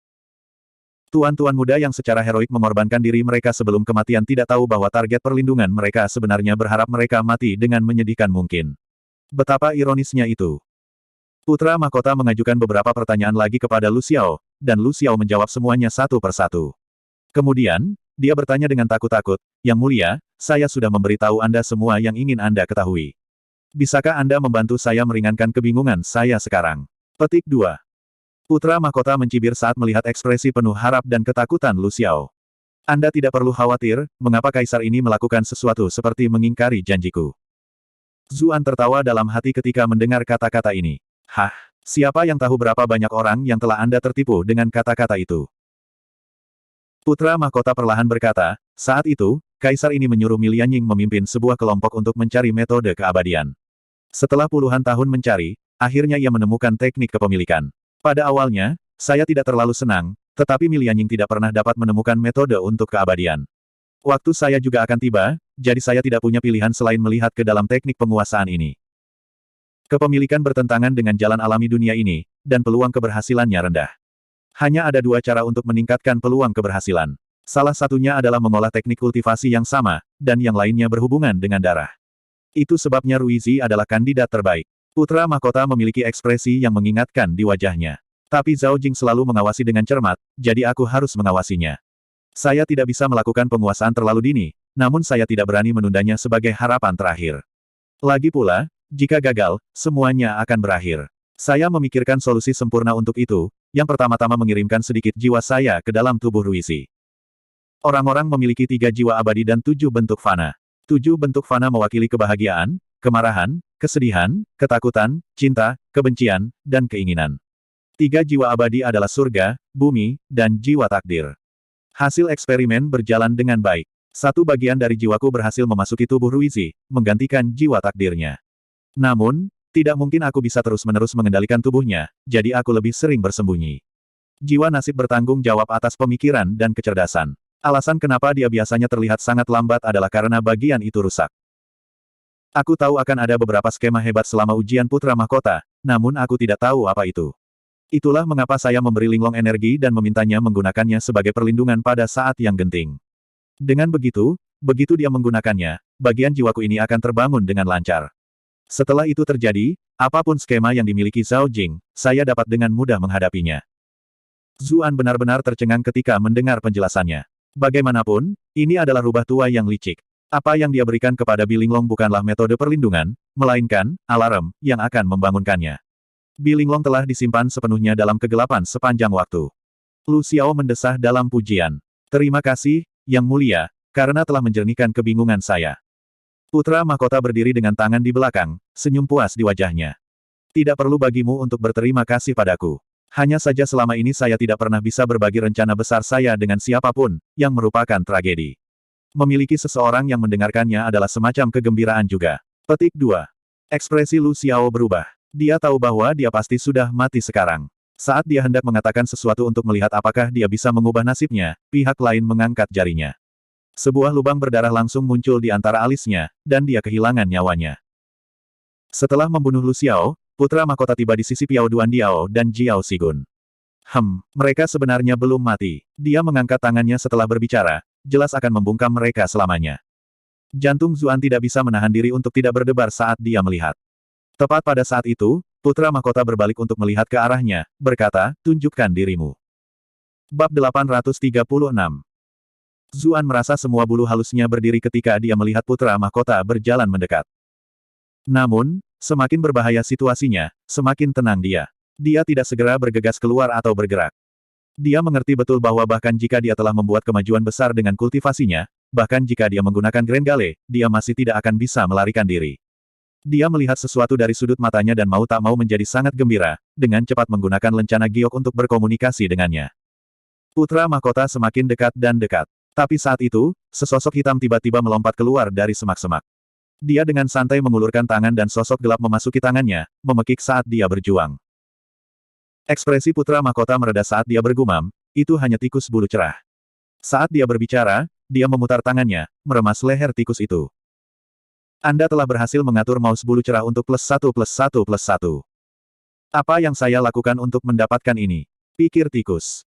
S1: Tuan-tuan muda yang secara heroik mengorbankan diri mereka sebelum kematian tidak tahu bahwa target perlindungan mereka sebenarnya berharap mereka mati dengan menyedihkan mungkin. Betapa ironisnya itu. Putra mahkota mengajukan beberapa pertanyaan lagi kepada Lu Xiao, dan Lu Xiao menjawab semuanya satu persatu. Kemudian, dia bertanya dengan takut-takut, "Yang Mulia, saya sudah memberitahu Anda semua yang ingin Anda ketahui. Bisakah Anda membantu saya meringankan kebingungan saya sekarang?" Petik 2. Putra mahkota mencibir saat melihat ekspresi penuh harap dan ketakutan Lu Xiao. Anda tidak perlu khawatir, mengapa Kaisar ini melakukan sesuatu seperti mengingkari janjiku. Zuan tertawa dalam hati ketika mendengar kata-kata ini. Hah, siapa yang tahu berapa banyak orang yang telah Anda tertipu dengan kata-kata itu? Putra mahkota perlahan berkata, saat itu, Kaisar ini menyuruh Milianying memimpin sebuah kelompok untuk mencari metode keabadian. Setelah puluhan tahun mencari, akhirnya ia menemukan teknik kepemilikan. Pada awalnya, saya tidak terlalu senang, tetapi Milianying tidak pernah dapat menemukan metode untuk keabadian. Waktu saya juga akan tiba, jadi saya tidak punya pilihan selain melihat ke dalam teknik penguasaan ini. Kepemilikan bertentangan dengan jalan alami dunia ini, dan peluang keberhasilannya rendah. Hanya ada 2 cara untuk meningkatkan peluang keberhasilan. Salah satunya adalah mengolah teknik kultivasi yang sama, dan yang lainnya berhubungan dengan darah. Itu sebabnya Ruizi adalah kandidat terbaik. Putra mahkota memiliki ekspresi yang mengingatkan di wajahnya. Tapi Zhao Jing selalu mengawasi dengan cermat, jadi aku harus mengawasinya. Saya tidak bisa melakukan penguasaan terlalu dini, namun saya tidak berani menundanya sebagai harapan terakhir. Lagi pula, jika gagal, semuanya akan berakhir. Saya memikirkan solusi sempurna untuk itu, yang pertama-tama mengirimkan sedikit jiwa saya ke dalam tubuh Ruisi. Orang-orang memiliki 3 jiwa abadi dan 7 bentuk fana. 7 bentuk fana mewakili kebahagiaan, kemarahan, kesedihan, ketakutan, cinta, kebencian, dan keinginan. 3 jiwa abadi adalah surga, bumi, dan jiwa takdir. Hasil eksperimen berjalan dengan baik. Satu bagian dari jiwaku berhasil memasuki tubuh Ruisi, menggantikan jiwa takdirnya. Namun, tidak mungkin aku bisa terus-menerus mengendalikan tubuhnya, jadi aku lebih sering bersembunyi. Jiwa nasib bertanggung jawab atas pemikiran dan kecerdasan. Alasan kenapa dia biasanya terlihat sangat lambat adalah karena bagian itu rusak. Aku tahu akan ada beberapa skema hebat selama ujian Putra Mahkota, namun aku tidak tahu apa itu. Itulah mengapa saya memberi Linglong energi dan memintanya menggunakannya sebagai perlindungan pada saat yang genting. Dengan begitu, begitu dia menggunakannya, bagian jiwaku ini akan terbangun dengan lancar. Setelah itu terjadi, apapun skema yang dimiliki Zhao Jing, saya dapat dengan mudah menghadapinya. Zuan benar-benar tercengang ketika mendengar penjelasannya. Bagaimanapun, ini adalah rubah tua yang licik. Apa yang dia berikan kepada Bilinglong bukanlah metode perlindungan, melainkan alarm yang akan membangunkannya. Bilinglong telah disimpan sepenuhnya dalam kegelapan sepanjang waktu. Lu Xiao mendesah dalam pujian. Terima kasih, Yang Mulia, karena telah menjernihkan kebingungan saya. Putra mahkota berdiri dengan tangan di belakang, senyum puas di wajahnya. Tidak perlu bagimu untuk berterima kasih padaku. Hanya saja selama ini saya tidak pernah bisa berbagi rencana besar saya dengan siapapun, yang merupakan tragedi. Memiliki seseorang yang mendengarkannya adalah semacam kegembiraan juga. Petik 2. Ekspresi Lu Xiao berubah. Dia tahu bahwa dia pasti sudah mati sekarang. Saat dia hendak mengatakan sesuatu untuk melihat apakah dia bisa mengubah nasibnya, pihak lain mengangkat jarinya. Sebuah lubang berdarah langsung muncul di antara alisnya, dan dia kehilangan nyawanya. Setelah membunuh Lu Xiao, Putra Mahkota tiba di sisi Piao Duandiao dan Jiao Sigun. Mereka sebenarnya belum mati. Dia mengangkat tangannya setelah berbicara, jelas akan membungkam mereka selamanya. Jantung Zuan tidak bisa menahan diri untuk tidak berdebar saat dia melihat. Tepat pada saat itu, Putra Mahkota berbalik untuk melihat ke arahnya, berkata, tunjukkan dirimu. Bab 836. Zuan merasa semua bulu halusnya berdiri ketika dia melihat Putra Mahkota berjalan mendekat. Namun, semakin berbahaya situasinya, semakin tenang dia. Dia tidak segera bergegas keluar atau bergerak. Dia mengerti betul bahwa bahkan jika dia telah membuat kemajuan besar dengan kultivasinya, bahkan jika dia menggunakan Grand Gale, dia masih tidak akan bisa melarikan diri. Dia melihat sesuatu dari sudut matanya dan mau tak mau menjadi sangat gembira, dengan cepat menggunakan lencana giok untuk berkomunikasi dengannya. Putra Mahkota semakin dekat dan dekat. Tapi saat itu, sesosok hitam tiba-tiba melompat keluar dari semak-semak. Dia dengan santai mengulurkan tangan dan sosok gelap memasuki tangannya, memekik saat dia berjuang. Ekspresi Putra Mahkota mereda saat dia bergumam, itu hanya tikus bulu cerah. Saat dia berbicara, dia memutar tangannya, meremas leher tikus itu. Anda telah berhasil mengatur mouse bulu cerah untuk +1+1+1. Apa yang saya lakukan untuk mendapatkan ini? Pikir tikus.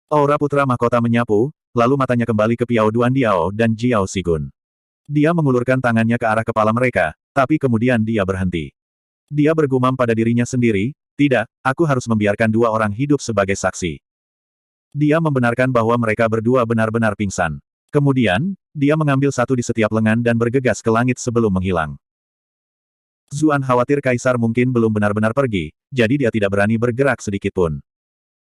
S1: Aura Putra Mahkota menyapu, lalu matanya kembali ke Piao Duandiao dan Jiao Sigun. Dia mengulurkan tangannya ke arah kepala mereka, tapi kemudian dia berhenti. Dia bergumam pada dirinya sendiri, tidak, aku harus membiarkan 2 orang hidup sebagai saksi. Dia membenarkan bahwa mereka berdua benar-benar pingsan. Kemudian, dia mengambil satu di setiap lengan dan bergegas ke langit sebelum menghilang. Zuan khawatir Kaisar mungkin belum benar-benar pergi, jadi dia tidak berani bergerak sedikitpun.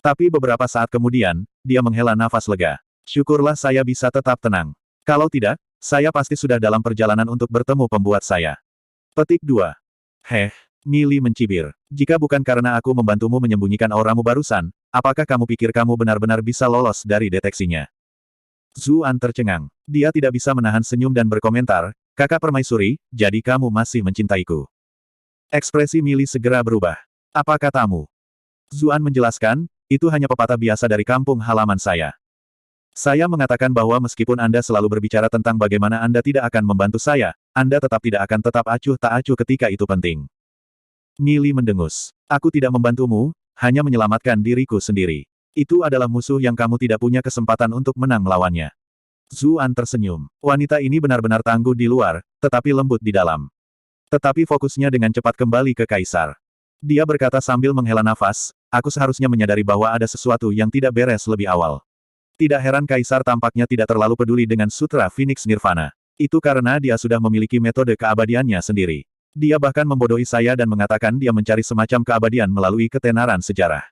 S1: Tapi beberapa saat kemudian, dia menghela nafas lega. Syukurlah saya bisa tetap tenang. Kalau tidak, saya pasti sudah dalam perjalanan untuk bertemu pembuat saya. Petik 2. Mili mencibir. Jika bukan karena aku membantumu menyembunyikan auramu barusan, apakah kamu pikir kamu benar-benar bisa lolos dari deteksinya? Zuan tercengang. Dia tidak bisa menahan senyum dan berkomentar, Kakak Permaisuri, jadi kamu masih mencintaiku. Ekspresi Mili segera berubah. Apa katamu? Zuan menjelaskan, itu hanya pepatah biasa dari kampung halaman saya. Saya mengatakan bahwa meskipun Anda selalu berbicara tentang bagaimana Anda tidak akan membantu saya, Anda tetap tidak akan tetap acuh tak acuh ketika itu penting. Mili mendengus. Aku tidak membantumu, hanya menyelamatkan diriku sendiri. Itu adalah musuh yang kamu tidak punya kesempatan untuk menang melawannya. Zuan tersenyum. Wanita ini benar-benar tangguh di luar, tetapi lembut di dalam. Tetapi fokusnya dengan cepat kembali ke Kaisar. Dia berkata sambil menghela nafas, aku seharusnya menyadari bahwa ada sesuatu yang tidak beres lebih awal. Tidak heran Kaisar tampaknya tidak terlalu peduli dengan Sutra Phoenix Nirvana. Itu karena dia sudah memiliki metode keabadiannya sendiri. Dia bahkan membodohi saya dan mengatakan dia mencari semacam keabadian melalui ketenaran sejarah.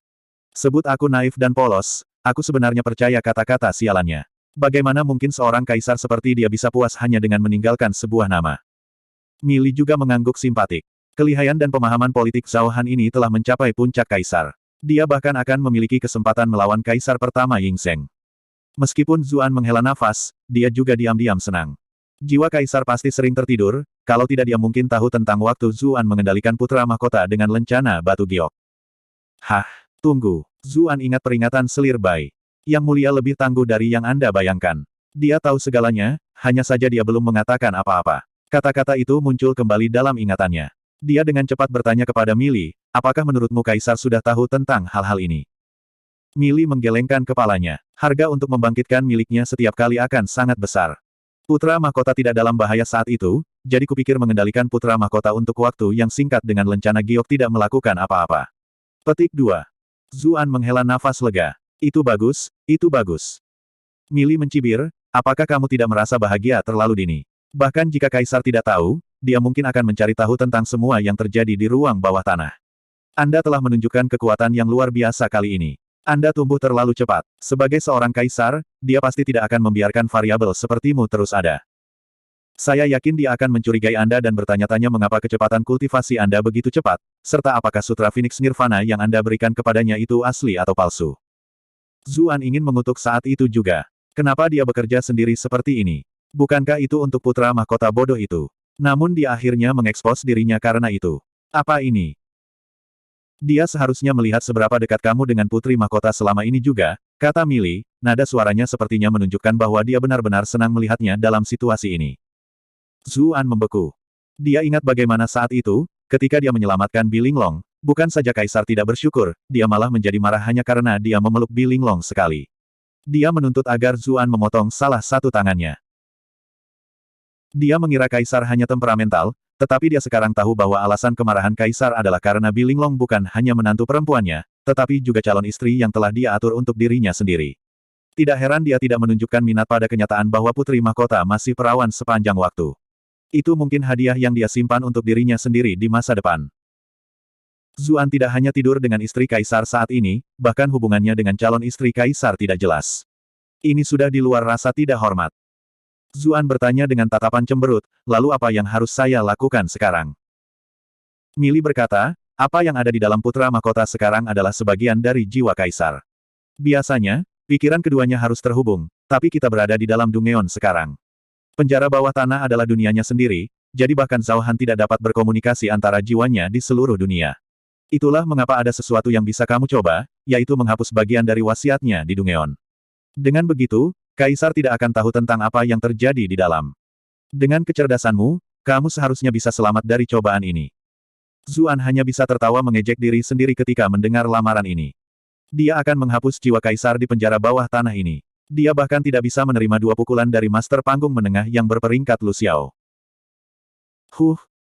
S1: Sebut aku naif dan polos, aku sebenarnya percaya kata-kata sialannya. Bagaimana mungkin seorang kaisar seperti dia bisa puas hanya dengan meninggalkan sebuah nama? Mili juga mengangguk simpatik. Kelihayan dan pemahaman politik Zhao Han ini telah mencapai puncak kaisar. Dia bahkan akan memiliki kesempatan melawan kaisar pertama Ying Zheng. Meskipun Zuan menghela nafas, dia juga diam-diam senang. Jiwa kaisar pasti sering tertidur, kalau tidak dia mungkin tahu tentang waktu Zuan mengendalikan putra mahkota dengan lencana batu giok. Hah, tunggu. Zuan ingat peringatan selir Bai. Yang mulia lebih tangguh dari yang Anda bayangkan. Dia tahu segalanya, hanya saja dia belum mengatakan apa-apa. Kata-kata itu muncul kembali dalam ingatannya. Dia dengan cepat bertanya kepada Mili, apakah menurutmu kaisar sudah tahu tentang hal-hal ini? Mili menggelengkan kepalanya. Harga untuk membangkitkan miliknya setiap kali akan sangat besar. Putra mahkota tidak dalam bahaya saat itu, jadi kupikir mengendalikan putra mahkota untuk waktu yang singkat dengan lencana giok tidak melakukan apa-apa. Petik 2. Zuan menghela nafas lega. Itu bagus, itu bagus. Mili mencibir, apakah kamu tidak merasa bahagia terlalu dini? Bahkan jika kaisar tidak tahu, dia mungkin akan mencari tahu tentang semua yang terjadi di ruang bawah tanah. Anda telah menunjukkan kekuatan yang luar biasa kali ini. Anda tumbuh terlalu cepat. Sebagai seorang kaisar, dia pasti tidak akan membiarkan variabel sepertimu terus ada. Saya yakin dia akan mencurigai Anda dan bertanya-tanya mengapa kecepatan kultivasi Anda begitu cepat, serta apakah Sutra Phoenix Nirvana yang Anda berikan kepadanya itu asli atau palsu. Zuan ingin mengutuk saat itu juga. Kenapa dia bekerja sendiri seperti ini? Bukankah itu untuk putra mahkota bodoh itu? Namun dia akhirnya mengekspos dirinya karena itu. Apa ini? Dia seharusnya melihat seberapa dekat kamu dengan putri mahkota selama ini juga, kata Mili, nada suaranya sepertinya menunjukkan bahwa dia benar-benar senang melihatnya dalam situasi ini. Zuan membeku. Dia ingat bagaimana saat itu, ketika dia menyelamatkan Bilinglong, bukan saja kaisar tidak bersyukur, dia malah menjadi marah hanya karena dia memeluk Bilinglong sekali. Dia menuntut agar Zuan memotong salah satu tangannya. Dia mengira kaisar hanya temperamental, tetapi dia sekarang tahu bahwa alasan kemarahan kaisar adalah karena Bilinglong bukan hanya menantu perempuannya, tetapi juga calon istri yang telah dia atur untuk dirinya sendiri. Tidak heran dia tidak menunjukkan minat pada kenyataan bahwa putri mahkota masih perawan sepanjang waktu. Itu mungkin hadiah yang dia simpan untuk dirinya sendiri di masa depan. Zuan tidak hanya tidur dengan istri kaisar saat ini, bahkan hubungannya dengan calon istri kaisar tidak jelas. Ini sudah di luar rasa tidak hormat. Zuan bertanya dengan tatapan cemberut, lalu apa yang harus saya lakukan sekarang? Mili berkata, apa yang ada di dalam putra mahkota sekarang adalah sebagian dari jiwa kaisar. Biasanya, pikiran keduanya harus terhubung, tapi kita berada di dalam Dungeon sekarang. Penjara bawah tanah adalah dunianya sendiri, jadi bahkan Zhao Han tidak dapat berkomunikasi antara jiwanya di seluruh dunia. Itulah mengapa ada sesuatu yang bisa kamu coba, yaitu menghapus bagian dari wasiatnya di Dungeon. Dengan begitu, kaisar tidak akan tahu tentang apa yang terjadi di dalam. Dengan kecerdasanmu, kamu seharusnya bisa selamat dari cobaan ini. Zuan hanya bisa tertawa mengejek diri sendiri ketika mendengar lamaran ini. Dia akan menghapus jiwa kaisar di penjara bawah tanah ini. Dia bahkan tidak bisa menerima 2 pukulan dari master panggung menengah yang berperingkat Lu Xiao.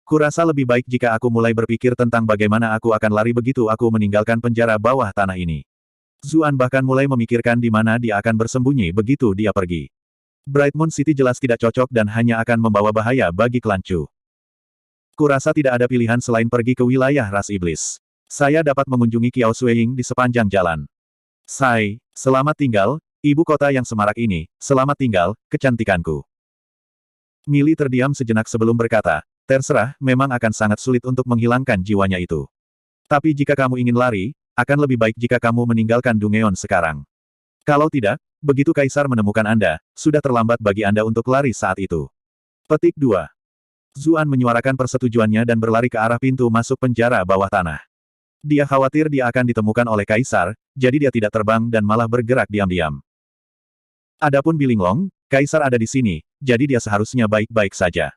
S1: Kurasa lebih baik jika aku mulai berpikir tentang bagaimana aku akan lari begitu aku meninggalkan penjara bawah tanah ini. Zuan bahkan mulai memikirkan di mana dia akan bersembunyi begitu dia pergi. Bright Moon City jelas tidak cocok dan hanya akan membawa bahaya bagi klan Chu. Kurasa tidak ada pilihan selain pergi ke wilayah ras iblis. Saya dapat mengunjungi Kiao Suiying di sepanjang jalan. Selamat tinggal, ibu kota yang semarak ini, selamat tinggal, kecantikanku. Mili terdiam sejenak sebelum berkata, terserah, memang akan sangat sulit untuk menghilangkan jiwanya itu. Tapi jika kamu ingin lari, akan lebih baik jika kamu meninggalkan Dungeon sekarang. Kalau tidak, begitu Kaisar menemukan Anda, sudah terlambat bagi Anda untuk lari saat itu. Petik 2. Zuan menyuarakan persetujuannya dan berlari ke arah pintu masuk penjara bawah tanah. Dia khawatir dia akan ditemukan oleh Kaisar, jadi dia tidak terbang dan malah bergerak diam-diam. Adapun Bilinglong, Kaisar ada di sini, jadi dia seharusnya baik-baik saja.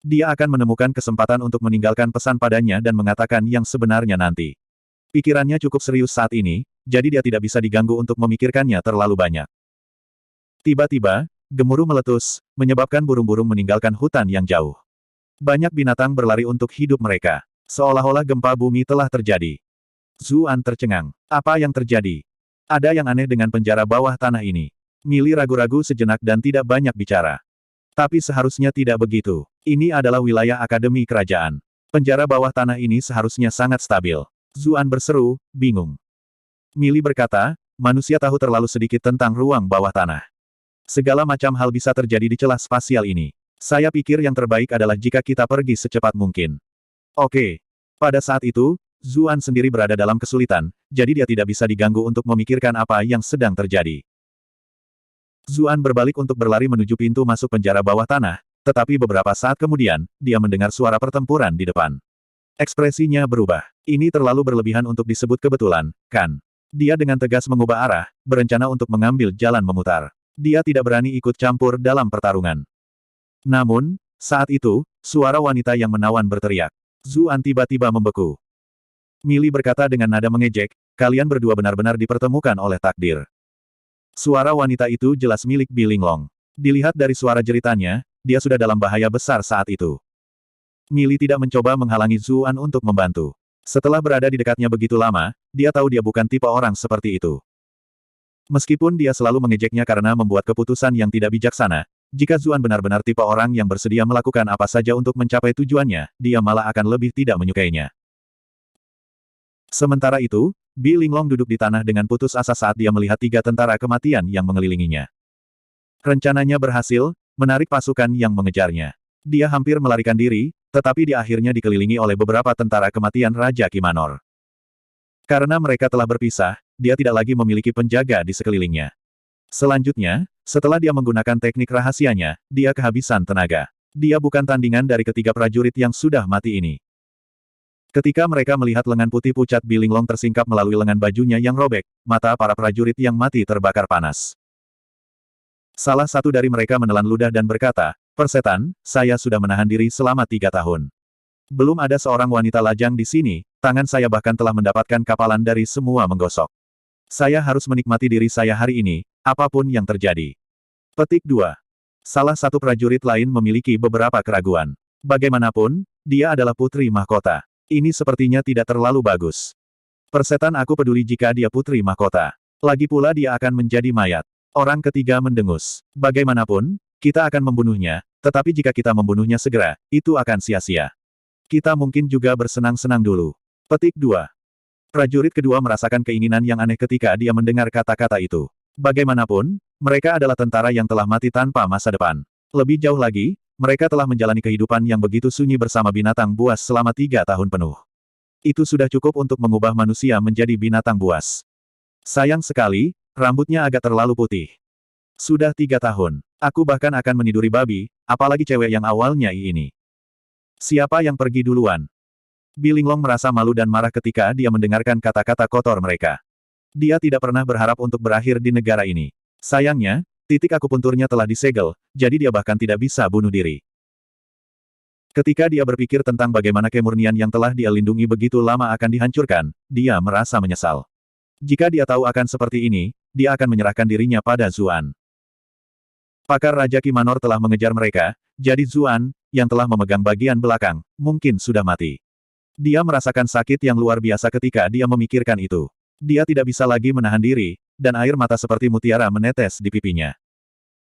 S1: Dia akan menemukan kesempatan untuk meninggalkan pesan padanya dan mengatakan yang sebenarnya nanti. Pikirannya cukup serius saat ini, jadi dia tidak bisa diganggu untuk memikirkannya terlalu banyak. Tiba-tiba, gemuruh meletus, menyebabkan burung-burung meninggalkan hutan yang jauh. Banyak binatang berlari untuk hidup mereka. Seolah-olah gempa bumi telah terjadi. Zuan tercengang. Apa yang terjadi? Ada yang aneh dengan penjara bawah tanah ini. Mili ragu-ragu sejenak dan tidak banyak bicara. Tapi seharusnya tidak begitu. Ini adalah wilayah akademi kerajaan. Penjara bawah tanah ini seharusnya sangat stabil. Zuan berseru, bingung. Mili berkata, manusia tahu terlalu sedikit tentang ruang bawah tanah. Segala macam hal bisa terjadi di celah spasial ini. Saya pikir yang terbaik adalah jika kita pergi secepat mungkin. Oke. Pada saat itu, Zuan sendiri berada dalam kesulitan, jadi dia tidak bisa diganggu untuk memikirkan apa yang sedang terjadi. Zuan berbalik untuk berlari menuju pintu masuk penjara bawah tanah, tetapi beberapa saat kemudian, dia mendengar suara pertempuran di depan. Ekspresinya berubah. Ini terlalu berlebihan untuk disebut kebetulan, kan? Dia dengan tegas mengubah arah, berencana untuk mengambil jalan memutar. Dia tidak berani ikut campur dalam pertarungan. Namun, saat itu, suara wanita yang menawan berteriak. Zuan tiba-tiba membeku. Mili berkata dengan nada mengejek, kalian berdua benar-benar dipertemukan oleh takdir. Suara wanita itu jelas milik Bi Linglong. Dilihat dari suara jeritannya, dia sudah dalam bahaya besar saat itu. Mili tidak mencoba menghalangi Zuan untuk membantu. Setelah berada di dekatnya begitu lama, dia tahu dia bukan tipe orang seperti itu. Meskipun dia selalu mengejeknya karena membuat keputusan yang tidak bijaksana, jika Zuan benar-benar tipe orang yang bersedia melakukan apa saja untuk mencapai tujuannya, dia malah akan lebih tidak menyukainya. Sementara itu, Bi Linglong duduk di tanah dengan putus asa saat dia melihat 3 tentara kematian yang mengelilinginya. Rencananya berhasil, menarik pasukan yang mengejarnya. Dia hampir melarikan diri, tetapi dia akhirnya dikelilingi oleh beberapa tentara kematian Raja Kimanor. Karena mereka telah berpisah, dia tidak lagi memiliki penjaga di sekelilingnya. Selanjutnya, setelah dia menggunakan teknik rahasianya, dia kehabisan tenaga. Dia bukan tandingan dari ketiga prajurit yang sudah mati ini. Ketika mereka melihat lengan putih pucat Bi Linglong tersingkap melalui lengan bajunya yang robek, mata para prajurit yang mati terbakar panas. Salah satu dari mereka menelan ludah dan berkata, "Persetan, saya sudah menahan diri selama 3 tahun. Belum ada seorang wanita lajang di sini, tangan saya bahkan telah mendapatkan kapalan dari semua menggosok. Saya harus menikmati diri saya hari ini, apapun yang terjadi." Petik 2. Salah satu prajurit lain memiliki beberapa keraguan. Bagaimanapun, dia adalah putri mahkota. Ini sepertinya tidak terlalu bagus. Persetan aku peduli jika dia putri mahkota. Lagi pula dia akan menjadi mayat. Orang ketiga mendengus. Bagaimanapun, kita akan membunuhnya, tetapi jika kita membunuhnya segera, itu akan sia-sia. Kita mungkin juga bersenang-senang dulu. Petik 2. Prajurit kedua merasakan keinginan yang aneh ketika dia mendengar kata-kata itu. Bagaimanapun, mereka adalah tentara yang telah mati tanpa masa depan. Lebih jauh lagi, mereka telah menjalani kehidupan yang begitu sunyi bersama binatang buas selama 3 tahun penuh. Itu sudah cukup untuk mengubah manusia menjadi binatang buas. Sayang sekali, rambutnya agak terlalu putih. Sudah 3 tahun. Aku bahkan akan meniduri babi, apalagi cewek yang awalnya ini. Siapa yang pergi duluan? Bi Linglong merasa malu dan marah ketika dia mendengarkan kata-kata kotor mereka. Dia tidak pernah berharap untuk berakhir di negara ini. Sayangnya, titik akupunturnya telah disegel, jadi dia bahkan tidak bisa bunuh diri. Ketika dia berpikir tentang bagaimana kemurnian yang telah dia lindungi begitu lama akan dihancurkan, dia merasa menyesal. Jika dia tahu akan seperti ini, dia akan menyerahkan dirinya pada Zuan. Pakar Raja Kimanor telah mengejar mereka, jadi Zuan, yang telah memegang bagian belakang, mungkin sudah mati. Dia merasakan sakit yang luar biasa ketika dia memikirkan itu. Dia tidak bisa lagi menahan diri, dan air mata seperti mutiara menetes di pipinya.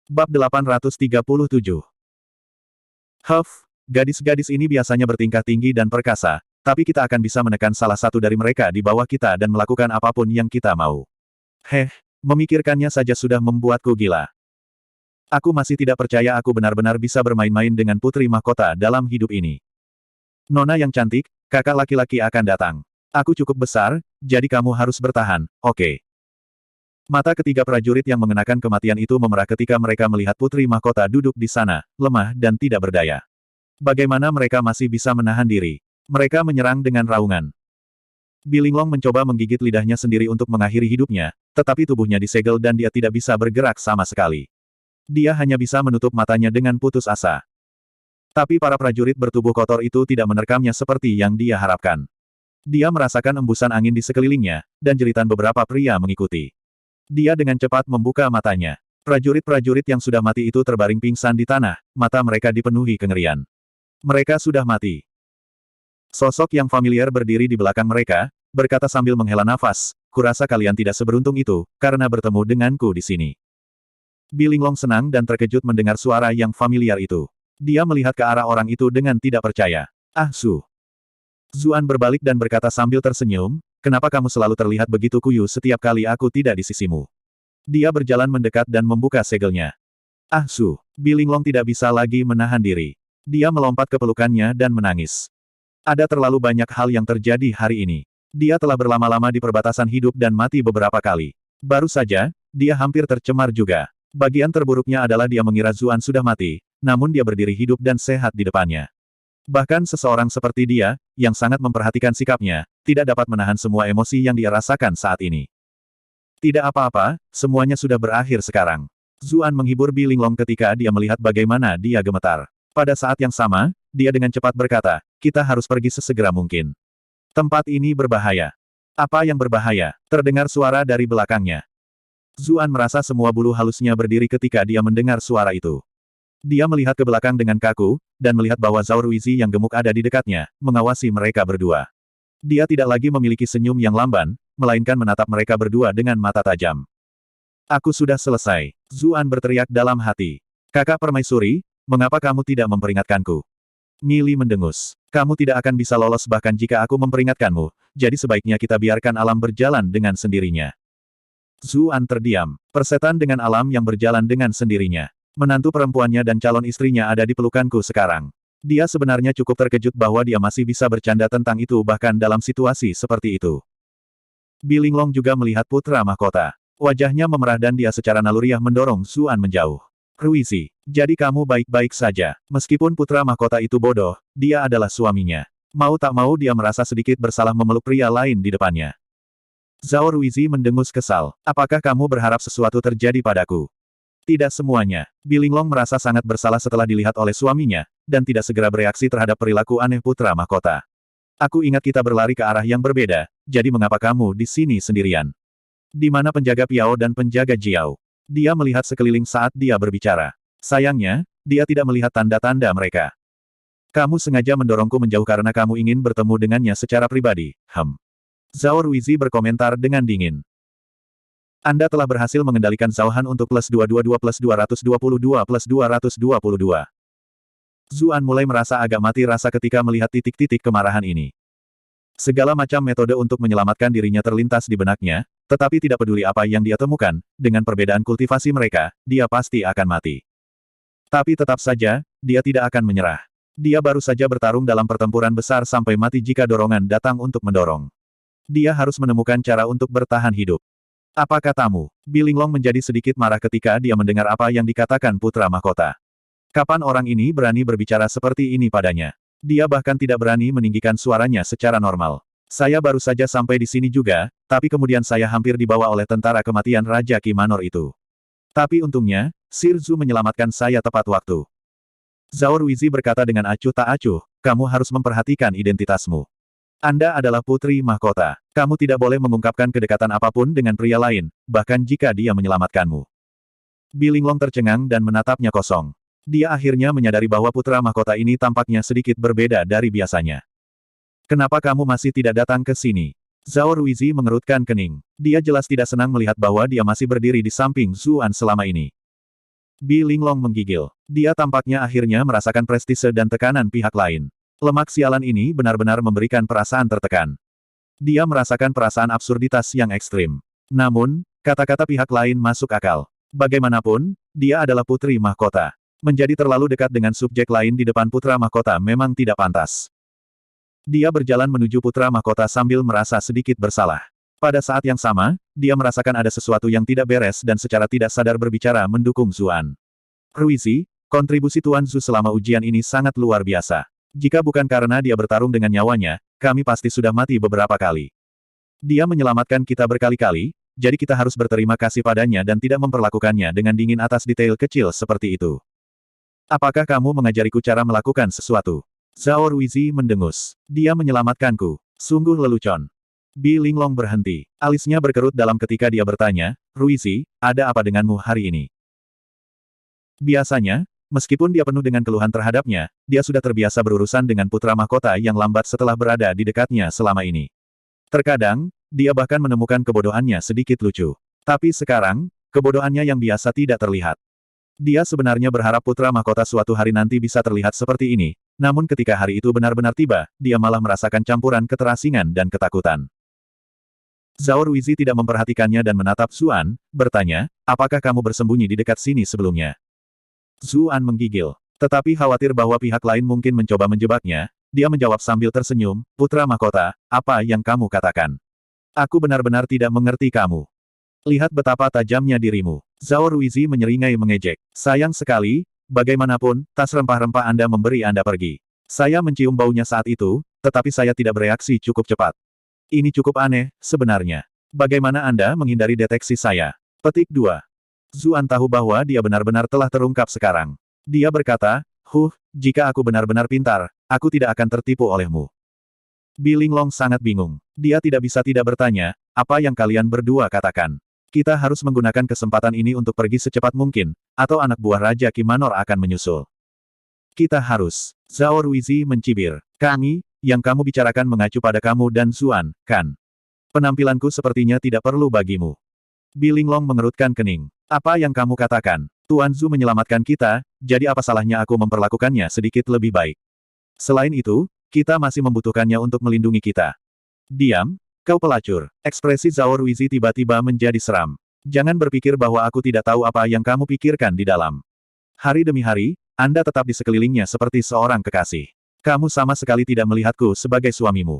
S1: Bab 837. Gadis-gadis ini biasanya bertingkah tinggi dan perkasa, tapi kita akan bisa menekan salah satu dari mereka di bawah kita dan melakukan apapun yang kita mau. Memikirkannya saja sudah membuatku gila. Aku masih tidak percaya aku benar-benar bisa bermain-main dengan putri mahkota dalam hidup ini. Nona yang cantik, kakak laki-laki akan datang. Aku cukup besar, jadi kamu harus bertahan, oke? Mata ketiga prajurit yang mengenakan kematian itu memerah ketika mereka melihat putri mahkota duduk di sana, lemah dan tidak berdaya. Bagaimana mereka masih bisa menahan diri? Mereka menyerang dengan raungan. Bi Linglong mencoba menggigit lidahnya sendiri untuk mengakhiri hidupnya, tetapi tubuhnya disegel dan dia tidak bisa bergerak sama sekali. Dia hanya bisa menutup matanya dengan putus asa. Tapi para prajurit bertubuh kotor itu tidak menerkamnya seperti yang dia harapkan. Dia merasakan embusan angin di sekelilingnya, dan jeritan beberapa pria mengikuti. Dia dengan cepat membuka matanya. Prajurit-prajurit yang sudah mati itu terbaring pingsan di tanah, mata mereka dipenuhi kengerian. Mereka sudah mati. Sosok yang familiar berdiri di belakang mereka, berkata sambil menghela nafas, kurasa kalian tidak seberuntung itu, karena bertemu denganku di sini. Bilinglong senang dan terkejut mendengar suara yang familiar itu. Dia melihat ke arah orang itu dengan tidak percaya. Ah Su. Zuan berbalik dan berkata sambil tersenyum, kenapa kamu selalu terlihat begitu kuyu setiap kali aku tidak di sisimu? Dia berjalan mendekat dan membuka segelnya. Ah Su. Bilinglong tidak bisa lagi menahan diri. Dia melompat ke pelukannya dan menangis. Ada terlalu banyak hal yang terjadi hari ini. Dia telah berlama-lama di perbatasan hidup dan mati beberapa kali. Baru saja, dia hampir tercemar juga. Bagian terburuknya adalah dia mengira Zuan sudah mati, namun dia berdiri hidup dan sehat di depannya. Bahkan seseorang seperti dia, yang sangat memperhatikan sikapnya, tidak dapat menahan semua emosi yang dia rasakan saat ini. Tidak apa-apa, semuanya sudah berakhir sekarang. Zuan menghibur Bilinglong ketika dia melihat bagaimana dia gemetar. Pada saat yang sama, dia dengan cepat berkata, kita harus pergi sesegera mungkin. Tempat ini berbahaya. Apa yang berbahaya? Terdengar suara dari belakangnya. Zuan merasa semua bulu halusnya berdiri ketika dia mendengar suara itu. Dia melihat ke belakang dengan kaku, dan melihat bahwa Zhao Ruizi yang gemuk ada di dekatnya, mengawasi mereka berdua. Dia tidak lagi memiliki senyum yang lamban, melainkan menatap mereka berdua dengan mata tajam. Aku sudah selesai. Zuan berteriak dalam hati. Kakak permaisuri, mengapa kamu tidak memperingatkanku? Mili mendengus. Kamu tidak akan bisa lolos bahkan jika aku memperingatkanmu, jadi sebaiknya kita biarkan alam berjalan dengan sendirinya. Zuan terdiam. Persetan dengan alam yang berjalan dengan sendirinya. Menantu perempuannya dan calon istrinya ada di pelukanku sekarang. Dia sebenarnya cukup terkejut bahwa dia masih bisa bercanda tentang itu bahkan dalam situasi seperti itu. Bilinglong juga melihat putra mahkota. Wajahnya memerah dan dia secara naluriah mendorong Zuan menjauh. Ruizi, jadi kamu baik-baik saja. Meskipun putra mahkota itu bodoh, dia adalah suaminya. Mau tak mau dia merasa sedikit bersalah memeluk pria lain di depannya. Zhao Ruizi mendengus kesal. Apakah kamu berharap sesuatu terjadi padaku? Tidak semuanya. Bilinglong merasa sangat bersalah setelah dilihat oleh suaminya, dan tidak segera bereaksi terhadap perilaku aneh putra mahkota. Aku ingat kita berlari ke arah yang berbeda, jadi mengapa kamu di sini sendirian? Di mana penjaga Piao dan penjaga Jiao? Dia melihat sekeliling saat dia berbicara. Sayangnya, dia tidak melihat tanda-tanda mereka. Kamu sengaja mendorongku menjauh karena kamu ingin bertemu dengannya secara pribadi, Zhao Ruizi berkomentar dengan dingin. Anda telah berhasil mengendalikan Zhao Han untuk plus 222 plus 222 plus 222. Zuan mulai merasa agak mati rasa ketika melihat titik-titik kemarahan ini. Segala macam metode untuk menyelamatkan dirinya terlintas di benaknya, tetapi tidak peduli apa yang dia temukan, dengan perbedaan kultivasi mereka, dia pasti akan mati. Tapi tetap saja, dia tidak akan menyerah. Dia baru saja bertarung dalam pertempuran besar sampai mati jika dorongan datang untuk mendorong. Dia harus menemukan cara untuk bertahan hidup. Apa katamu? Bilinglong menjadi sedikit marah ketika dia mendengar apa yang dikatakan putra mahkota. Kapan orang ini berani berbicara seperti ini padanya? Dia bahkan tidak berani meninggikan suaranya secara normal. Saya baru saja sampai di sini juga, tapi kemudian saya hampir dibawa oleh tentara kematian Raja Qi Manor itu. Tapi untungnya, Sir Zhu menyelamatkan saya tepat waktu. Zhao Ruizi berkata dengan acuh tak acuh, kamu harus memperhatikan identitasmu. Anda adalah putri mahkota. Kamu tidak boleh mengungkapkan kedekatan apapun dengan pria lain, bahkan jika dia menyelamatkanmu. Bilinglong tercengang dan menatapnya kosong. Dia akhirnya menyadari bahwa putra mahkota ini tampaknya sedikit berbeda dari biasanya. Kenapa kamu masih tidak datang ke sini? Zhao Ruizi mengerutkan kening. Dia jelas tidak senang melihat bahwa dia masih berdiri di samping Zuan selama ini. Bilinglong menggigil. Dia tampaknya akhirnya merasakan prestise dan tekanan pihak lain. Lemak sialan ini benar-benar memberikan perasaan tertekan. Dia merasakan perasaan absurditas yang ekstrim. Namun, kata-kata pihak lain masuk akal. Bagaimanapun, dia adalah putri mahkota. Menjadi terlalu dekat dengan subjek lain di depan putra mahkota memang tidak pantas. Dia berjalan menuju putra mahkota sambil merasa sedikit bersalah. Pada saat yang sama, dia merasakan ada sesuatu yang tidak beres dan secara tidak sadar berbicara mendukung Zuan. Ruizi, kontribusi Tuan Zhu selama ujian ini sangat luar biasa. Jika bukan karena dia bertarung dengan nyawanya, kami pasti sudah mati beberapa kali. Dia menyelamatkan kita berkali-kali, jadi kita harus berterima kasih padanya dan tidak memperlakukannya dengan dingin atas detail kecil seperti itu. Apakah kamu mengajariku cara melakukan sesuatu? Zhao Ruizi mendengus. Dia menyelamatkanku. Sungguh lelucon. Bilinglong berhenti. Alisnya berkerut dalam ketika dia bertanya, Ruizi, ada apa denganmu hari ini? Biasanya, Meskipun dia penuh dengan keluhan terhadapnya, dia sudah terbiasa berurusan dengan putra mahkota yang lambat setelah berada di dekatnya selama ini. Terkadang, dia bahkan menemukan kebodohannya sedikit lucu. Tapi sekarang, kebodohannya yang biasa tidak terlihat. Dia sebenarnya berharap putra mahkota suatu hari nanti bisa terlihat seperti ini, namun ketika hari itu benar-benar tiba, dia malah merasakan campuran keterasingan dan ketakutan. Zhao Ruizi tidak memperhatikannya dan menatap Zuan, bertanya, apakah kamu bersembunyi di dekat sini sebelumnya? Zuan menggigil. Tetapi khawatir bahwa pihak lain mungkin mencoba menjebaknya, dia menjawab sambil tersenyum, putra mahkota, apa yang kamu katakan? Aku benar-benar tidak mengerti kamu. Lihat betapa tajamnya dirimu. Zhao Ruizi menyeringai mengejek. Sayang sekali, bagaimanapun, tas rempah-rempah Anda memberi Anda pergi. Saya mencium baunya saat itu, tetapi saya tidak bereaksi cukup cepat. Ini cukup aneh, sebenarnya. Bagaimana Anda menghindari deteksi saya? Petik 2. Zuan tahu bahwa dia benar-benar telah terungkap sekarang. Dia berkata, jika aku benar-benar pintar, aku tidak akan tertipu olehmu. Bi Linglong sangat bingung. Dia tidak bisa tidak bertanya, apa yang kalian berdua katakan? Kita harus menggunakan kesempatan ini untuk pergi secepat mungkin, atau anak buah Raja Kimanor akan menyusul. Kita harus. Zhao Ruizi mencibir. Kami, yang kamu bicarakan mengacu pada kamu dan Zuan, kan? Penampilanku sepertinya tidak perlu bagimu. Bi Linglong mengerutkan kening. Apa yang kamu katakan? Tuan Zhu menyelamatkan kita, jadi apa salahnya aku memperlakukannya sedikit lebih baik? Selain itu, kita masih membutuhkannya untuk melindungi kita. Diam, kau pelacur. Ekspresi Zhao Ruizi tiba-tiba menjadi seram. Jangan berpikir bahwa aku tidak tahu apa yang kamu pikirkan di dalam. Hari demi hari, Anda tetap di sekelilingnya seperti seorang kekasih. Kamu sama sekali tidak melihatku sebagai suamimu.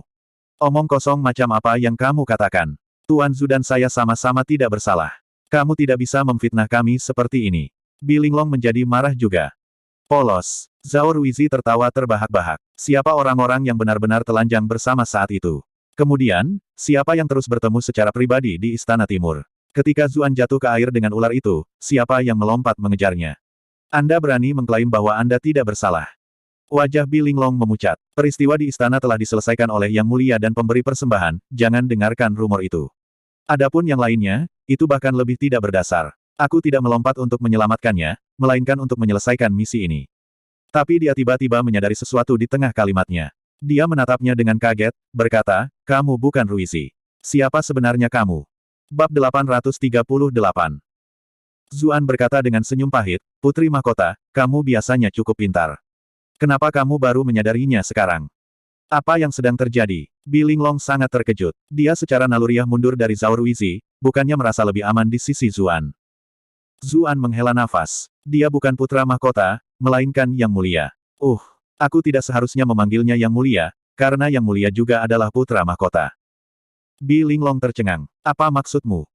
S1: Omong kosong macam apa yang kamu katakan? Tuan Zhu dan saya sama-sama tidak bersalah. Kamu tidak bisa memfitnah kami seperti ini. Bi Linglong menjadi marah juga. Polos. Zhao Ruizi tertawa terbahak-bahak. Siapa orang-orang yang benar-benar telanjang bersama saat itu? Kemudian, siapa yang terus bertemu secara pribadi di Istana Timur? Ketika Zuan jatuh ke air dengan ular itu, siapa yang melompat mengejarnya? Anda berani mengklaim bahwa Anda tidak bersalah. Wajah Bi Linglong memucat. Peristiwa di istana telah diselesaikan oleh Yang Mulia dan pemberi persembahan, jangan dengarkan rumor itu. Adapun yang lainnya, itu bahkan lebih tidak berdasar. Aku tidak melompat untuk menyelamatkannya, melainkan untuk menyelesaikan misi ini. Tapi dia tiba-tiba menyadari sesuatu di tengah kalimatnya. Dia menatapnya dengan kaget, berkata, kamu bukan Ruizi. Siapa sebenarnya kamu? Bab 838. Zuan berkata dengan senyum pahit, Putri Mahkota, kamu biasanya cukup pintar. Kenapa kamu baru menyadarinya sekarang? Apa yang sedang terjadi? Bi Linglong sangat terkejut. Dia secara naluriah mundur dari Zhao Ruizi, bukannya merasa lebih aman di sisi Zuan. Zuan menghela nafas. Dia bukan putra mahkota, melainkan Yang Mulia. Aku tidak seharusnya memanggilnya Yang Mulia, karena Yang Mulia juga adalah putra mahkota. Bi Linglong tercengang. Apa maksudmu?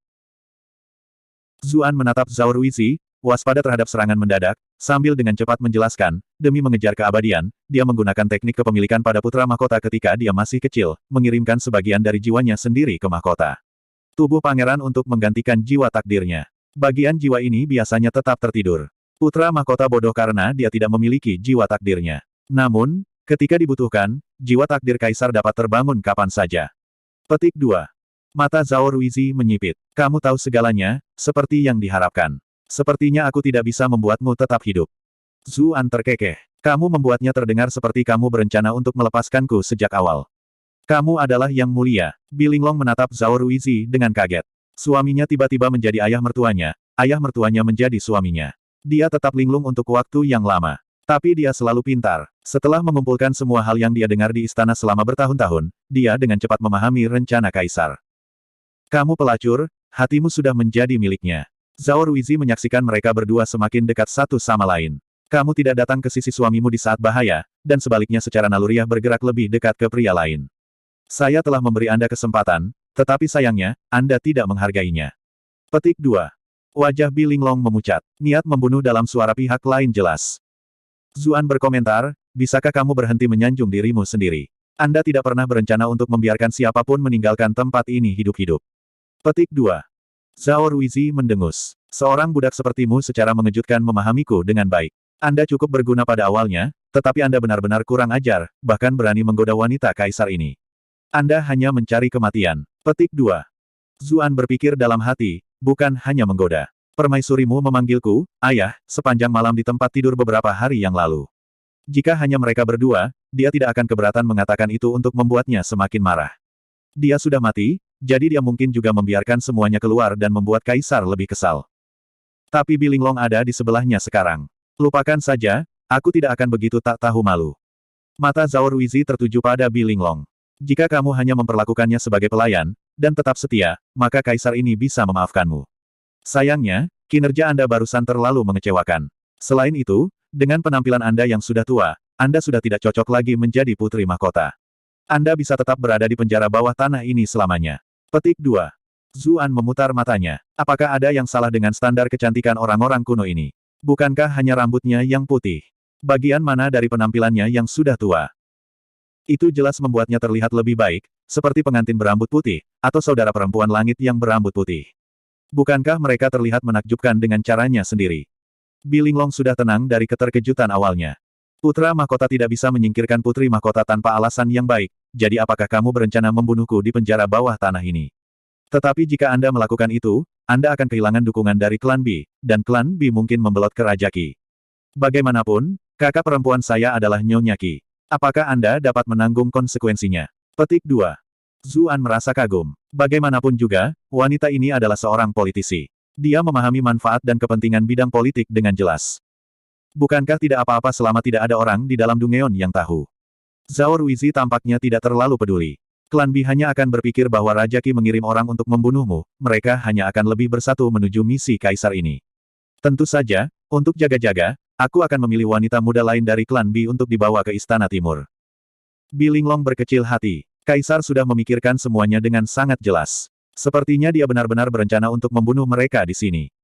S1: Zuan menatap Zhao Ruizi, waspada terhadap serangan mendadak, sambil dengan cepat menjelaskan, demi mengejar keabadian, dia menggunakan teknik kepemilikan pada putra mahkota ketika dia masih kecil, mengirimkan sebagian dari jiwanya sendiri ke mahkota. Tubuh pangeran untuk menggantikan jiwa takdirnya. Bagian jiwa ini biasanya tetap tertidur. Putra mahkota bodoh karena dia tidak memiliki jiwa takdirnya. Namun, ketika dibutuhkan, jiwa takdir kaisar dapat terbangun kapan saja. Petik 2. Mata Zhao Ruizi menyipit. Kamu tahu segalanya, seperti yang diharapkan. Sepertinya aku tidak bisa membuatmu tetap hidup. Zuan terkekeh. Kamu membuatnya terdengar seperti kamu berencana untuk melepaskanku sejak awal. Kamu adalah Yang Mulia. Bi Linglong menatap Zhao Ruizi dengan kaget. Suaminya tiba-tiba menjadi ayah mertuanya menjadi suaminya. Dia tetap linglung untuk waktu yang lama. Tapi dia selalu pintar. Setelah mengumpulkan semua hal yang dia dengar di istana selama bertahun-tahun, dia dengan cepat memahami rencana kaisar. Kamu pelacur, hatimu sudah menjadi miliknya. Zhao Ruizi menyaksikan mereka berdua semakin dekat satu sama lain. Kamu tidak datang ke sisi suamimu di saat bahaya, dan sebaliknya secara naluriah bergerak lebih dekat ke pria lain. Saya telah memberi Anda kesempatan, tetapi sayangnya, Anda tidak menghargainya. Petik 2. Wajah Bi Linglong memucat. Niat membunuh dalam suara pihak lain jelas. Zuan berkomentar, bisakah kamu berhenti menyanjung dirimu sendiri? Anda tidak pernah berencana untuk membiarkan siapapun meninggalkan tempat ini hidup-hidup. Petik 2. Zhao Ruizi mendengus. Seorang budak sepertimu secara mengejutkan memahamiku dengan baik. Anda cukup berguna pada awalnya, tetapi Anda benar-benar kurang ajar, bahkan berani menggoda wanita kaisar ini. Anda hanya mencari kematian. Petik 2. Zuan berpikir dalam hati, bukan hanya menggoda. Permaisurimu memanggilku, ayah, sepanjang malam di tempat tidur beberapa hari yang lalu. Jika hanya mereka berdua, dia tidak akan keberatan mengatakan itu untuk membuatnya semakin marah. Dia sudah mati, jadi dia mungkin juga membiarkan semuanya keluar dan membuat kaisar lebih kesal. Tapi Bilinglong ada di sebelahnya sekarang. Lupakan saja, aku tidak akan begitu tak tahu malu. Mata Zhao Ruizi tertuju pada Bilinglong. Jika kamu hanya memperlakukannya sebagai pelayan, dan tetap setia, maka kaisar ini bisa memaafkanmu. Sayangnya, kinerja Anda barusan terlalu mengecewakan. Selain itu, dengan penampilan Anda yang sudah tua, Anda sudah tidak cocok lagi menjadi putri mahkota. Anda bisa tetap berada di penjara bawah tanah ini selamanya. Petik 2. Zuan memutar matanya. Apakah ada yang salah dengan standar kecantikan orang-orang kuno ini? Bukankah hanya rambutnya yang putih? Bagian mana dari penampilannya yang sudah tua? Itu jelas membuatnya terlihat lebih baik, seperti pengantin berambut putih, atau saudara perempuan langit yang berambut putih. Bukankah mereka terlihat menakjubkan dengan caranya sendiri? Bilinglong sudah tenang dari keterkejutan awalnya. Putra mahkota tidak bisa menyingkirkan putri mahkota tanpa alasan yang baik, jadi apakah kamu berencana membunuhku di penjara bawah tanah ini? Tetapi jika Anda melakukan itu, Anda akan kehilangan dukungan dari klan B, dan klan B mungkin membelot ke Raja Qi. Bagaimanapun, kakak perempuan saya adalah Nyonya Qi. Apakah Anda dapat menanggung konsekuensinya? Petik 2. Zuan merasa kagum. Bagaimanapun juga, wanita ini adalah seorang politisi. Dia memahami manfaat dan kepentingan bidang politik dengan jelas. Bukankah tidak apa-apa selama tidak ada orang di dalam Dungeon yang tahu? Zhao Ruizi tampaknya tidak terlalu peduli. Klan B hanya akan berpikir bahwa Raja Qi mengirim orang untuk membunuhmu, mereka hanya akan lebih bersatu menuju misi kaisar ini. Tentu saja, untuk jaga-jaga, aku akan memilih wanita muda lain dari klan B untuk dibawa ke Istana Timur. Bilinglong berkecil hati. Kaisar sudah memikirkan semuanya dengan sangat jelas. Sepertinya dia benar-benar berencana untuk membunuh mereka di sini.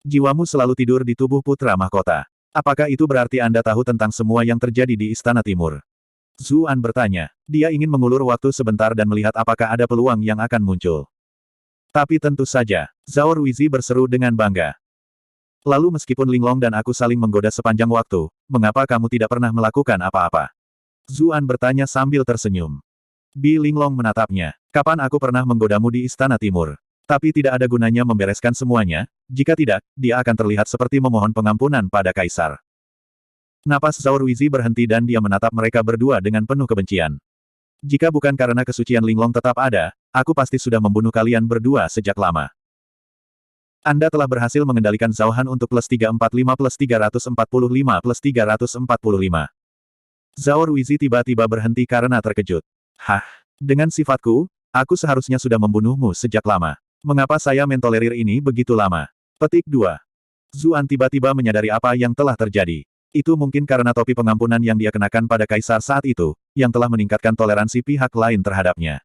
S1: Jiwamu selalu tidur di tubuh putra mahkota. Apakah itu berarti Anda tahu tentang semua yang terjadi di Istana Timur? Zuan bertanya. Dia ingin mengulur waktu sebentar dan melihat apakah ada peluang yang akan muncul. Tapi tentu saja, Zhao Ruizi berseru dengan bangga. Lalu meskipun Linglong dan aku saling menggoda sepanjang waktu, mengapa kamu tidak pernah melakukan apa-apa? Zuan bertanya sambil tersenyum. Bi Linglong menatapnya. Kapan aku pernah menggodamu di Istana Timur? Tapi tidak ada gunanya membereskan semuanya, jika tidak, dia akan terlihat seperti memohon pengampunan pada kaisar. Napas Zhao Ruizi berhenti dan dia menatap mereka berdua dengan penuh kebencian. Jika bukan karena kesucian Linglong tetap ada, aku pasti sudah membunuh kalian berdua sejak lama. Anda telah berhasil mengendalikan Zhao Han untuk +345 +345 +345. Zhao Ruizi tiba-tiba berhenti karena terkejut. Hah? Dengan sifatku, aku seharusnya sudah membunuhmu sejak lama. Mengapa saya mentolerir ini begitu lama? Petik 2. Zuan tiba-tiba menyadari apa yang telah terjadi. Itu mungkin karena topi pengampunan yang dia kenakan pada kaisar saat itu, yang telah meningkatkan toleransi pihak lain terhadapnya.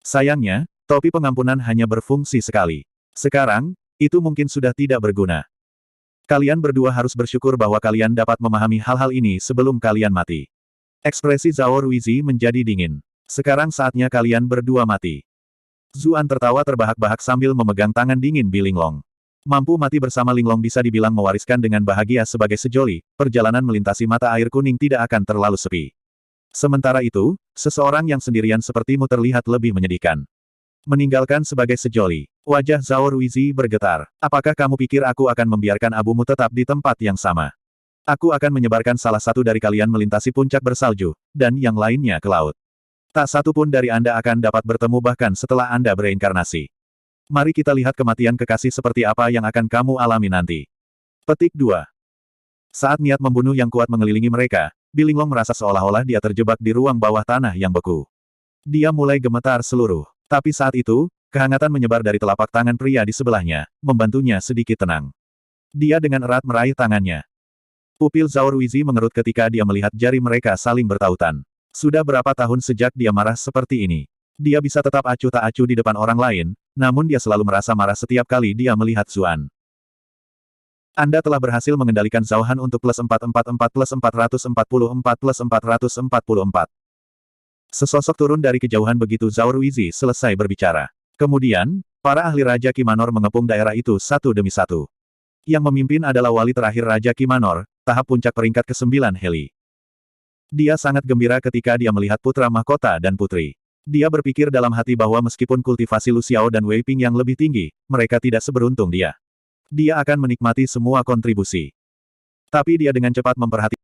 S1: Sayangnya, topi pengampunan hanya berfungsi sekali. Sekarang, itu mungkin sudah tidak berguna. Kalian berdua harus bersyukur bahwa kalian dapat memahami hal-hal ini sebelum kalian mati. Ekspresi Zhao Ruizi menjadi dingin. Sekarang saatnya kalian berdua mati. Zuan tertawa terbahak-bahak sambil memegang tangan dingin Bilinglong. Mampu mati bersama Linglong bisa dibilang mewariskan dengan bahagia sebagai sejoli, perjalanan melintasi mata air kuning tidak akan terlalu sepi. Sementara itu, seseorang yang sendirian sepertimu terlihat lebih menyedihkan. Meninggalkan sebagai sejoli. Wajah Zhao Ruizi bergetar. Apakah kamu pikir aku akan membiarkan abumu tetap di tempat yang sama? Aku akan menyebarkan salah satu dari kalian melintasi puncak bersalju, dan yang lainnya ke laut. Tak satu pun dari Anda akan dapat bertemu bahkan setelah Anda bereinkarnasi. Mari kita lihat kematian kekasih seperti apa yang akan kamu alami nanti. Petik 2. Saat niat membunuh yang kuat mengelilingi mereka, Bilinglong merasa seolah-olah dia terjebak di ruang bawah tanah yang beku. Dia mulai gemetar seluruh. Tapi saat itu, kehangatan menyebar dari telapak tangan pria di sebelahnya, membantunya sedikit tenang. Dia dengan erat meraih tangannya. Pupil Zhao Ruizi mengerut ketika dia melihat jari mereka saling bertautan. Sudah berapa tahun sejak dia marah seperti ini? Dia bisa tetap acuh tak acuh di depan orang lain, namun dia selalu merasa marah setiap kali dia melihat Zuan. Anda telah berhasil mengendalikan Zhao Han untuk +444 +444 +444. Sesosok turun dari kejauhan begitu Zhao Ruizi selesai berbicara. Kemudian, para ahli Raja Qi Manor mengepung daerah itu satu demi satu. Yang memimpin adalah wali terakhir Raja Qi Manor, tahap puncak peringkat ke-9 Heli. Dia sangat gembira ketika dia melihat putra mahkota dan putri. Dia berpikir dalam hati bahwa meskipun kultivasi Lu Xiao dan Wei Ping yang lebih tinggi, mereka tidak seberuntung dia. Dia akan menikmati semua kontribusi. Tapi dia dengan cepat memperhatikan